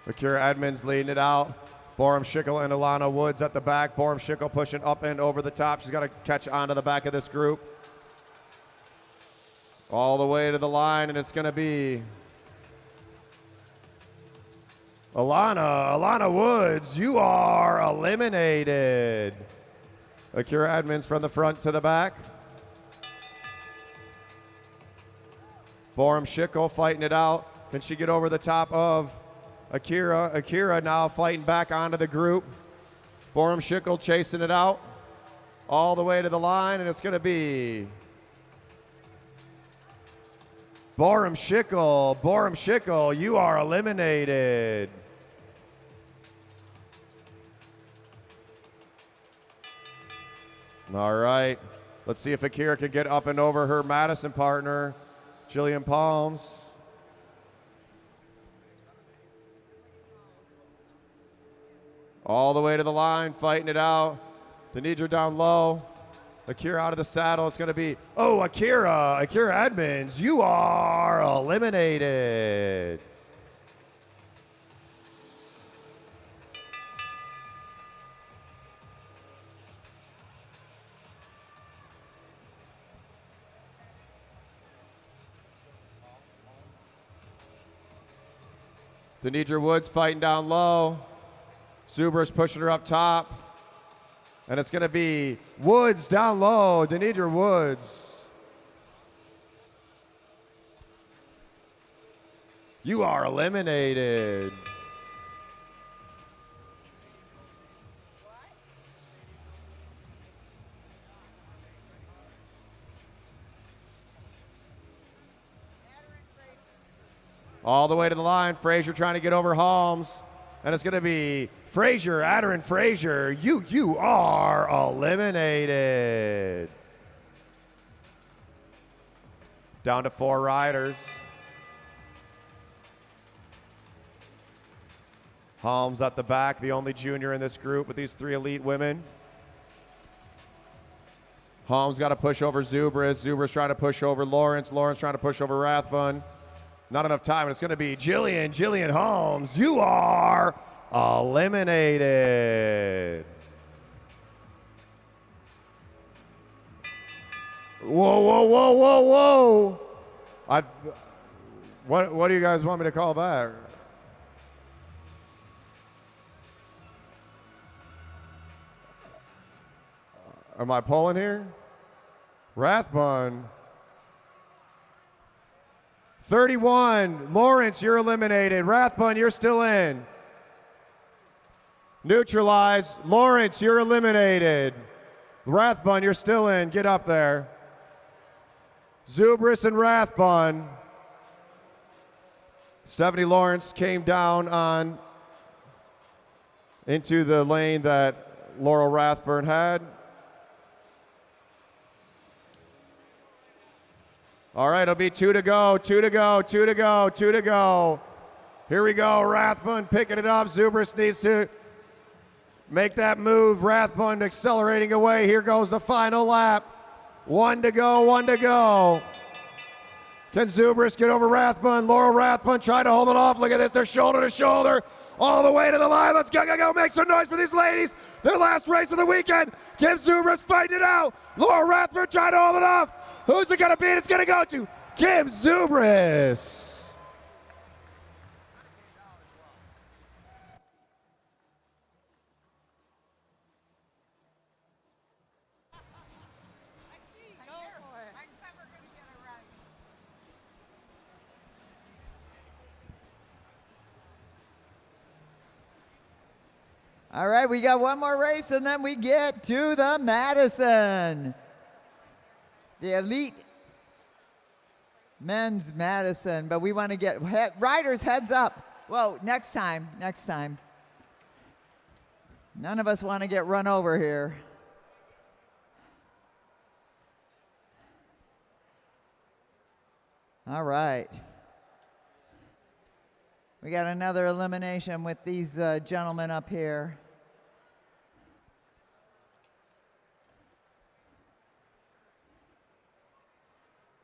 Akira Edmonds leading it out. Borm-Schickel and Ilana Woods at the back. Borm-Schickel pushing up and over the top. She's got to catch onto the back of this group. All the way to the line, and it's going to be Ilana Woods, you are eliminated. Akira Edmonds from the front to the back. Borm-Schickel fighting it out. Can she get over the top of Akira? Akira now fighting back onto the group. Borm-Schickel chasing it out all the way to the line, and it's going to be Borm-Schickel. Borm-Schickel, you are eliminated. All right. Let's see if Akira can get up and over her Madison partner, Jillian Palms. All the way to the line, fighting it out. Denidra down low. Akira out of the saddle. It's going to be, Akira Edmonds, you are eliminated. Denidra Woods fighting down low. Zuber's pushing her up top. And it's going to be Woods down low. Denidra Woods. You are eliminated. All the way to the line. Frazier trying to get over Holmes. And it's going to be Frazier, Adderin Frazier. You are eliminated. Down to 4 riders. Holmes at the back, the only junior in this group with these 3 elite women. Holmes got to push over Zubris. Zubris trying to push over Lawrence. Lawrence trying to push over Rathbun. Not enough time, and it's going to be Jillian Holmes. You are eliminated. Whoa. What do you guys want me to call back? Am I pulling here? Rathbun. 31, Lawrence, you're eliminated. Rathbun, you're still in. Neutralized. Lawrence, you're eliminated. Rathbun, you're still in. Get up there. Zubris and Rathbun. Stephanie Lawrence came down on into the lane that Laurel Rathburn had. All right, it'll be 2 to go. Here we go, Rathbun picking it up. Zubris needs to make that move. Rathbun accelerating away. Here goes the final lap. 1 to go. Can Zubris get over Rathbun? Laurel Rathbun trying to hold it off. Look at this, they're shoulder to shoulder. All the way to the line. Let's go. Make some noise for these ladies. Their last race of the weekend. Kim Zubris fighting it out. Laurel Rathbun trying to hold it off. Who's it going to be? It's going to go to Kim Zubris. All right, we got one more race, and then we get to the Madison. The elite men's Madison, but we want to get riders heads up. Well, next time. None of us want to get run over here. All right. We got another elimination with these gentlemen up here.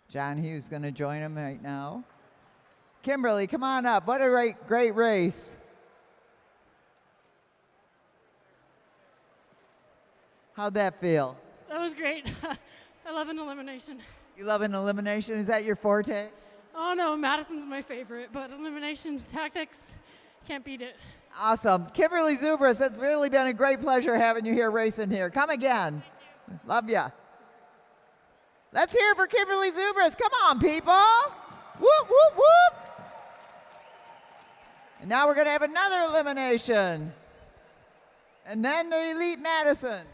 John Hughes going to join him right now. Kimberly, come on up. What a great race. How'd that feel? That was great. I love an elimination. You love an elimination? Is that your forte? Oh no, Madison's my favorite, but elimination tactics, can't beat it. Awesome. Kimberly Zubris, it's really been a great pleasure having you here racing here. Come again. Love ya. Let's hear it for Kimberly Zubris. Come on, people. Whoop, whoop, whoop. And now we're going to have another elimination. And then the Elite Madison.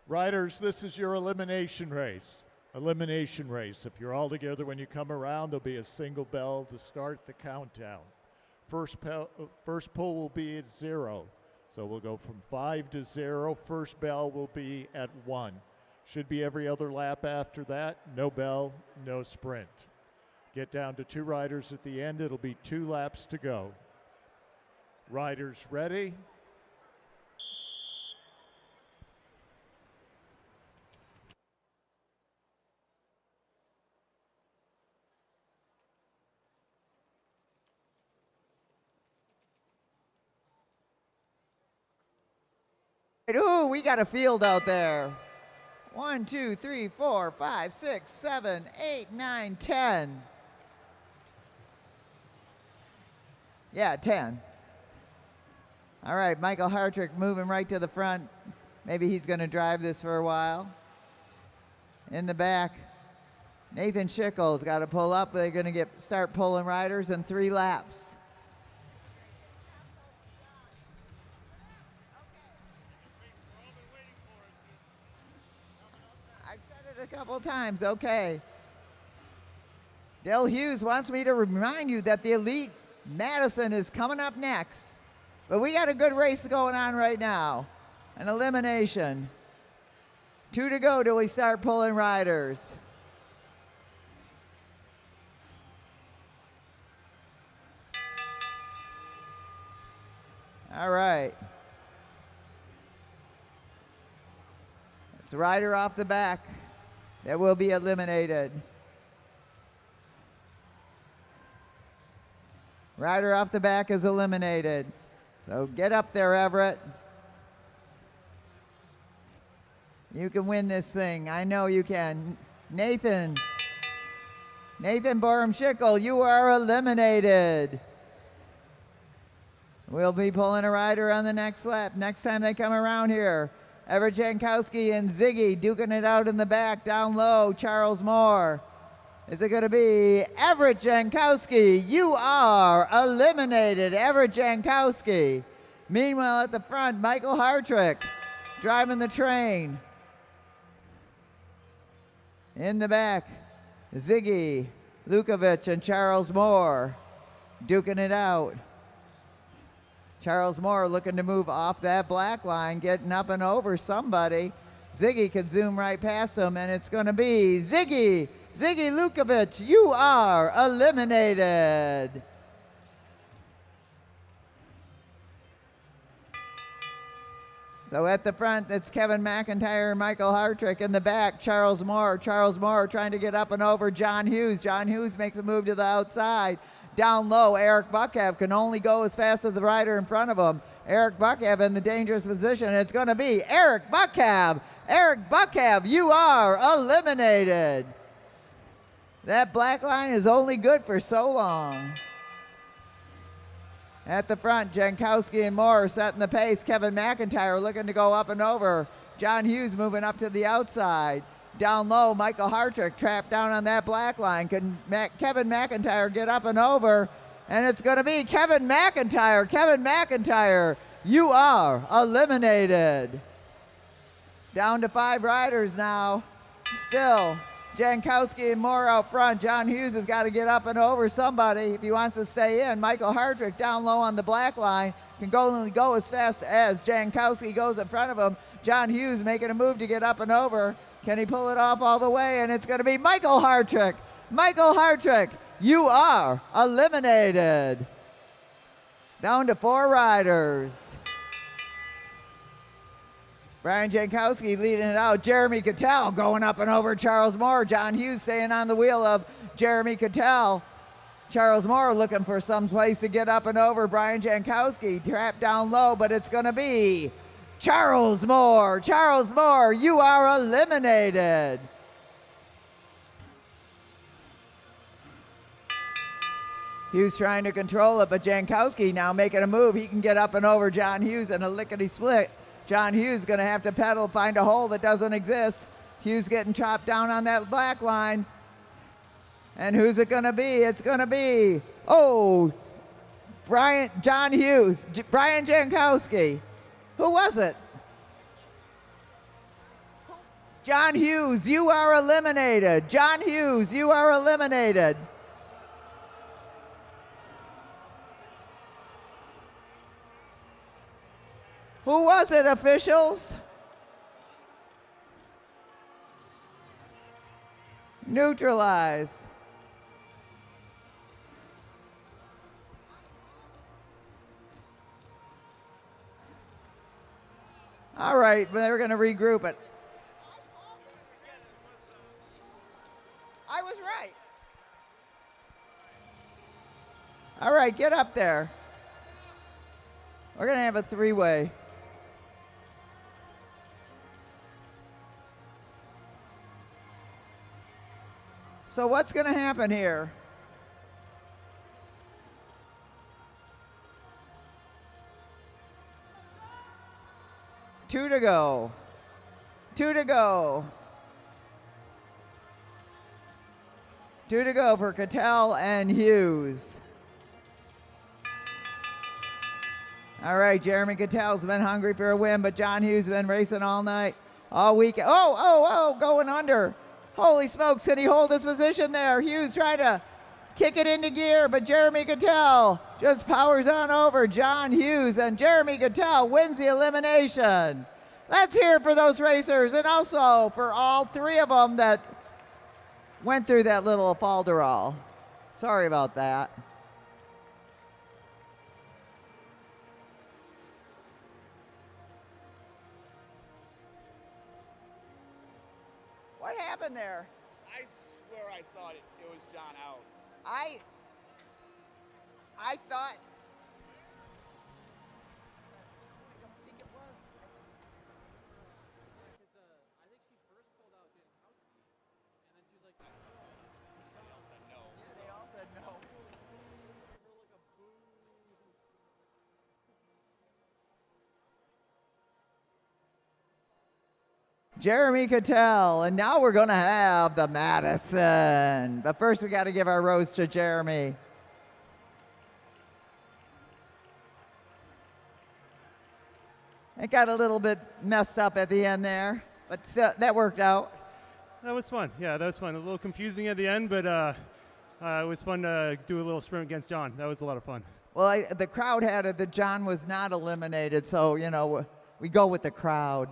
Riders, this is your elimination race. Elimination race. If you're all together when you come around, there'll be a single bell to start the countdown. First pull will be at 0. So we'll go from 5 to 0. First bell will be at 1. Should be every other lap after that. No bell, no sprint. Get down to 2 riders at the end. It'll be 2 laps to go. Riders ready? Ooh, we got a field out there. 1, 2, 3, 4, 5, 6, 7, 8, 9, 10. Yeah, 10. All right, Michael Hartrick moving right to the front. Maybe he's going to drive this for a while. In the back, Nathan Schickel's got to pull up. They're going to start pulling riders in 3 laps. A couple times, okay. Dale Hughes wants me to remind you that the Elite Madison is coming up next. But we got a good race going on right now. An elimination. 2 to go till we start pulling riders. All right. It's a rider off the back that will be eliminated. Rider off the back is eliminated. So get up there, Everett. You can win this thing. I know you can. Nathan Borum-Schickel, you are eliminated. We'll be pulling a rider on the next lap. Next time they come around here. Everett Jankowski and Ziggy duking it out in the back. Down low, Charles Moore. Is it going to be Everett Jankowski? You are eliminated, Everett Jankowski. Meanwhile, at the front, Michael Hartrick driving the train. In the back, Ziggy Lukovic and Charles Moore duking it out. Charles Moore looking to move off that black line, getting up and over somebody. Ziggy could zoom right past him, and it's going to be Ziggy Lukovic. You are eliminated. So at the front, it's Kevin McIntyre and Michael Hartrick. In the back, Charles Moore. Charles Moore trying to get up and over John Hughes. John Hughes makes a move to the outside. Down low, Eric Buckhev can only go as fast as the rider in front of him. Eric Buckhev in the dangerous position. It's going to be Eric Buckhev. Eric Buckhev, you are eliminated. That black line is only good for so long. At the front, Jankowski and Moore setting the pace. Kevin McIntyre looking to go up and over. John Hughes moving up to the outside. Down low, Michael Hartrick trapped down on that black line. Can Kevin McIntyre get up and over? And it's going to be Kevin McIntyre. Kevin McIntyre, you are eliminated. Down to 5 riders now. Still, Jankowski and Moore out front. John Hughes has got to get up and over somebody if he wants to stay in. Michael Hartrick down low on the black line can only go as fast as Jankowski goes in front of him. John Hughes making a move to get up and over. Can he pull it off all the way? And it's going to be Michael Hartrick. Michael Hartrick, you are eliminated. Down to 4 riders. Brian Jankowski leading it out. Jeremy Cattell going up and over Charles Moore. John Hughes staying on the wheel of Jeremy Cattell. Charles Moore looking for some place to get up and over. Brian Jankowski trapped down low, but it's going to be Charles Moore. Charles Moore, you are eliminated. Hughes trying to control it, but Jankowski now making a move. He can get up and over John Hughes in a lickety-split. John Hughes going to have to pedal, find a hole that doesn't exist. Hughes getting chopped down on that black line. And who's it going to be? It's going to be, John Hughes, Brian Jankowski. Who was it? John Hughes, you are eliminated. John Hughes, you are eliminated. Who was it, officials? Neutralized. All right, but they're going to regroup it. I was right. All right, get up there. We're going to have a three-way. So what's going to happen here? Two to go. Two to go. Two to go for Cattell and Hughes. All right, Jeremy Cattell's been hungry for a win, but John Hughes has been racing all night, all weekend. Oh, going under. Holy smokes, can he hold his position there? Hughes trying to kick it into gear, but Jeremy Cattell just powers on over John Hughes, and Jeremy Cattell wins the elimination. Let's hear it for those racers, and also for all three of them that went through that little falderall. Sorry about that. What happened there? I swear I saw it. It was John out. I thought. I don't think it was. I think she first pulled out Jankowski, and then she was like, they all said no. Yeah, they all said no. Jeremy Cattell, and now we're going to have the Madison. But first, we got to give our rose to Jeremy. It got a little bit messed up at the end there, but that worked out. That was fun. Yeah, that was fun. A little confusing at the end, but it was fun to do a little sprint against John. That was a lot of fun. Well, the crowd had it that John was not eliminated, so, you know, we go with the crowd.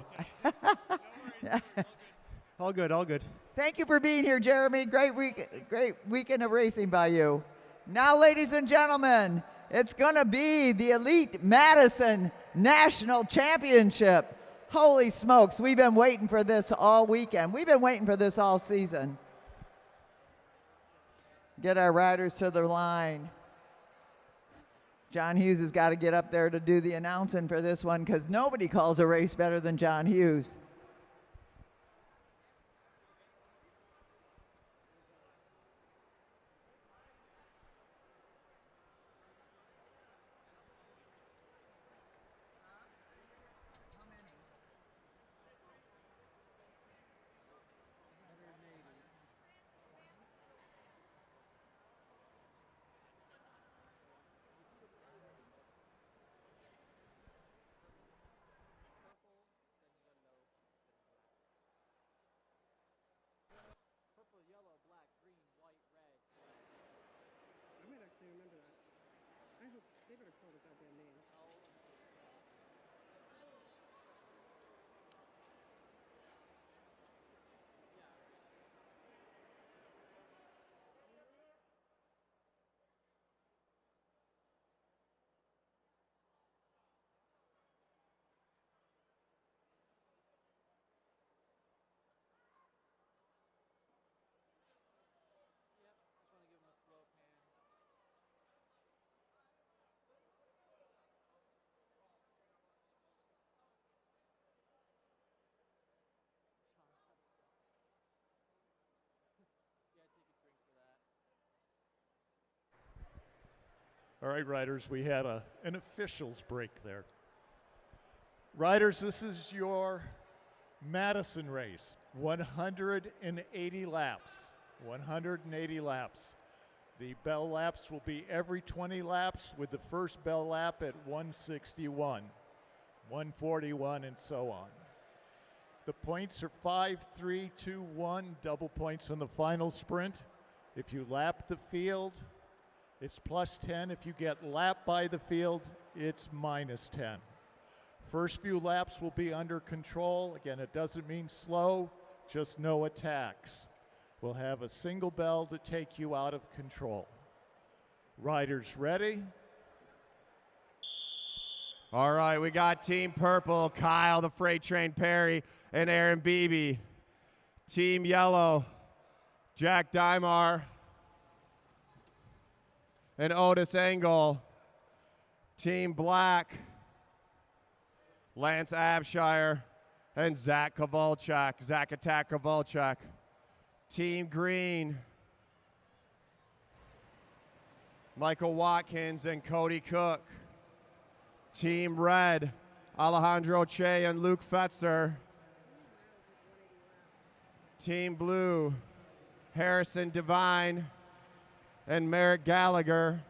All good, all good. Thank you for being here, Jeremy. Great weekend of racing by you. Now, ladies and gentlemen, it's going to be the Elite Madison National Championship. Holy smokes, we've been waiting for this all weekend. We've been waiting for this all season. Get our riders to the line. John Hughes has got to get up there to do the announcing for this one because nobody calls a race better than John Hughes. I might actually remember that. I hope they better call the goddamn names. All right, riders, we had an officials break there. Riders, this is your Madison race, 180 laps. 180 laps. The bell laps will be every 20 laps with the first bell lap at 161, 141, and so on. The points are 5, 3, 2, 1, double points on the final sprint. If you lap the field, it's +10. If you get lapped by the field, it's -10. First few laps will be under control. Again, it doesn't mean slow, just no attacks. We'll have a single bell to take you out of control. Riders ready? All right, we got Team Purple, Kyle, the Freight Train Perry, and Aaron Beebe. Team Yellow, Jack Dymar and Otis Engel. Team Black, Lance Abshire and Zach Kovalchuk, Zach Attack Kovalchuk. Team Green, Michael Watkins and Cody Cook. Team Red, Alejandro Che and Luke Fetzer. Team Blue, Harrison Devine and Merrick Gallagher.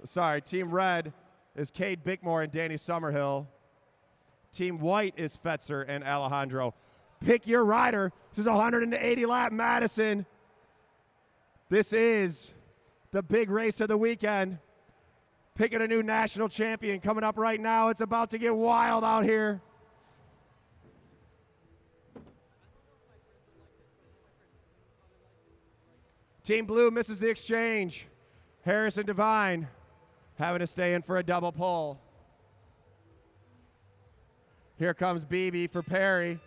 Sorry, Team Red is Cade Bickmore and Danny Summerhill. Team White is Fetzer and Alejandro. Pick your rider. This is 180 lap Madison. This is the big race of the weekend. Picking a new national champion coming up right now. It's about to get wild out here. Team Blue misses the exchange. Harrison Devine having to stay in for a double pull. Here comes Beebe for Perry.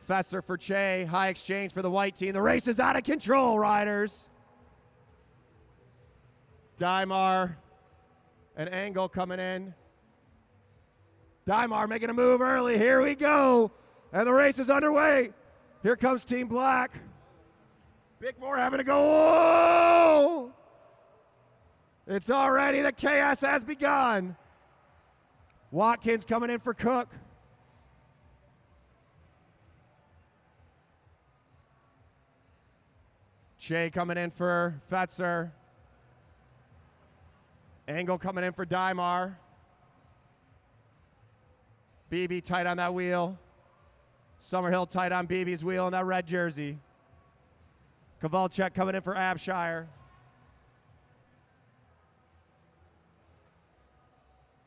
Fetzer for Che. High exchange for the white team. The race is out of control, riders. Dymar and Engel coming in. Dymar making a move early. Here we go. And the race is underway. Here comes Team Black. Bickmore having to go. Whoa! It's already, the chaos has begun. Watkins coming in for Cook. Che coming in for Fetzer. Engel coming in for Dymar. Beebe tight on that wheel. Summerhill tight on Beebe's wheel in that red jersey. Kovalchuk coming in for Abshire.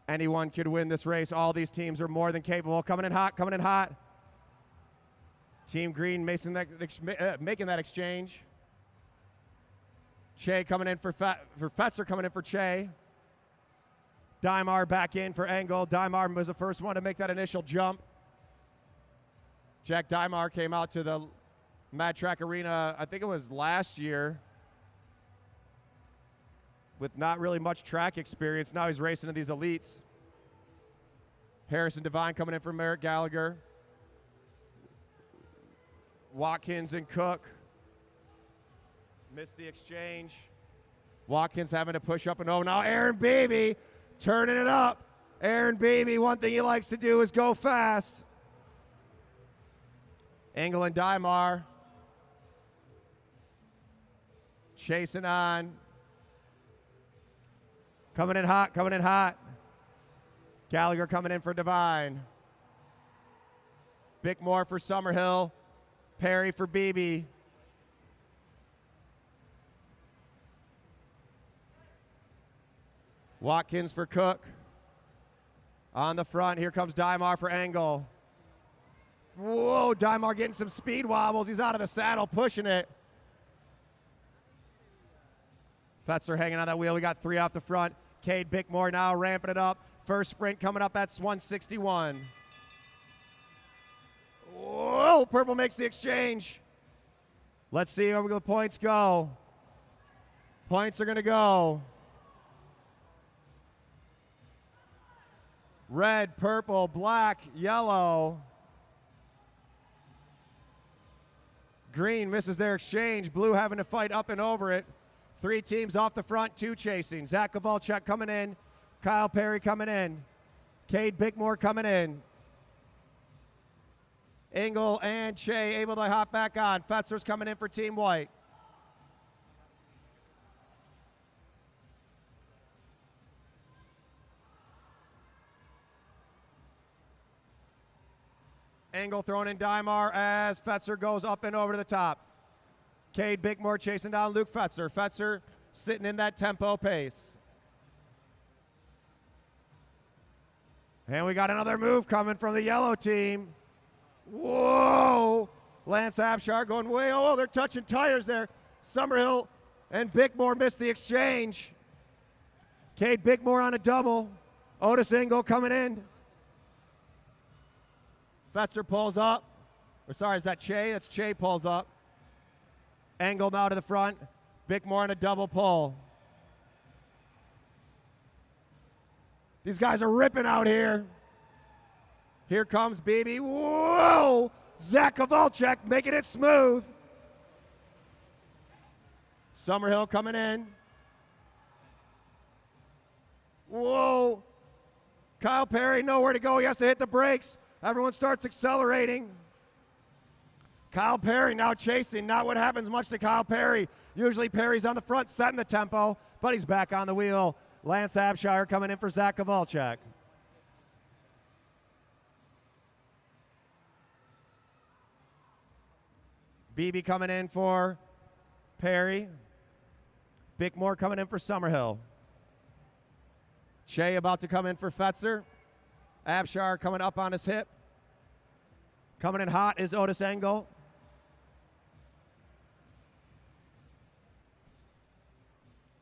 Anyone could win this race. All these teams are more than capable. Coming in hot, coming in hot. Team Green making that exchange. Che coming in for Fetzer coming in for Che. Dymar back in for Engel. Dymar was the first one to make that initial jump. Jack Dymar came out to the Mad Track Arena, I think it was last year, with not really much track experience. Now he's racing in these elites. Harrison Devine coming in for Merrick Gallagher. Watkins and Cook. Missed the exchange. Watkins having to push up and over. Now Aaron Beebe turning it up. Aaron Beebe, one thing he likes to do is go fast. Engel and Dymar chasing on. Coming in hot, coming in hot. Gallagher coming in for Devine. Bickmore for Summerhill. Perry for Beebe. Watkins for Cook. On the front, here comes Dymar for Engel. Whoa, Dymar getting some speed wobbles. He's out of the saddle, pushing it. Fetzer hanging on that wheel. We got 3 off the front. Cade Bickmore now ramping it up. First sprint coming up, that's 161. Whoa, Purple makes the exchange. Let's see where the points go. Points are going to go. Red, purple, black, yellow. Green misses their exchange. Blue having to fight up and over it. 3 teams off the front, 2 chasing. Zach Kovalchuk coming in. Kyle Perry coming in. Cade Bickmore coming in. Engel and Che able to hop back on. Fetzer's coming in for Team White. Engel throwing in Dymar as Fetzer goes up and over to the top. Cade Bickmore chasing down Luke Fetzer. Fetzer sitting in that tempo pace. And we got another move coming from the yellow team. Whoa! Lance Abshar going way, oh, they're touching tires there. Summerhill and Bickmore missed the exchange. Cade Bickmore on a double. Otis Engel coming in. Fetzer pulls up. Or sorry, is that Che? That's Che pulls up. Engel now to the front. Bickmore on a double pull. These guys are ripping out here. Here comes BB. Whoa! Zach Kowalczyk making it smooth. Summerhill coming in. Whoa! Kyle Perry nowhere to go. He has to hit the brakes. Everyone starts accelerating. Kyle Perry now chasing. Not what happens much to Kyle Perry. Usually Perry's on the front setting the tempo, but he's back on the wheel. Lance Abshire coming in for Zach Kowalczyk. BB coming in for Perry. Bickmore coming in for Summerhill. Shea about to come in for Fetzer. Abshire coming up on his hip. Coming in hot is Otis Engel.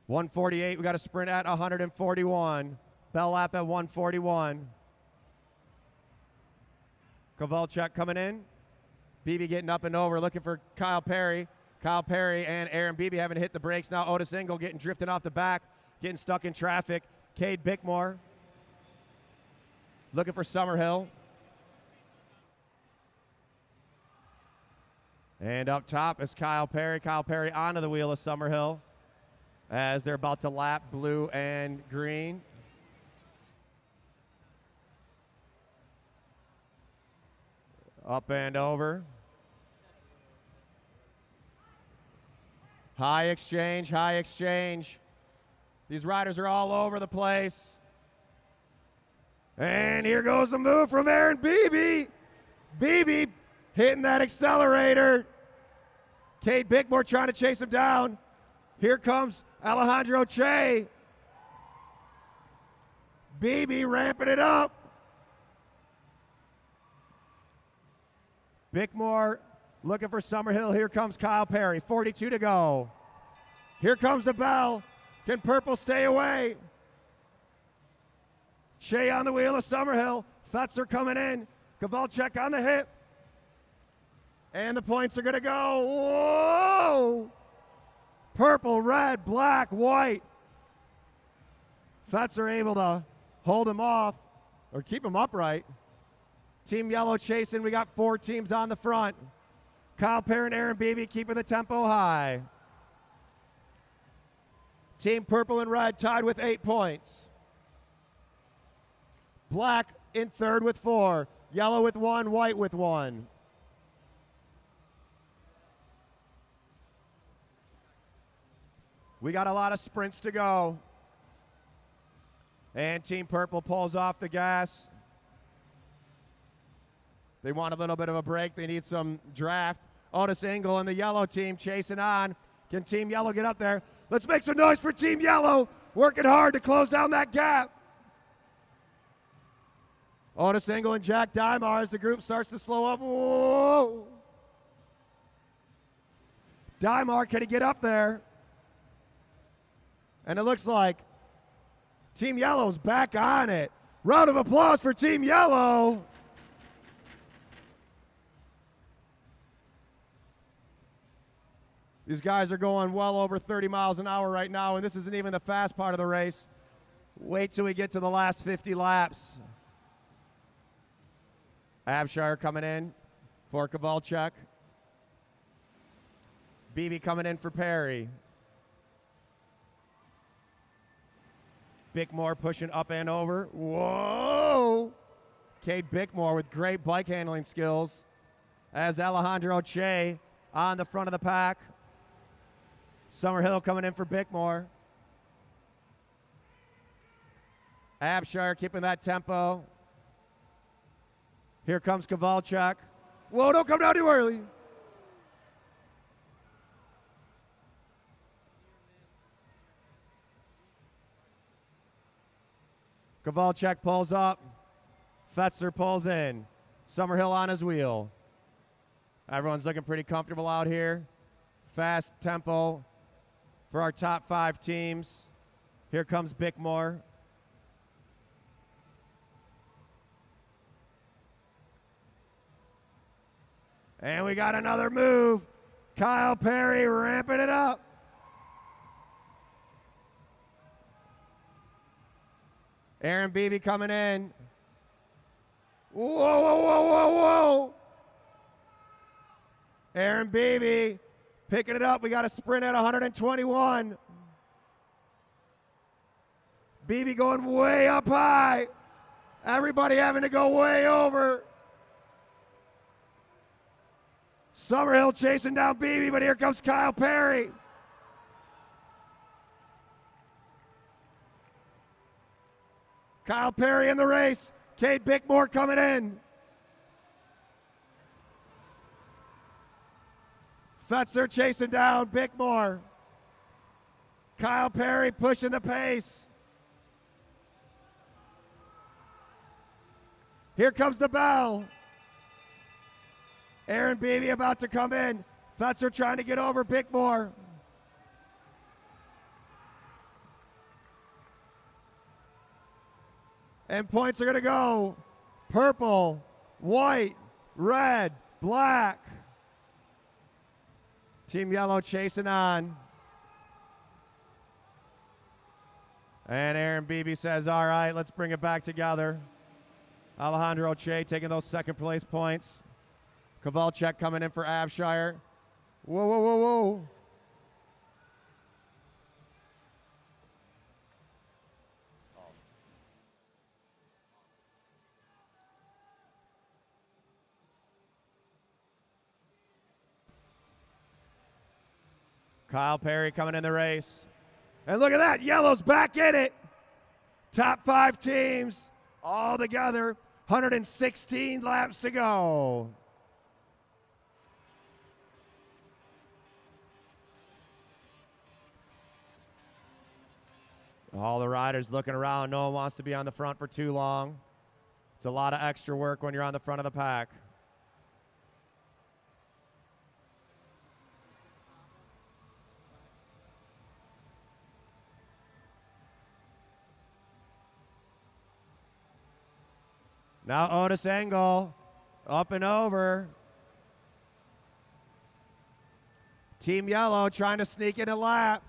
.148, we got a sprint at 141. Bell lap at 141. Kowalczyk coming in. BB getting up and over, looking for Kyle Perry. Kyle Perry and Aaron Beebe haven't hit the brakes. Now Otis Engel getting drifting off the back, getting stuck in traffic. Cade Bickmore looking for Summerhill. And up top is Kyle Perry. Kyle Perry onto the wheel of Summerhill as they're about to lap blue and green. Up and over. High exchange, high exchange. These riders are all over the place. And here goes the move from Aaron Beebe. Beebe hitting that accelerator. Cade Bickmore trying to chase him down. Here comes Alejandro Che. Beebe ramping it up. Bickmore looking for Summerhill. Here comes Kyle Perry. 42 to go. Here comes the bell. Can Purple stay away? Che on the wheel of Summerhill. Fetzer coming in. Kowalczyk on the hip. And the points are going to go. Whoa! Purple, red, black, white. Fetzer able to hold him off or keep him upright. Team Yellow chasing. We got 4 teams on the front. Kyle Perry and Aaron Beebe keeping the tempo high. Team Purple and Red tied with 8 points. Black in third with 4. Yellow with 1, white with 1. We got a lot of sprints to go. And Team Purple pulls off the gas. They want a little bit of a break. They need some draft. Otis Engel and the yellow team chasing on. Can Team Yellow get up there? Let's make some noise for Team Yellow. Working hard to close down that gap. Otis Engel and Jack Dymar as the group starts to slow up. Whoa! Dymar, can he get up there? And it looks like Team Yellow's back on it. Round of applause for Team Yellow. These guys are going well over 30 miles an hour right now, and this isn't even the fast part of the race. Wait till we get to the last 50 laps. Abshire coming in for Kowalczyk. Beebe coming in for Perry. Bickmore pushing up and over. Whoa! Cade Bickmore with great bike handling skills as Alejandro Che on the front of the pack. Summerhill coming in for Bickmore. Abshire keeping that tempo. Here comes Kovalchuk. Whoa, don't come down too early. Kovalchuk pulls up. Fetzer pulls in. Summerhill on his wheel. Everyone's looking pretty comfortable out here. Fast tempo for our top 5 teams. Here comes Bickmore. And we got another move. Kyle Perry ramping it up. Aaron Beebe coming in. Whoa, whoa, whoa, whoa, whoa. Aaron Beebe picking it up. We got a sprint at 121. Beebe going way up high. Everybody having to go way over. Summerhill chasing down Beebe, but here comes Kyle Perry. Kyle Perry in the race. Cade Bickmore coming in. Fetzer chasing down Bickmore. Kyle Perry pushing the pace. Here comes the bell. Aaron Beebe about to come in. Fetzer trying to get over Bickmore. And points are going to go purple, white, red, black. Team Yellow chasing on. And Aaron Beebe says, all right, let's bring it back together. Alejandro Che taking those second place points. Kovalchuk coming in for Abshire. Whoa, whoa, whoa, whoa. Kyle Perry coming in the race. And look at that, Yellow's back in it. Top 5 teams all together, 116 laps to go. All the riders looking around. No one wants to be on the front for too long. It's a lot of extra work when you're on the front of the pack. Now Otis Engel up and over. Team Yellow trying to sneak in a lap.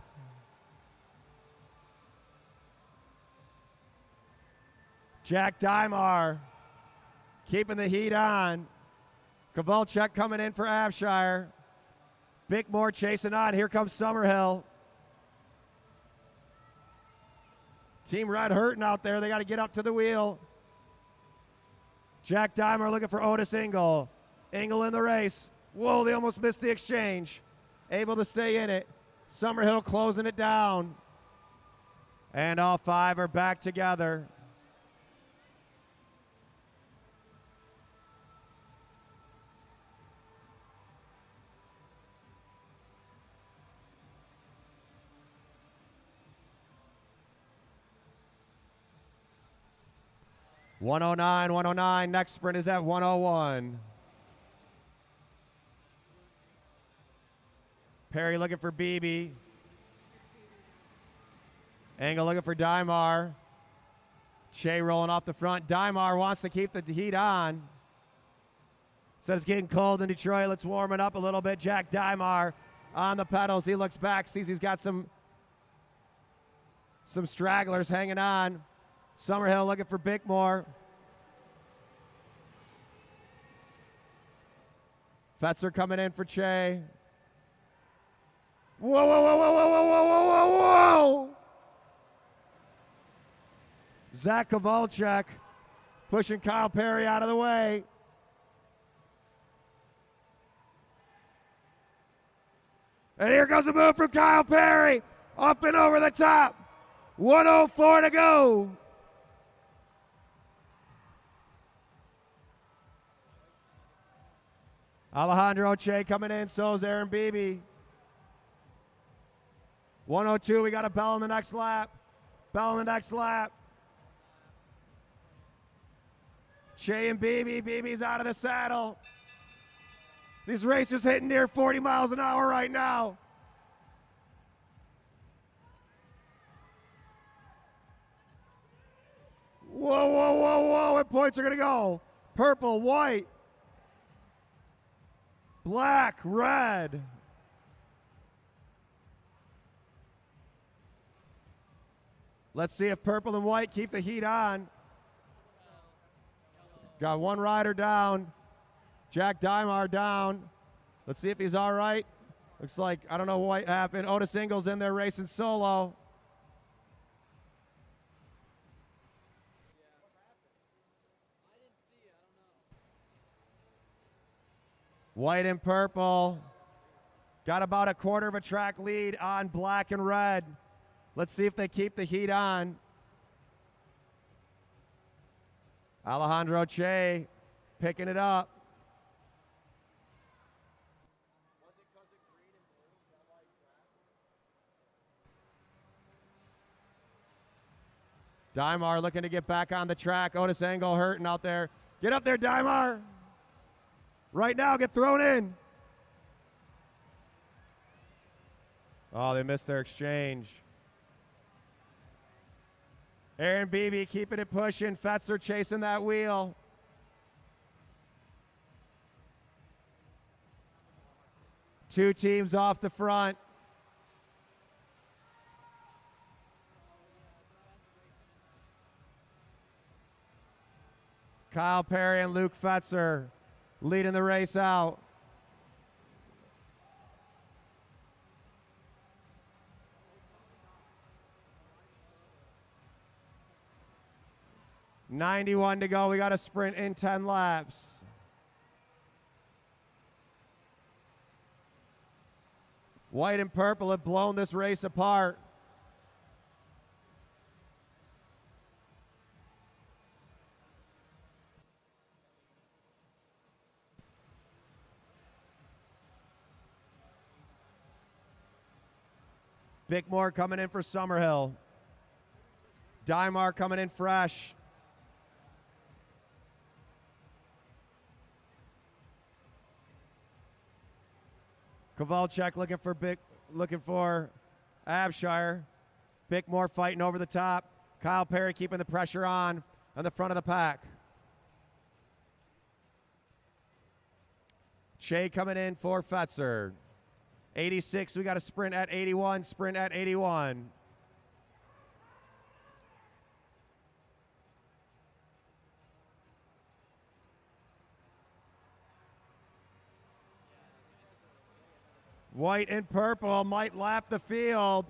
Jack Dymar keeping the heat on. Kovalchuk coming in for Abshire. Bickmore chasing on. Here comes Summerhill. Team Red hurting out there. They got to get up to the wheel. Jack Dymar looking for Otis Engel. Engel in the race. Whoa, they almost missed the exchange. Able to stay in it. Summerhill closing it down. And all 5 are back together. .109, 109. Next sprint is at 101. Perry looking for Beebe. Engel looking for Dymar. Che rolling off the front. Dymar wants to keep the heat on. Said it's getting cold in Detroit. Let's warm it up a little bit. Jack Dymar on the pedals. He looks back, sees he's got some stragglers hanging on. Summerhill looking for Bickmore. Fetzer coming in for Che. Whoa, whoa, whoa, whoa, whoa, whoa, whoa, whoa, whoa! Zach Kovalchuk pushing Kyle Perry out of the way. And here goes a move from Kyle Perry. Up and over the top. 104 to go. Alejandro Che coming in, so is Aaron Beebe. 102, we got a bell in the next lap. Bell in the next lap. Che and Beebe. Beebe's out of the saddle. These racers hitting near 40 miles an hour right now. Whoa, whoa, whoa, whoa. What points are going to go? Purple, white, black, red. Let's see if purple and white keep the heat on. Got one rider down. Jack Dymar down. Let's see if he's all right. Looks like, I don't know what happened. Otis Ingles in there racing solo. White and purple. Got about a quarter of a track lead on black and red. Let's see if they keep the heat on. Alejandro Che picking it up. Dymar looking to get back on the track. Otis Engel hurting out there. Get up there, Dymar. Right now, get thrown in. Oh, they missed their exchange. Aaron Beebe keeping it pushing. Fetzer chasing that wheel. Two teams off the front. Kyle Perry and Luke Fetzer leading the race out. $91 to go. We got a sprint in 10 laps. White and purple have blown this race apart. Bickmore coming in for Summerhill. Dymar coming in fresh. Kovalchuk looking for Abshire. Bickmore fighting over the top. Kyle Perry keeping the pressure on the front of the pack. Che coming in for Fetzer. 86, we got a sprint at 81, sprint at 81. White and purple might lap the field.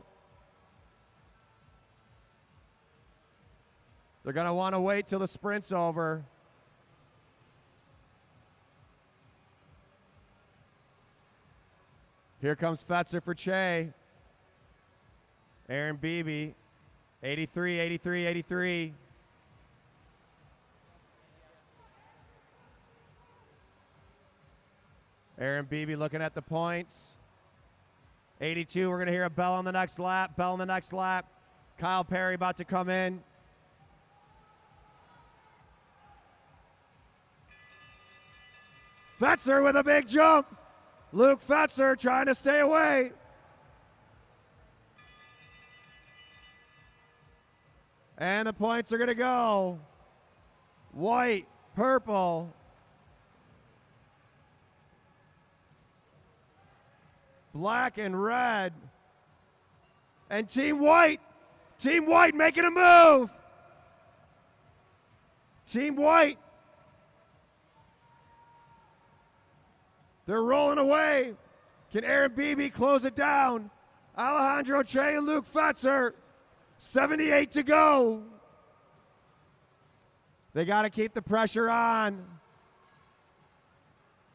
They're going to want to wait till the sprint's over. Here comes Fetzer for Che. Aaron Beebe, 83, 83, 83. Aaron Beebe looking at the points. 82, we're going to hear a bell on the next lap. Bell on the next lap. Kyle Perry about to come in. Fetzer with a big jump. Luke Fetzer trying to stay away. And the points are going to go. White, purple. Black and red. And Team White making a move. Team White. They're rolling away. Can Aaron Beebe close it down? Alejandro Che and Luke Fetzer. 78 to go. They got to keep the pressure on.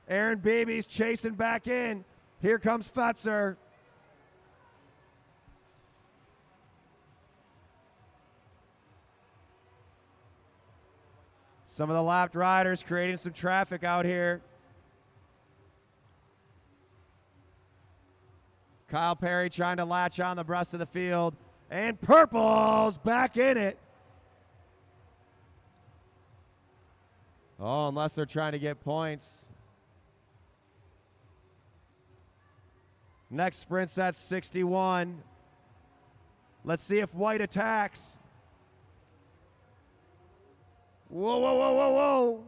Aaron Beebe's chasing back in. Here comes Fetzer. Some of the lapped riders creating some traffic out here. Kyle Perry trying to latch on the rest of the field. And purple's back in it. Oh, unless they're trying to get points. Next sprint's at 61. Let's see if white attacks. Whoa, whoa, whoa, whoa, whoa.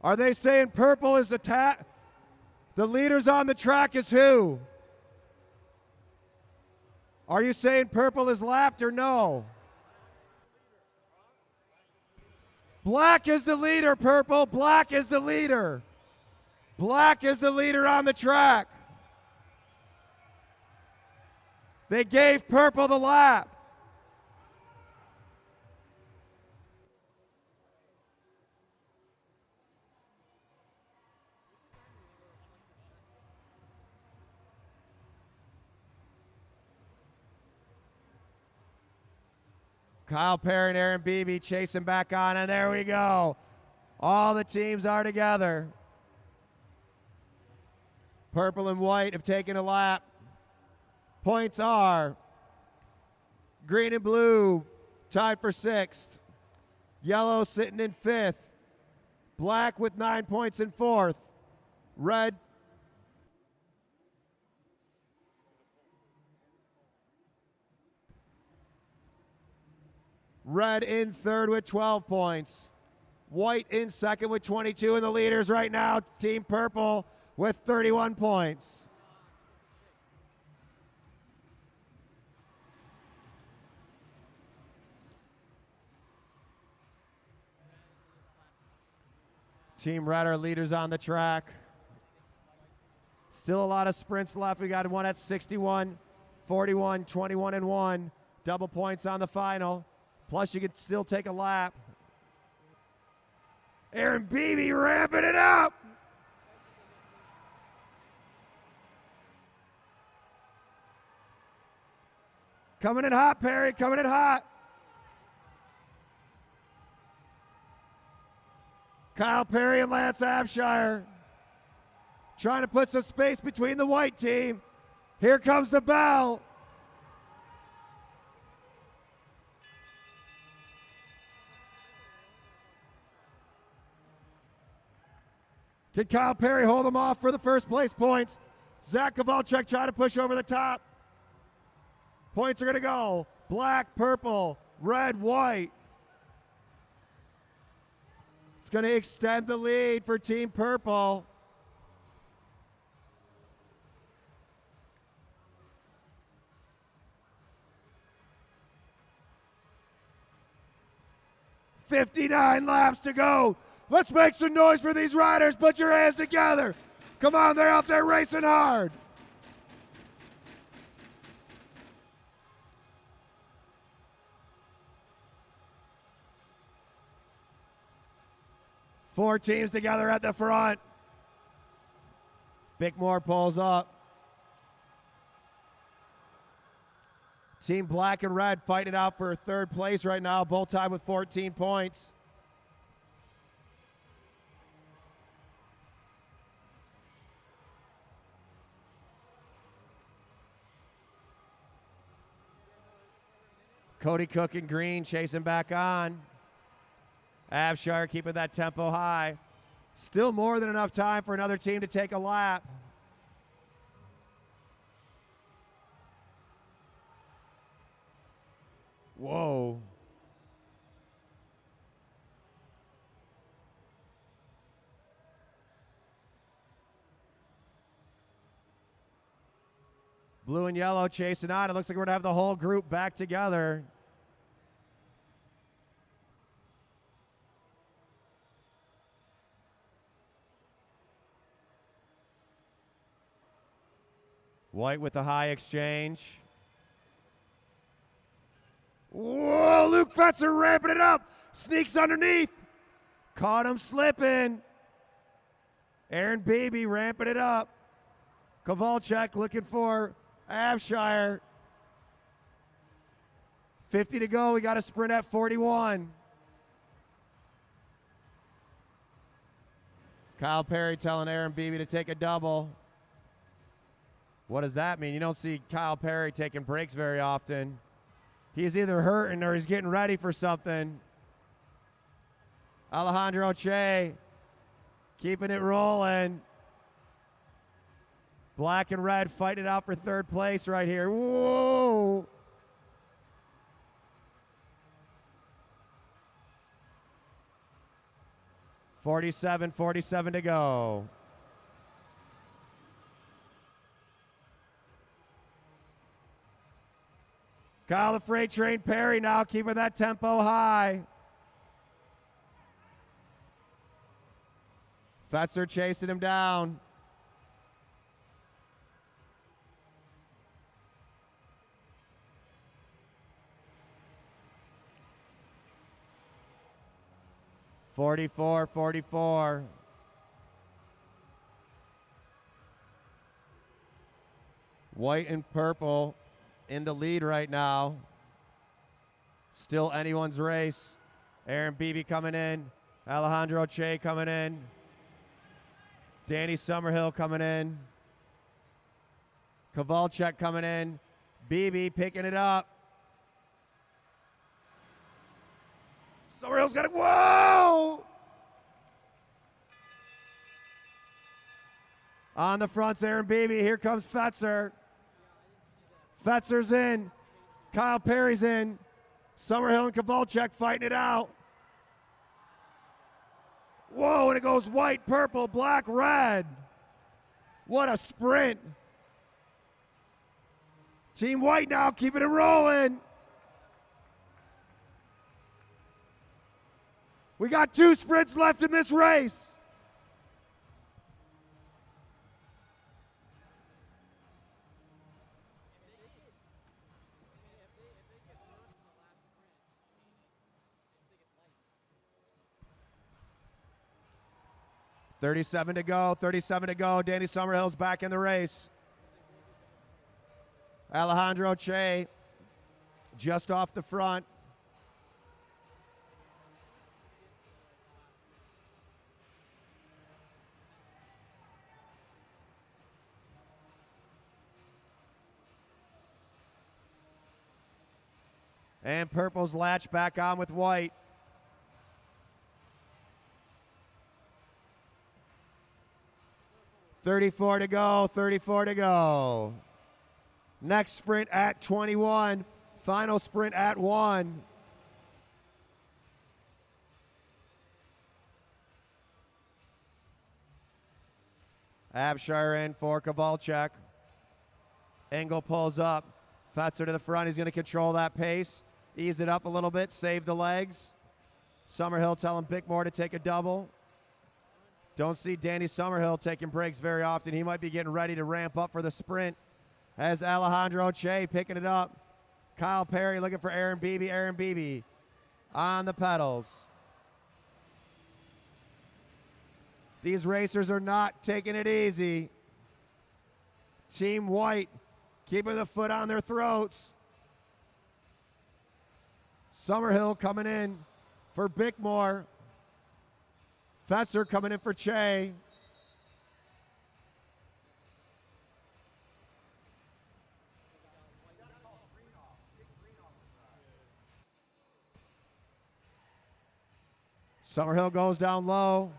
Are they saying purple is attack? The leaders on the track is who? Are you saying purple is lapped or no? Black is the leader, purple. Black is the leader. Black is the leader on the track. They gave purple the lap. Kyle Perry and Aaron Beebe chasing back on, and there we go. All the teams are together. Purple and white have taken a lap. Points are green and blue tied for 6th. Yellow sitting in 5th. Black with 9 points in 4th. Red in 3rd with 12 points. White in 2nd with 22, and the leaders right now, Team Purple with 31 points. Team Red are leaders on the track. Still a lot of sprints left. We got one at 61, 41, 21, and 1. Double points on the final. Plus, you can still take a lap. Aaron Beebe ramping it up. Coming in hot, Perry. Coming in hot. Kyle Perry and Lance Abshire trying to put some space between the white team. Here comes the bell. Can Kyle Perry hold him off for the first place points? Zach Kowalczyk trying to push over the top. Points are going to go black, purple, red, white. It's going to extend the lead for Team Purple. "59 laps to go. Let's make some noise for these riders. Put your hands together. Come on, they're out there racing hard." Four teams together at the front. Bickmore pulls up. Team black and red fighting it out for 3rd place right now, both tied with 14 points. Cody Cook and Green chasing back on. Abshire keeping that tempo high. Still more than enough time for another team to take a lap. Whoa. Blue and yellow chasing on. It looks like we're going to have the whole group back together. White with the high exchange. Whoa, Luke Fetzer ramping it up. Sneaks underneath. Caught him slipping. Aaron Beebe ramping it up. Kowalczyk looking for Abshire. 50 to go. We got a sprint at 41. Kyle Perry telling Aaron Beebe to take a double. What does that mean? You don't see Kyle Perry taking breaks very often. He's either hurting or he's getting ready for something. Alejandro Che keeping it rolling. Black and red fighting it out for third place right here. Whoa! .47 to go. Kyle the Freight Train Perry now keeping that tempo high. Fetzer chasing him down. .44. White and purple in the lead right now. Still anyone's race. Aaron Beebe coming in. Alejandro Che coming in. Danny Summerhill coming in. Kovalchuk coming in. Beebe picking it up. Summerhill's got it. Whoa! On the front's Aaron Beebe. Here comes Fetzer. Fetzer's in. Kyle Perry's in. Summerhill and Kovalchuk fighting it out. Whoa, and it goes white, purple, black, red. What a sprint. Team White now keeping it rolling. We got 2 sprints left in this race. .37 to go. Danny Summerhill's back in the race. Alejandro Che just off the front. And purple's latch back on with white. .34 to go. Next sprint at 21. Final sprint at 1. Abshire in for Kovalchuk. Engel pulls up. Fetzer to the front. He's going to control that pace. Ease it up a little bit. Save the legs. Summerhill telling Bickmore to take a double. Don't see Danny Summerhill taking breaks very often. He might be getting ready to ramp up for the sprint. As Alejandro Che picking it up. Kyle Perry looking for Aaron Beebe. Aaron Beebe on the pedals. These racers are not taking it easy. Team White keeping the foot on their throats. Summerhill coming in for Bickmore. Fetzer coming in for Che. Summerhill goes down low.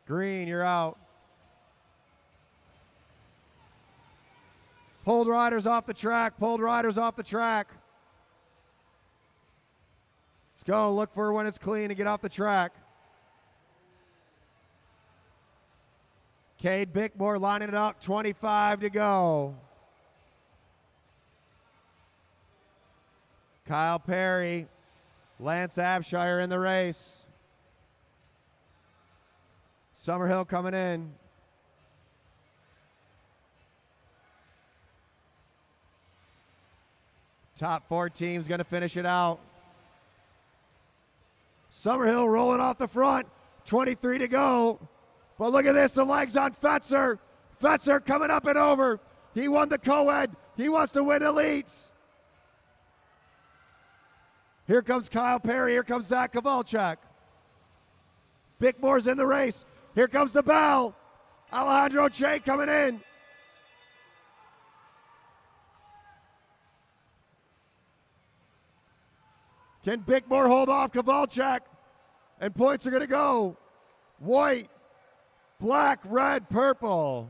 Green, you're out. Pulled riders off the track. Let's go. Look for when it's clean and get off the track. Cade Bickmore lining it up. 25 to go. Kyle Perry, Lance Abshire in the race. Summerhill coming in. Top 4 teams going to finish it out. Summerhill rolling off the front. 23 to go. But look at this, the legs on Fetzer. Fetzer coming up and over. He won the co-ed. He wants to win elites. Here comes Kyle Perry. Here comes Zach Kowalczyk. Bickmore's in the race. Here comes the bell. Alejandro Che coming in. Can Bickmore hold off Kowalczyk? And points are going to go white, black, red, purple.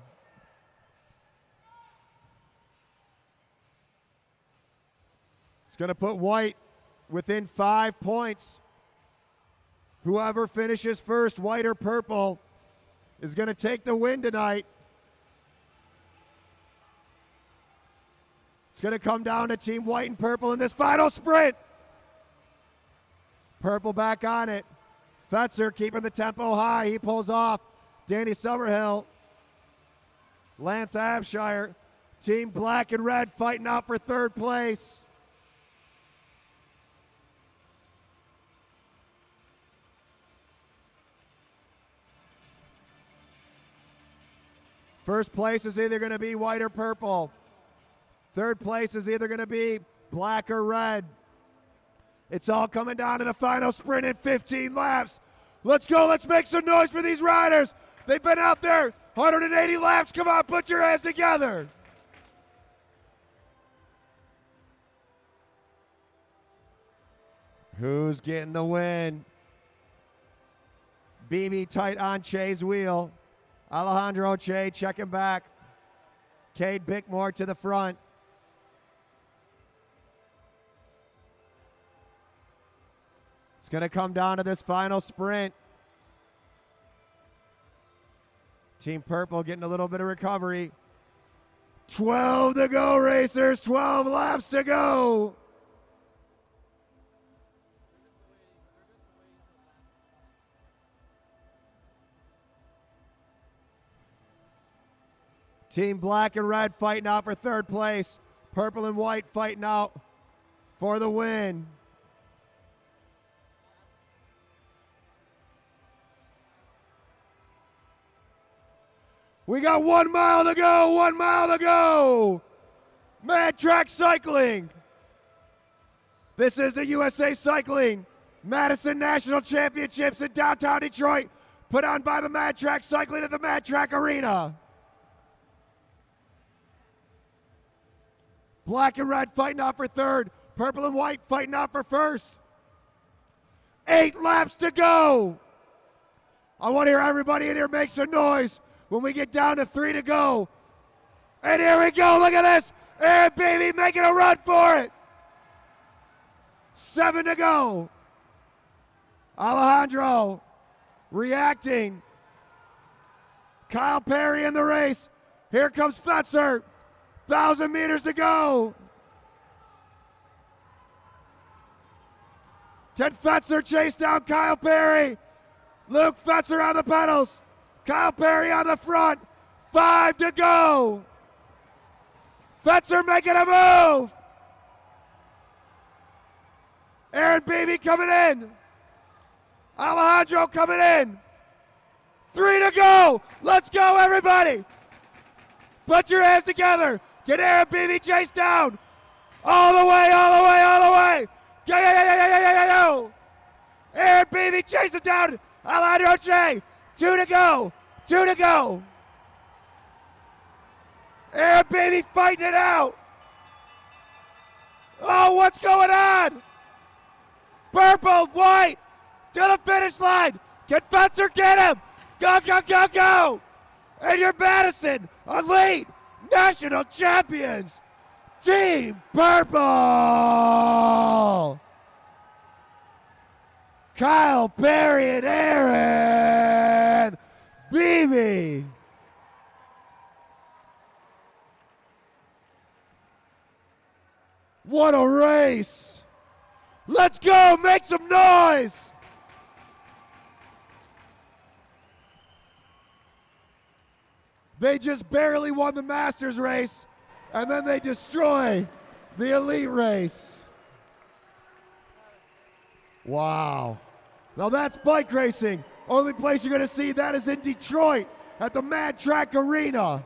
It's going to put white within 5 points. Whoever finishes first, white or purple, is going to take the win tonight. It's going to come down to Team White and Purple in this final sprint. Purple back on it. Fetzer keeping the tempo high. He pulls off Danny Summerhill. Lance Abshire. Team Black and Red fighting out for third place. First place is either going to be white or purple. Third place is either going to be black or red. It's all coming down to the final sprint in 15 laps. Let's go. Let's make some noise for these riders. They've been out there 180 laps. Come on, put your hands together. Who's getting the win? BB tight on Che's wheel. Alejandro Che checking back. Cade Bickmore to the front. It's going to come down to this final sprint. Team Purple getting a little bit of recovery. 12 to go, racers. 12 laps to go. Team Black and Red fighting out for third place. Purple and White fighting out for the win. We got 1 mile to go, 1 mile to go. Mad Track Cycling. This is the USA Cycling Madison National Championships in downtown Detroit, put on by the Mad Track Cycling at the Mad Track Arena. Black and Red fighting out for third. Purple and White fighting out for first. 8 laps to go. I want to hear everybody in here make some noise when we get down to 3 to go. And here we go. Look at this. Aaron Baby making a run for it. 7 to go. Alejandro reacting. Kyle Perry in the race. Here comes Fetzer. 1,000 meters to go. Can Fetzer chase down Kyle Perry? Luke Fetzer on the pedals. Kyle Perry on the front. 5 to go. Fetzer making a move. Aaron Beebe coming in. Alejandro coming in. 3 to go. Let's go, everybody. Put your hands together. Get Aaron Beebe chased down. All the way, all the way, all the way. Go. Aaron Beebe chase it down. Alejandro Che. 2 to go. 2 to go. Aaron Beebe fighting it out. Oh, what's going on? Purple, White, to the finish line. Can Fetzer get him? Go, go, go, go. And your Madison Elite National Champions, Team Purple. Kyle Perry and Aaron Beebe. What a race. Let's go, make some noise. They just barely won the Masters race, and then they destroy the Elite race. Wow. Now that's bike racing. Only place you're going to see that is in Detroit at the Mad Track Arena.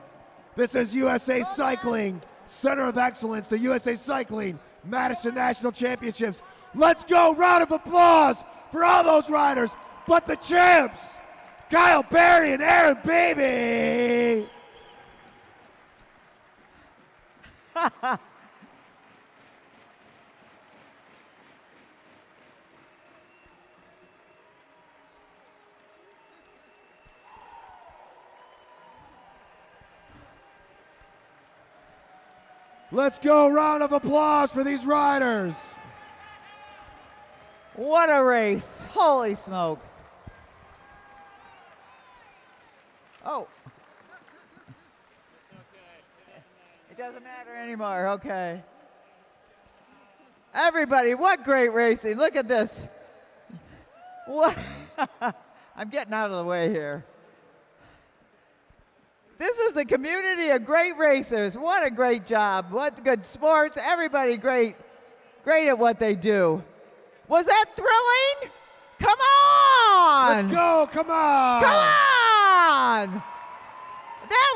This is USA Cycling, Center of Excellence, the USA Cycling Madison National Championships. Let's go, round of applause for all those riders, but the champs, Kyle Perry and Aaron Beebe. Let's go, round of applause for these riders. What a race. Holy smokes. Oh. It doesn't matter anymore. Okay. Everybody, what great racing. Look at this. What? I'm getting out of the way here. This is a community of great racers. What a great job. What good sports. Everybody great. Great at what they do. Was that thrilling? Come on! Let's go, come on! Come on! That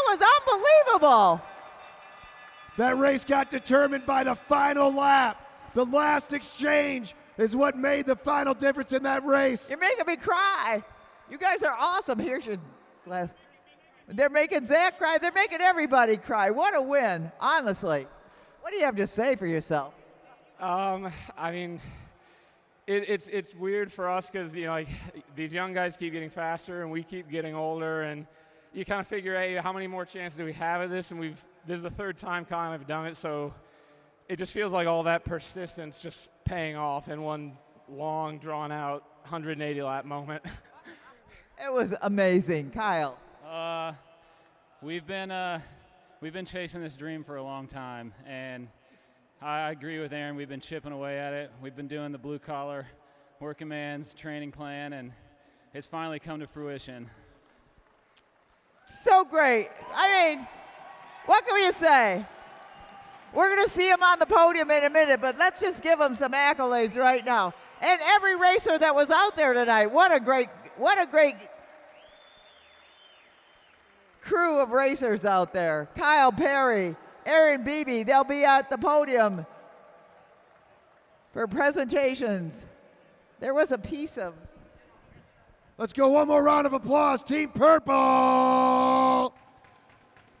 was unbelievable. That race got determined by the final lap. The last exchange is what made the final difference in that race. You're making me cry. You guys are awesome. Here's your glass. They're making Zach cry. They're making everybody cry. What a win, honestly. What do you have to say for yourself? I mean, it's weird for us because, you know, like, these young guys keep getting faster and we keep getting older, and you kind of figure, hey, how many more chances do we have at this? And this is the third time Kyle and I have done it, so it just feels like all that persistence just paying off in one long, drawn-out 180-lap moment. It was amazing. Kyle. We've been chasing this dream for a long time, and I agree with Aaron. We've been chipping away at it. We've been doing the blue-collar, working man's training plan, and it's finally come to fruition. So great. I mean, what can we say? We're going to see him on the podium in a minute, but let's just give him some accolades right now. And every racer that was out there tonight, what a great crew of racers out there. Kyle Perry, Aaron Beebe, they'll be at the podium for presentations. There was a piece of... Let's go, one more round of applause. Team Purple,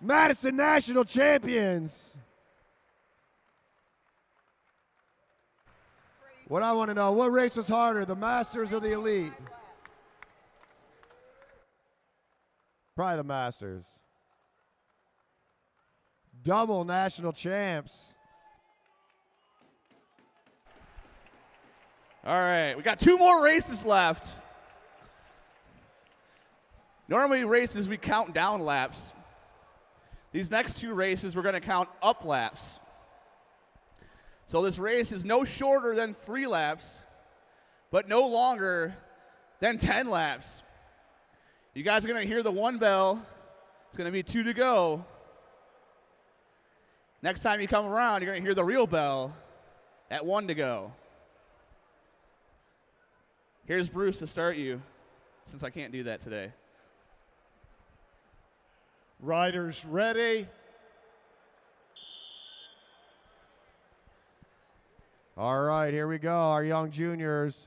Madison National Champions. What I want to know, what race was harder, the Masters or the Elite? Probably the Masters. Double national champs. All right, we got 2 more races left. Normally races we count down laps. These next 2 races we're going to count up laps. So this race is no shorter than 3 laps, but no longer than 10 laps. You guys are going to hear the 1 bell. It's going to be 2 to go. Next time you come around, you're going to hear the real bell at 1 to go. Here's Bruce to start you, since I can't do that today. Riders ready. All right, here we go, our young juniors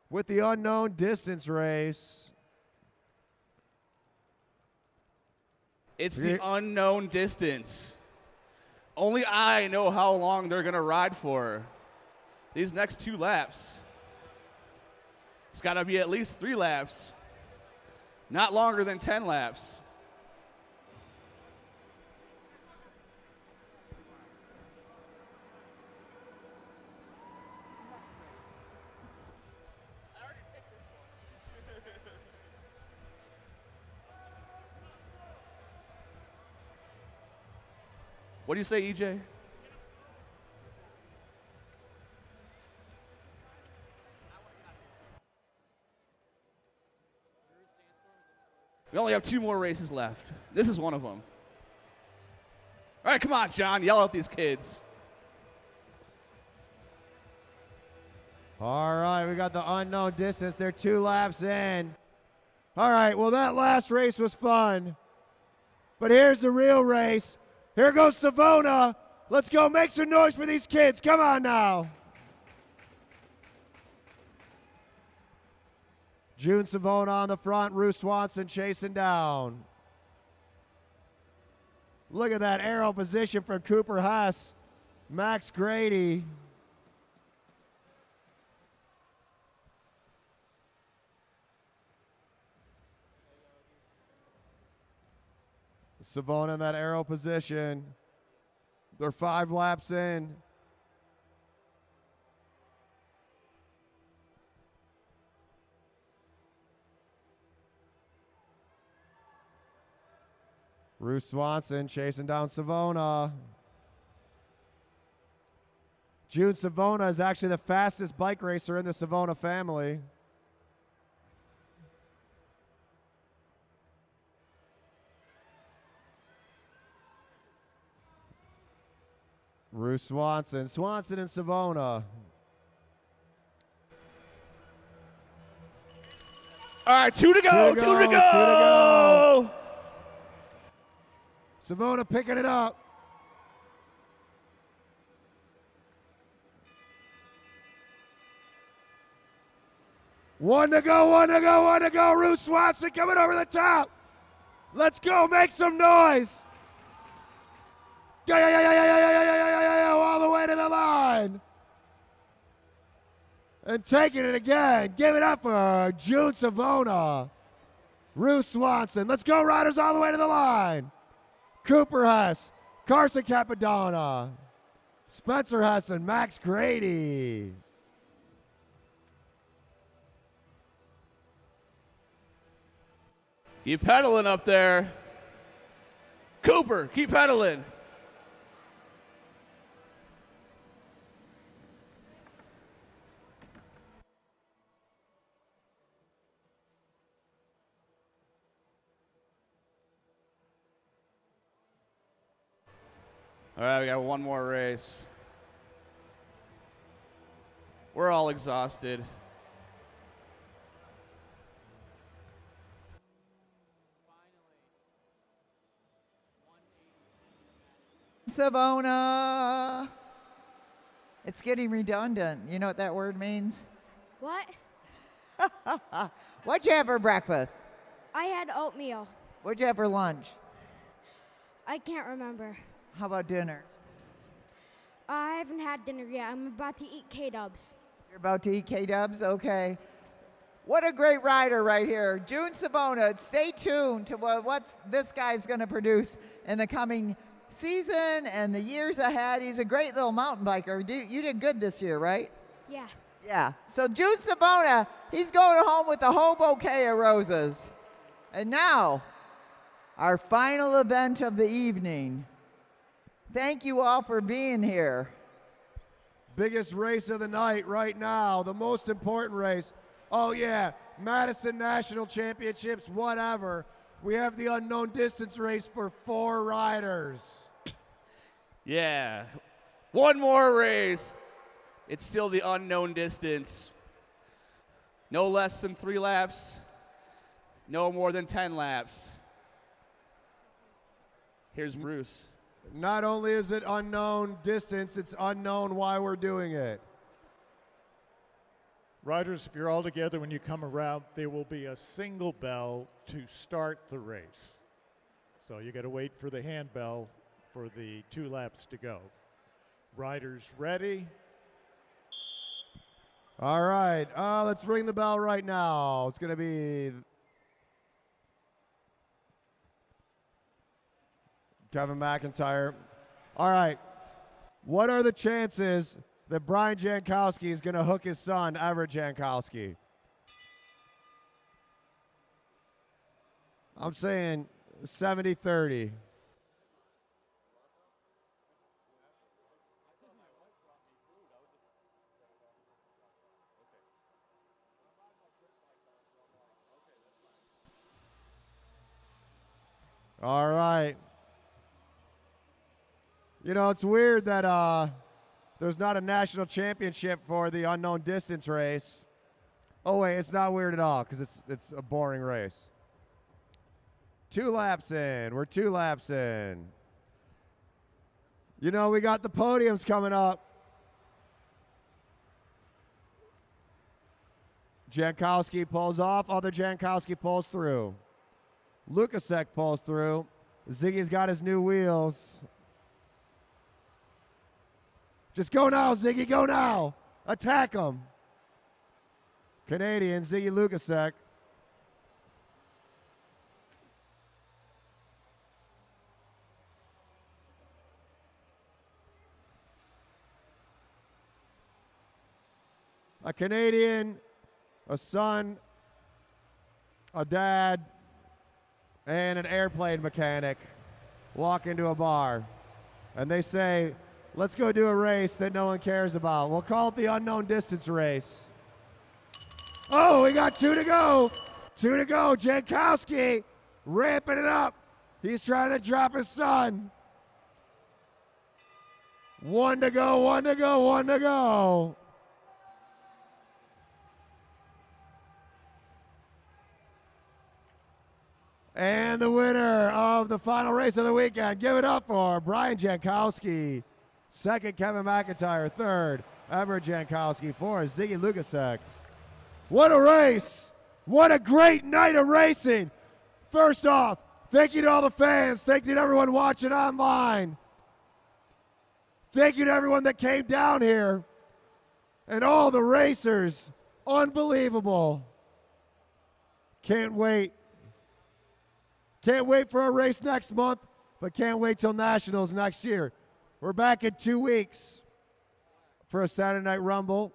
with the unknown distance race. It's the unknown distance. Only I know how long they're going to ride for. These next 2 laps. It's got to be at least 3 laps. Not longer than 10 laps. What do you say, EJ? We only have 2 more races left. This is one of them. All right, come on, John. Yell at these kids. All right, we got the unknown distance. They're 2 laps in. All right, well, that last race was fun. But here's the real race. Here goes Savona. Let's go make some noise for these kids. Come on now. June Savona on the front, Ruth Swanson chasing down. Look at that arrow position from Cooper Hess. Max Grady. Savona in that arrow position. They're 5 laps in. Ruth Swanson chasing down Savona. June Savona is actually the fastest bike racer in the Savona family. Ruth Swanson. Swanson and Savona. All right, 2 to go. 2 to go. Savona picking it up. One to go. Ruth Swanson coming over the top. Let's go, make some noise. All the way to the line. And taking it again. Give it up for June Savona. Ruth Swanson. Let's go, riders, all the way to the line. Cooper Hess, Carson Capadonna, Spencer Hess, and Max Grady. Keep pedaling up there. Cooper, keep pedaling. All right, we got one more race. We're all exhausted. Savona. It's getting redundant. You know what that word means? What? What'd you have for breakfast? I had oatmeal. What'd you have for lunch? I can't remember. How about dinner? I haven't had dinner yet. I'm about to eat K-Dubs. You're about to eat K-Dubs? Okay. What a great rider right here. June Savona. Stay tuned to what this guy's going to produce in the coming season and the years ahead. He's a great little mountain biker. You did good this year, right? Yeah. Yeah. So June Savona, he's going home with a whole bouquet of roses. And now, our final event of the evening. Thank you all for being here. Biggest race of the night right now, the most important race. Oh yeah, Madison National Championships, whatever. We have the unknown distance race for 4 riders. Yeah. One more race. It's still the unknown distance. No less than 3 laps. No more than 10 laps. Here's Bruce. Not only is it unknown distance, it's unknown why we're doing it. Riders, if you're all together when you come around, there will be a single bell to start the race. So you got to wait for the handbell for the 2 laps to go. Riders ready? All right, let's ring the bell right now. It's going to be Kevin McIntyre. All right, what are the chances that Brian Jankowski is going to hook his son, Everett Jankowski? I'm saying 70-30. All right. You know, it's weird that there's not a national championship for the unknown distance race. Oh, wait, it's not weird at all because it's a boring race. 2 laps in. We're 2 laps in. You know, we got the podiums coming up. Jankowski pulls off, other Jankowski pulls through. Lukasek pulls through. Ziggy's got his new wheels. Just go now, Ziggy, go now. Attack him. Canadian, Ziggy Lukasek. A Canadian, a son, a dad, and an airplane mechanic walk into a bar. And they say, let's go do a race that no one cares about. We'll call it the unknown distance race. Oh, we got 2 to go. 2 to go. Jankowski ramping it up. He's trying to drop his son. 1 to go, 1 to go, 1 to go. And the winner of the final race of the weekend, give it up for Brian Jankowski. Second, Kevin McIntyre. Third, Everett Jankowski. Fourth, Ziggy Lukasek. What a race. What a great night of racing. First off, thank you to all the fans. Thank you to everyone watching online. Thank you to everyone that came down here. And all the racers. Unbelievable. Can't wait. Can't wait for a race next month, but can't wait till Nationals next year. We're back in 2 weeks for a Saturday Night Rumble.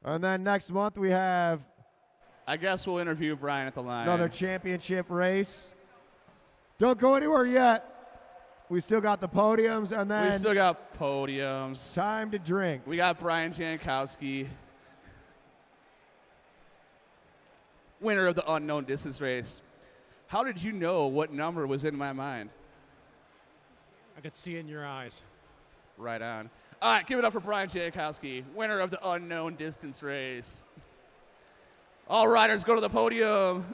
And then next month we have... I guess we'll interview Brian at the line. Another championship race. Don't go anywhere yet. We still got the podiums, and then... We still got podiums. Time to drink. We got Brian Jankowski, winner of the unknown distance race. How did you know what number was in my mind? I could see it in your eyes. Right on. All right, give it up for Brian Jankowski, winner of the unknown distance race. All riders go to the podium.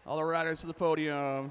All the riders to the podium.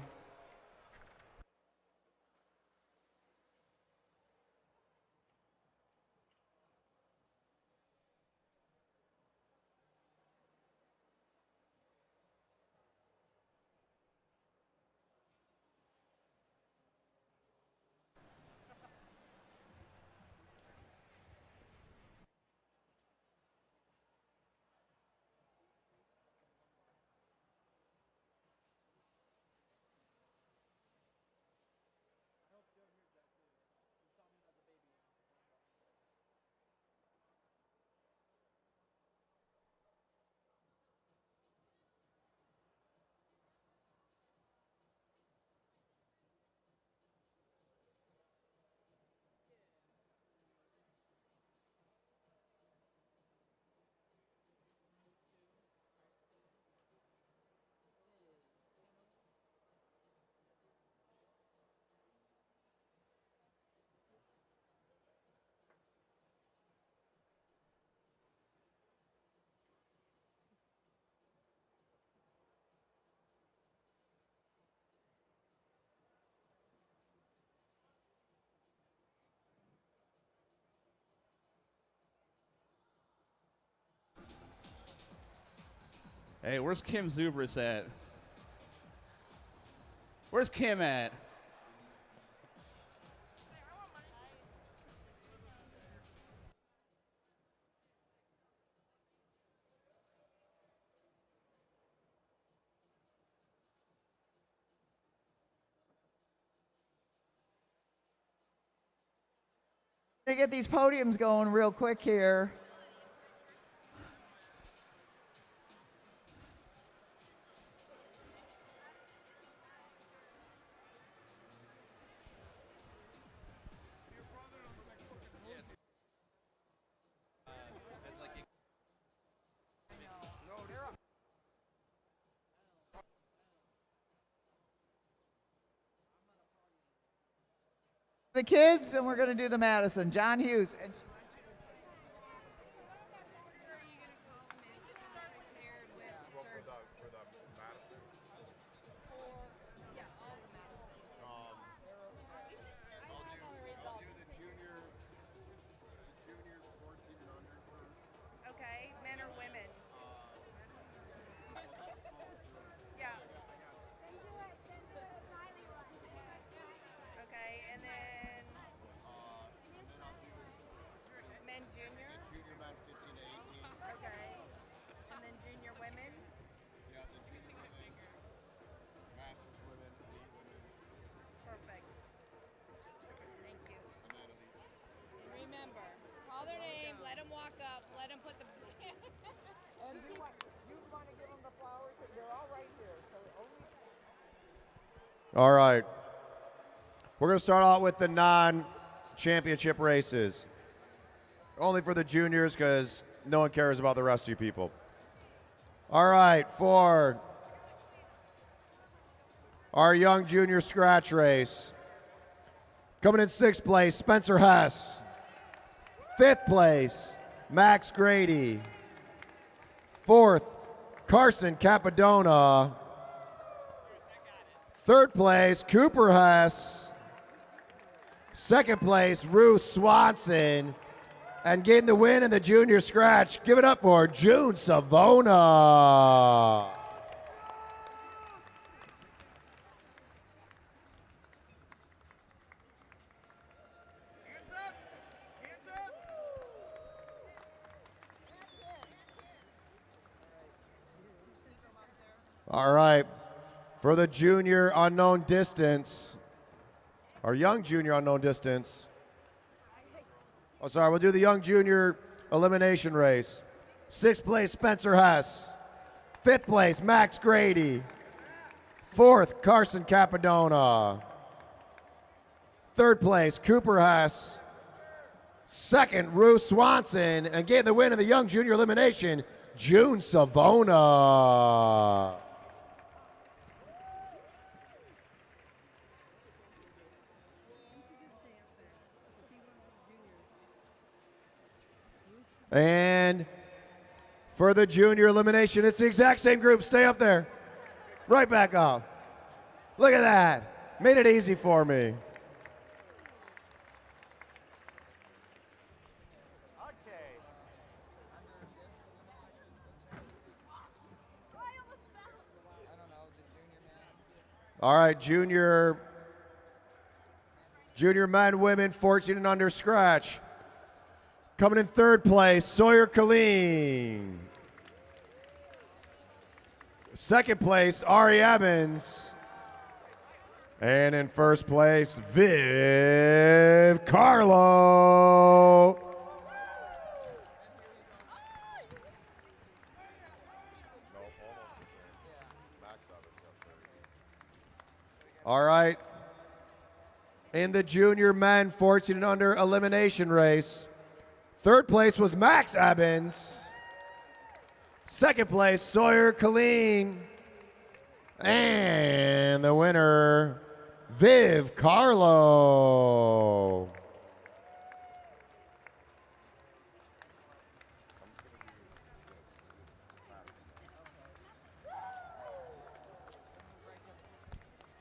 Hey, where's Kim Zubris at? Where's Kim at? To get these podiums going real quick here. The kids, and we're going to do the Madison. John Hughes. And And you want to give them the flowers? They're all right here. So only. All right. We're going to start out with the non-championship races. Only for the juniors because no one cares about the rest of you people. All right, for our young junior scratch race. Coming in 6th place, Spencer Hess. 5th place, Max Grady. 4th, Carson Capadona. 3rd place, Cooper Hess. 2nd place, Ruth Swanson. And getting the win in the junior scratch, give it up for June Savona. All right, for the junior unknown distance, or young junior unknown distance. Oh, sorry, we'll do the young junior elimination race. 6th place, Spencer Hess. 5th place, Max Grady. 4th, Carson Capadona. 3rd place, Cooper Hess. 2nd, Ruth Swanson. And getting the win in the young junior elimination, June Savona. And for the junior elimination, it's the exact same group. Stay up there. Right back up. Look at that. Made it easy for me. All right, junior men, women, 14 and under scratch. Coming in 3rd place, Sawyer Colleen. 2nd place, Ari Evans. And in 1st place, Viv Carlo. All right. In the junior men 14 and under elimination race, 3rd place was Max Evans. 2nd place, Sawyer Colleen. And the winner, Viv Carlo.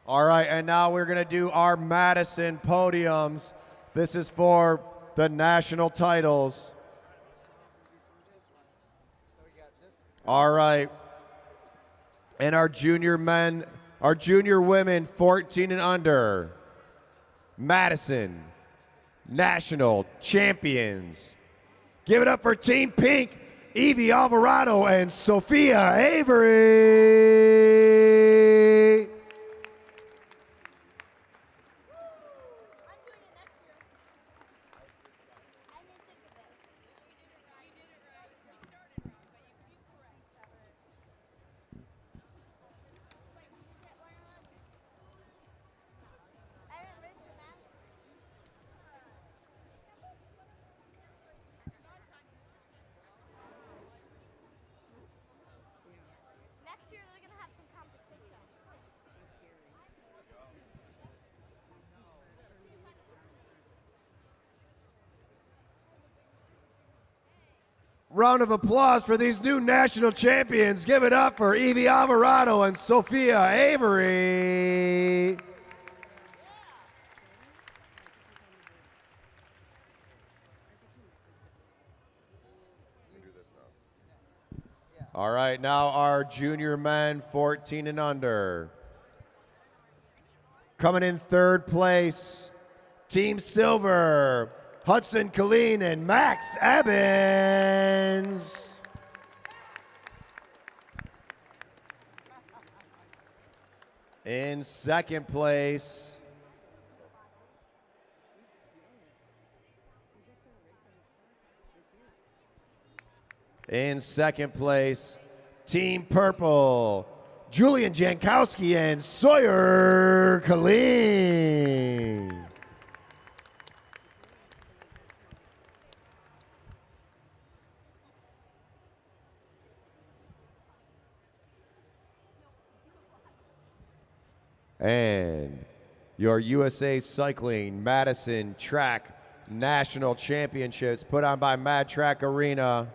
All right, and now we're going to do our Madison podiums. This is for the national titles. All right. And our junior women 14 and under. Madison national champions. Give it up for Team Pink, Evie Alvarado and Sophia Avery. Round of applause for these new national champions. Give it up for Evie Alvarado and Sophia Avery. All right, now our junior men 14 and under. Coming in 3rd place, Team Silver, Hudson Colleen and Max Evans. In 2nd place, In second place, Team Purple, Julian Jankowski and Sawyer Killeen. And your USA Cycling Madison Track National Championships put on by Mad Track Arena.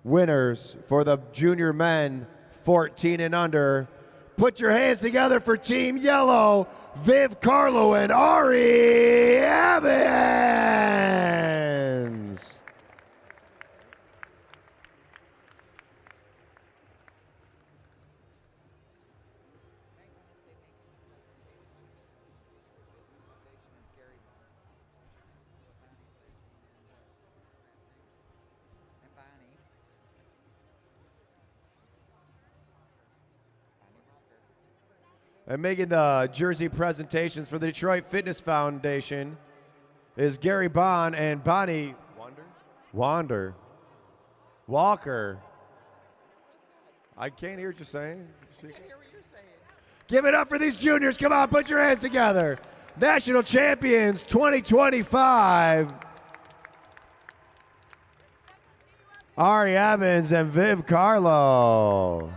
Winners for the junior men 14 and under. Put your hands together for Team Yellow, Viv Carlo and Ari Evans. And making the jersey presentations for the Detroit Fitness Foundation is Gary Bond and Bonnie Wander. Walker. I can't hear what you're saying. Give it up for these juniors. Come on, put your hands together. National champions 2025. Ari Evans and Viv Carlo.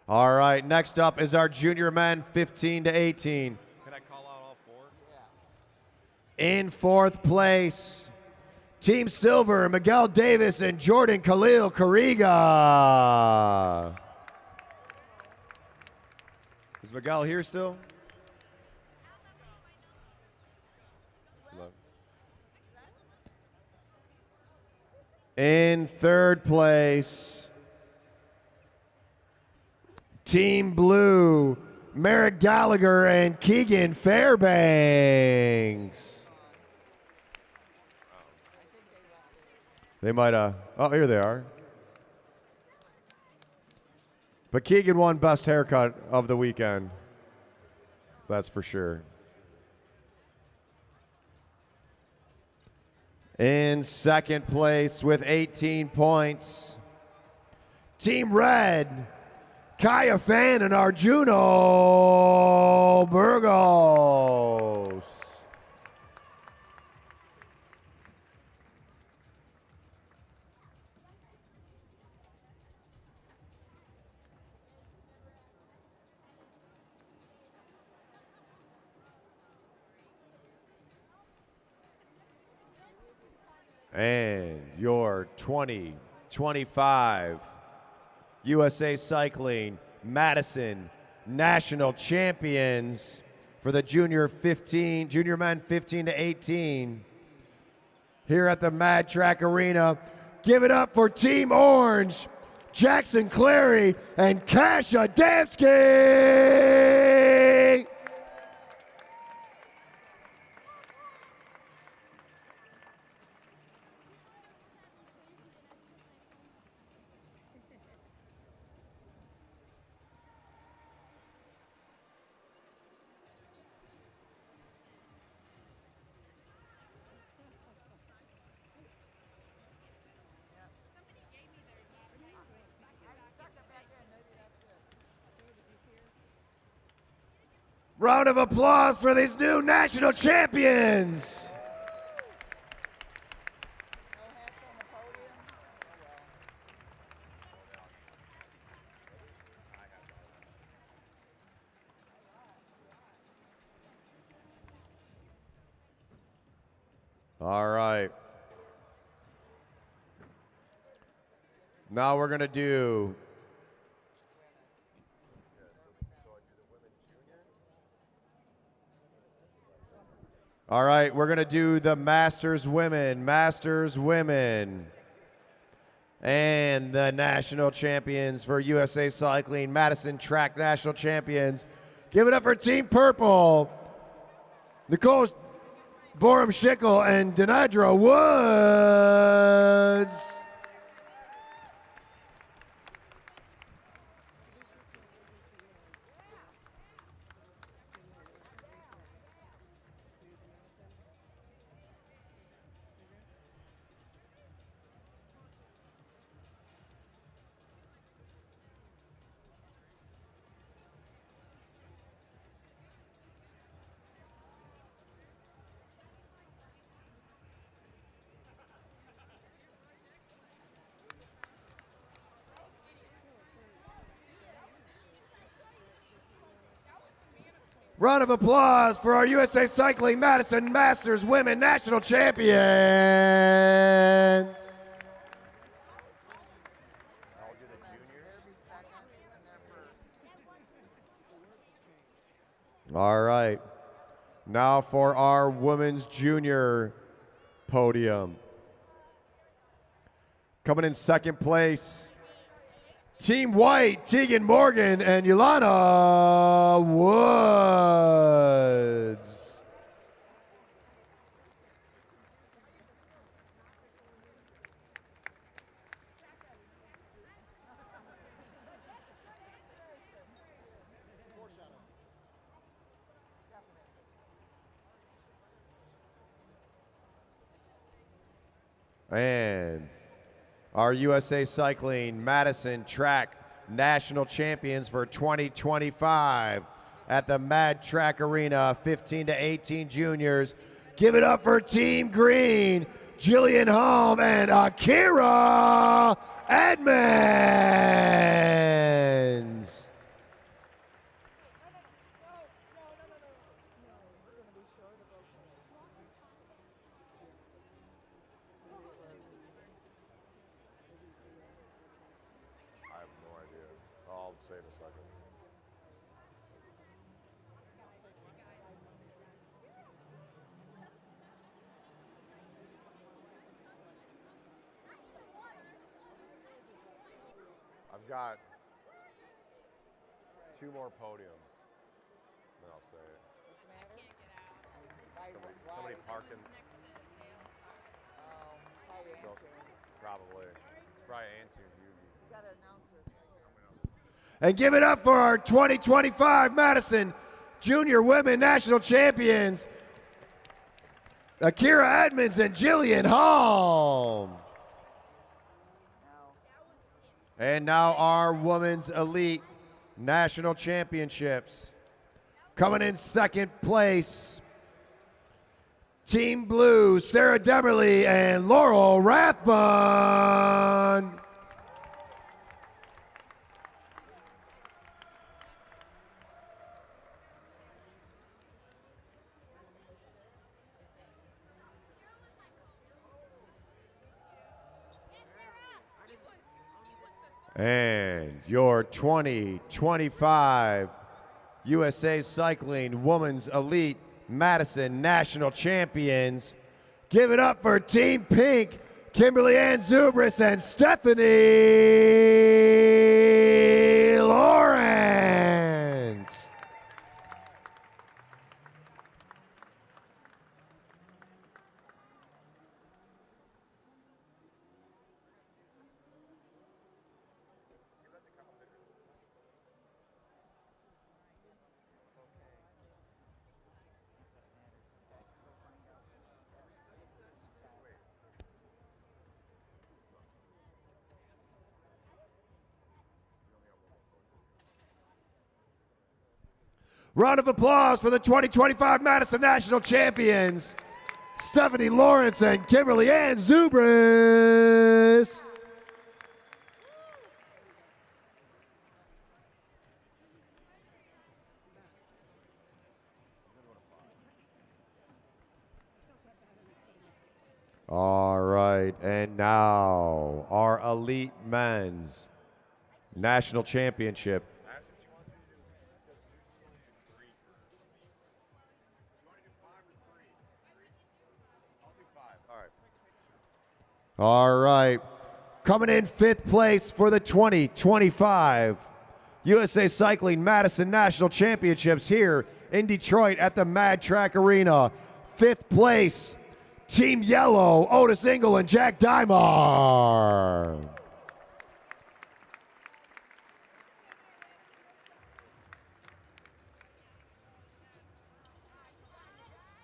All right, next up is our junior men 15 to 18. Can I call out all four? Yeah. In fourth place, Team Silver, Miguel Davis and Jordan Khalil Kariga. Is Miguel here still? In third place, Team Blue, Merrick Gallagher and Keegan Fairbanks. They might oh, here they are. But Keegan won best haircut of the weekend. That's for sure. In second place with 18 points, Team Red, Kaya Fan and Arjuno Burgos. And your 2025 USA Cycling Madison National Champions for the junior men 15 to 18 here at the Mad Track Arena. Give it up for Team Orange, Jackson Clary and Cash Adamski. Round of applause for these new national champions. All right. Now we're going to do the Masters Women. And the national champions for USA Cycling, Madison Track National Champions. Give it up for Team Purple. Nicole Borum-Schickel and Denidra Woods. Round of applause for our USA Cycling Madison Masters Women National Champions. All right. Now for our women's junior podium. Coming in second place, Team White, Tegan Morgan and Yolana Woods. And our USA Cycling Madison Track National Champions for 2025 at the Mad Track Arena, 15 to 18 juniors. Give it up for Team Green, Jillian Holm and Akira Edmonds. I have no idea. I'll say in a second. I've got 2 more podiums. Then I'll say it. Somebody parking. So, probably. It's probably Antune. You gotta announce this. And give it up for our 2025 Madison Junior Women National Champions, Akira Edmonds and Jillian Holm. And now our Women's Elite National Championships. Coming in second place, Team Blue, Sarah Demerly and Laurel Rathbun. And your 2025 USA Cycling Women's Elite Madison National Champions. Give it up for Team Pink, Kimberly Ann Zubris and Stephanie Lawrence. Round of applause for the 2025 Madison National Champions, Stephanie Lawrence and Kimberly Ann Zubris. All right, and now our Elite Men's National Championship. All right, coming in fifth place for the 2025 USA Cycling Madison National Championships here in Detroit at the Mad Track Arena. 5th place, Team Yellow, Otis Engel and Jack Dymar.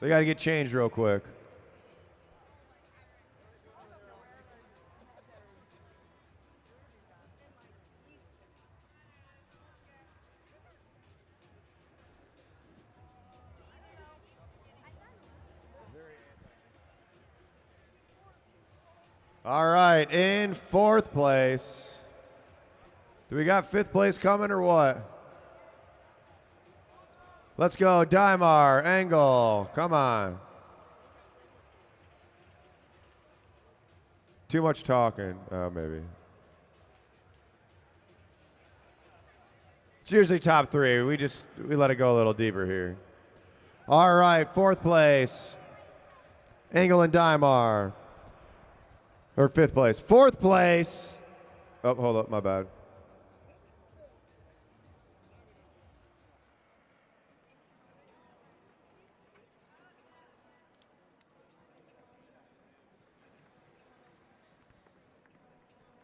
They got to get changed real quick. All right, in 4th place. Do we got 5th place coming or what? Let's go, Dymar, Engel, come on. Too much talking, maybe. It's usually top 3. We let it go a little deeper here. All right, 4th place, Engel and Dymar. Or 5th place. 4th place. Oh, hold up, my bad.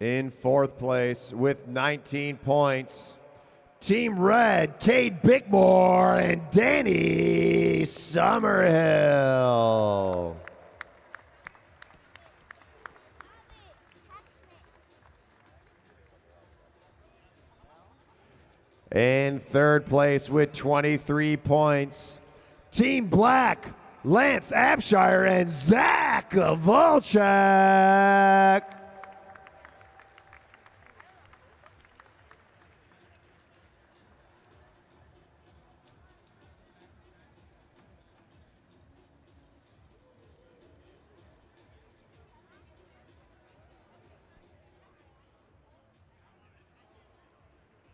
In 4th place with 19 points, Team Red, Cade Bickmore and Danny Summerhill. In 3rd place with 23 points, Team Black, Lance Abshire and Zach Volchak.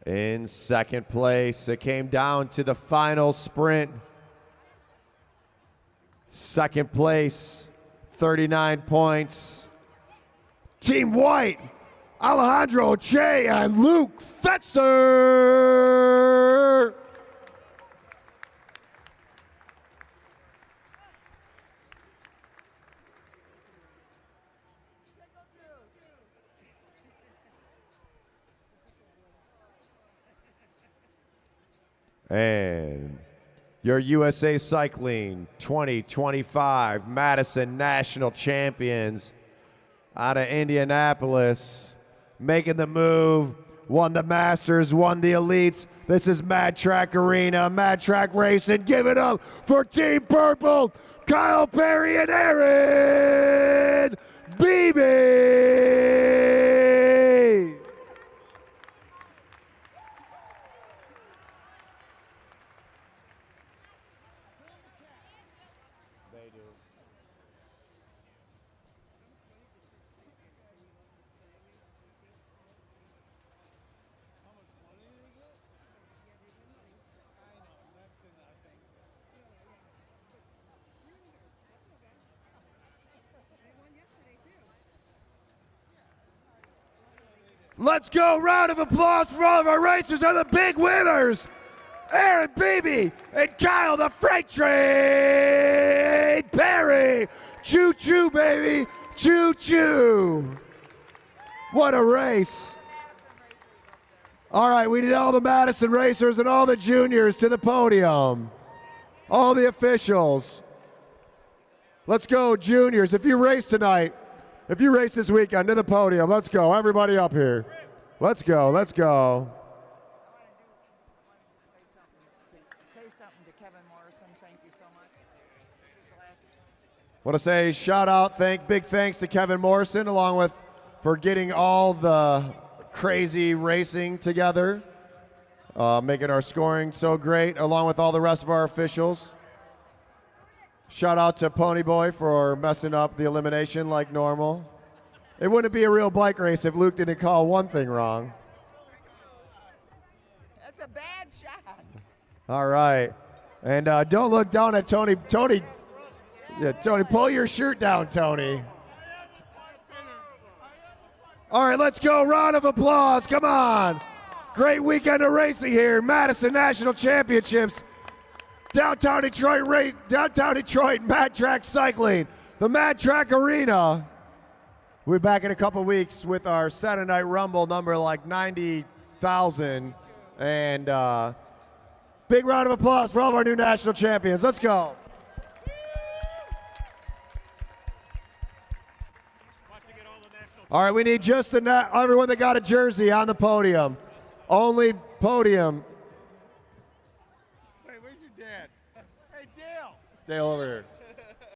In 2nd place, it came down to the final sprint. 2nd place, 39 points. Team White, Alejandro Che and Luke Fetzer. And your USA Cycling 2025 Madison National Champions out of Indianapolis, making the move, won the Masters, won the Elites. This is Mad Track Arena, Mad Track Racing. Give it up for Team Purple, Kyle Perry and Aaron Beebe. Let's go, round of applause for all of our racers and the big winners. Aaron Beebe and Kyle the Freight Train Perry. Choo choo, baby, choo choo. What a race. All right, we need all the Madison racers and all the juniors to the podium. All the officials. Let's go, juniors. If you race tonight, if you race this weekend, to the podium. Let's go. Everybody up here. Let's go. Let's go. Say something to Kevin Morrison. Thank you so much. Want to say shout out, big thanks to Kevin Morrison, along with for getting all the crazy racing together, making our scoring so great, along with all the rest of our officials. Shout out to Ponyboy for messing up the elimination like normal. It wouldn't be a real bike race if Luke didn't call one thing wrong. That's a bad shot. All right. And don't look down at Tony. Tony, pull your shirt down, Tony. All right, let's go. Round of applause. Come on. Great weekend of racing here. Madison National Championships. Downtown Detroit, Mad Track Cycling. The Mad Track Arena. We'll be back in a couple weeks with our Saturday Night Rumble number like 90,000. And big round of applause for all of our new national champions. Let's go. All right, we need just everyone that got a jersey on the podium. Only Podium. Wait, where's your dad? Hey, Dale. Dale over here.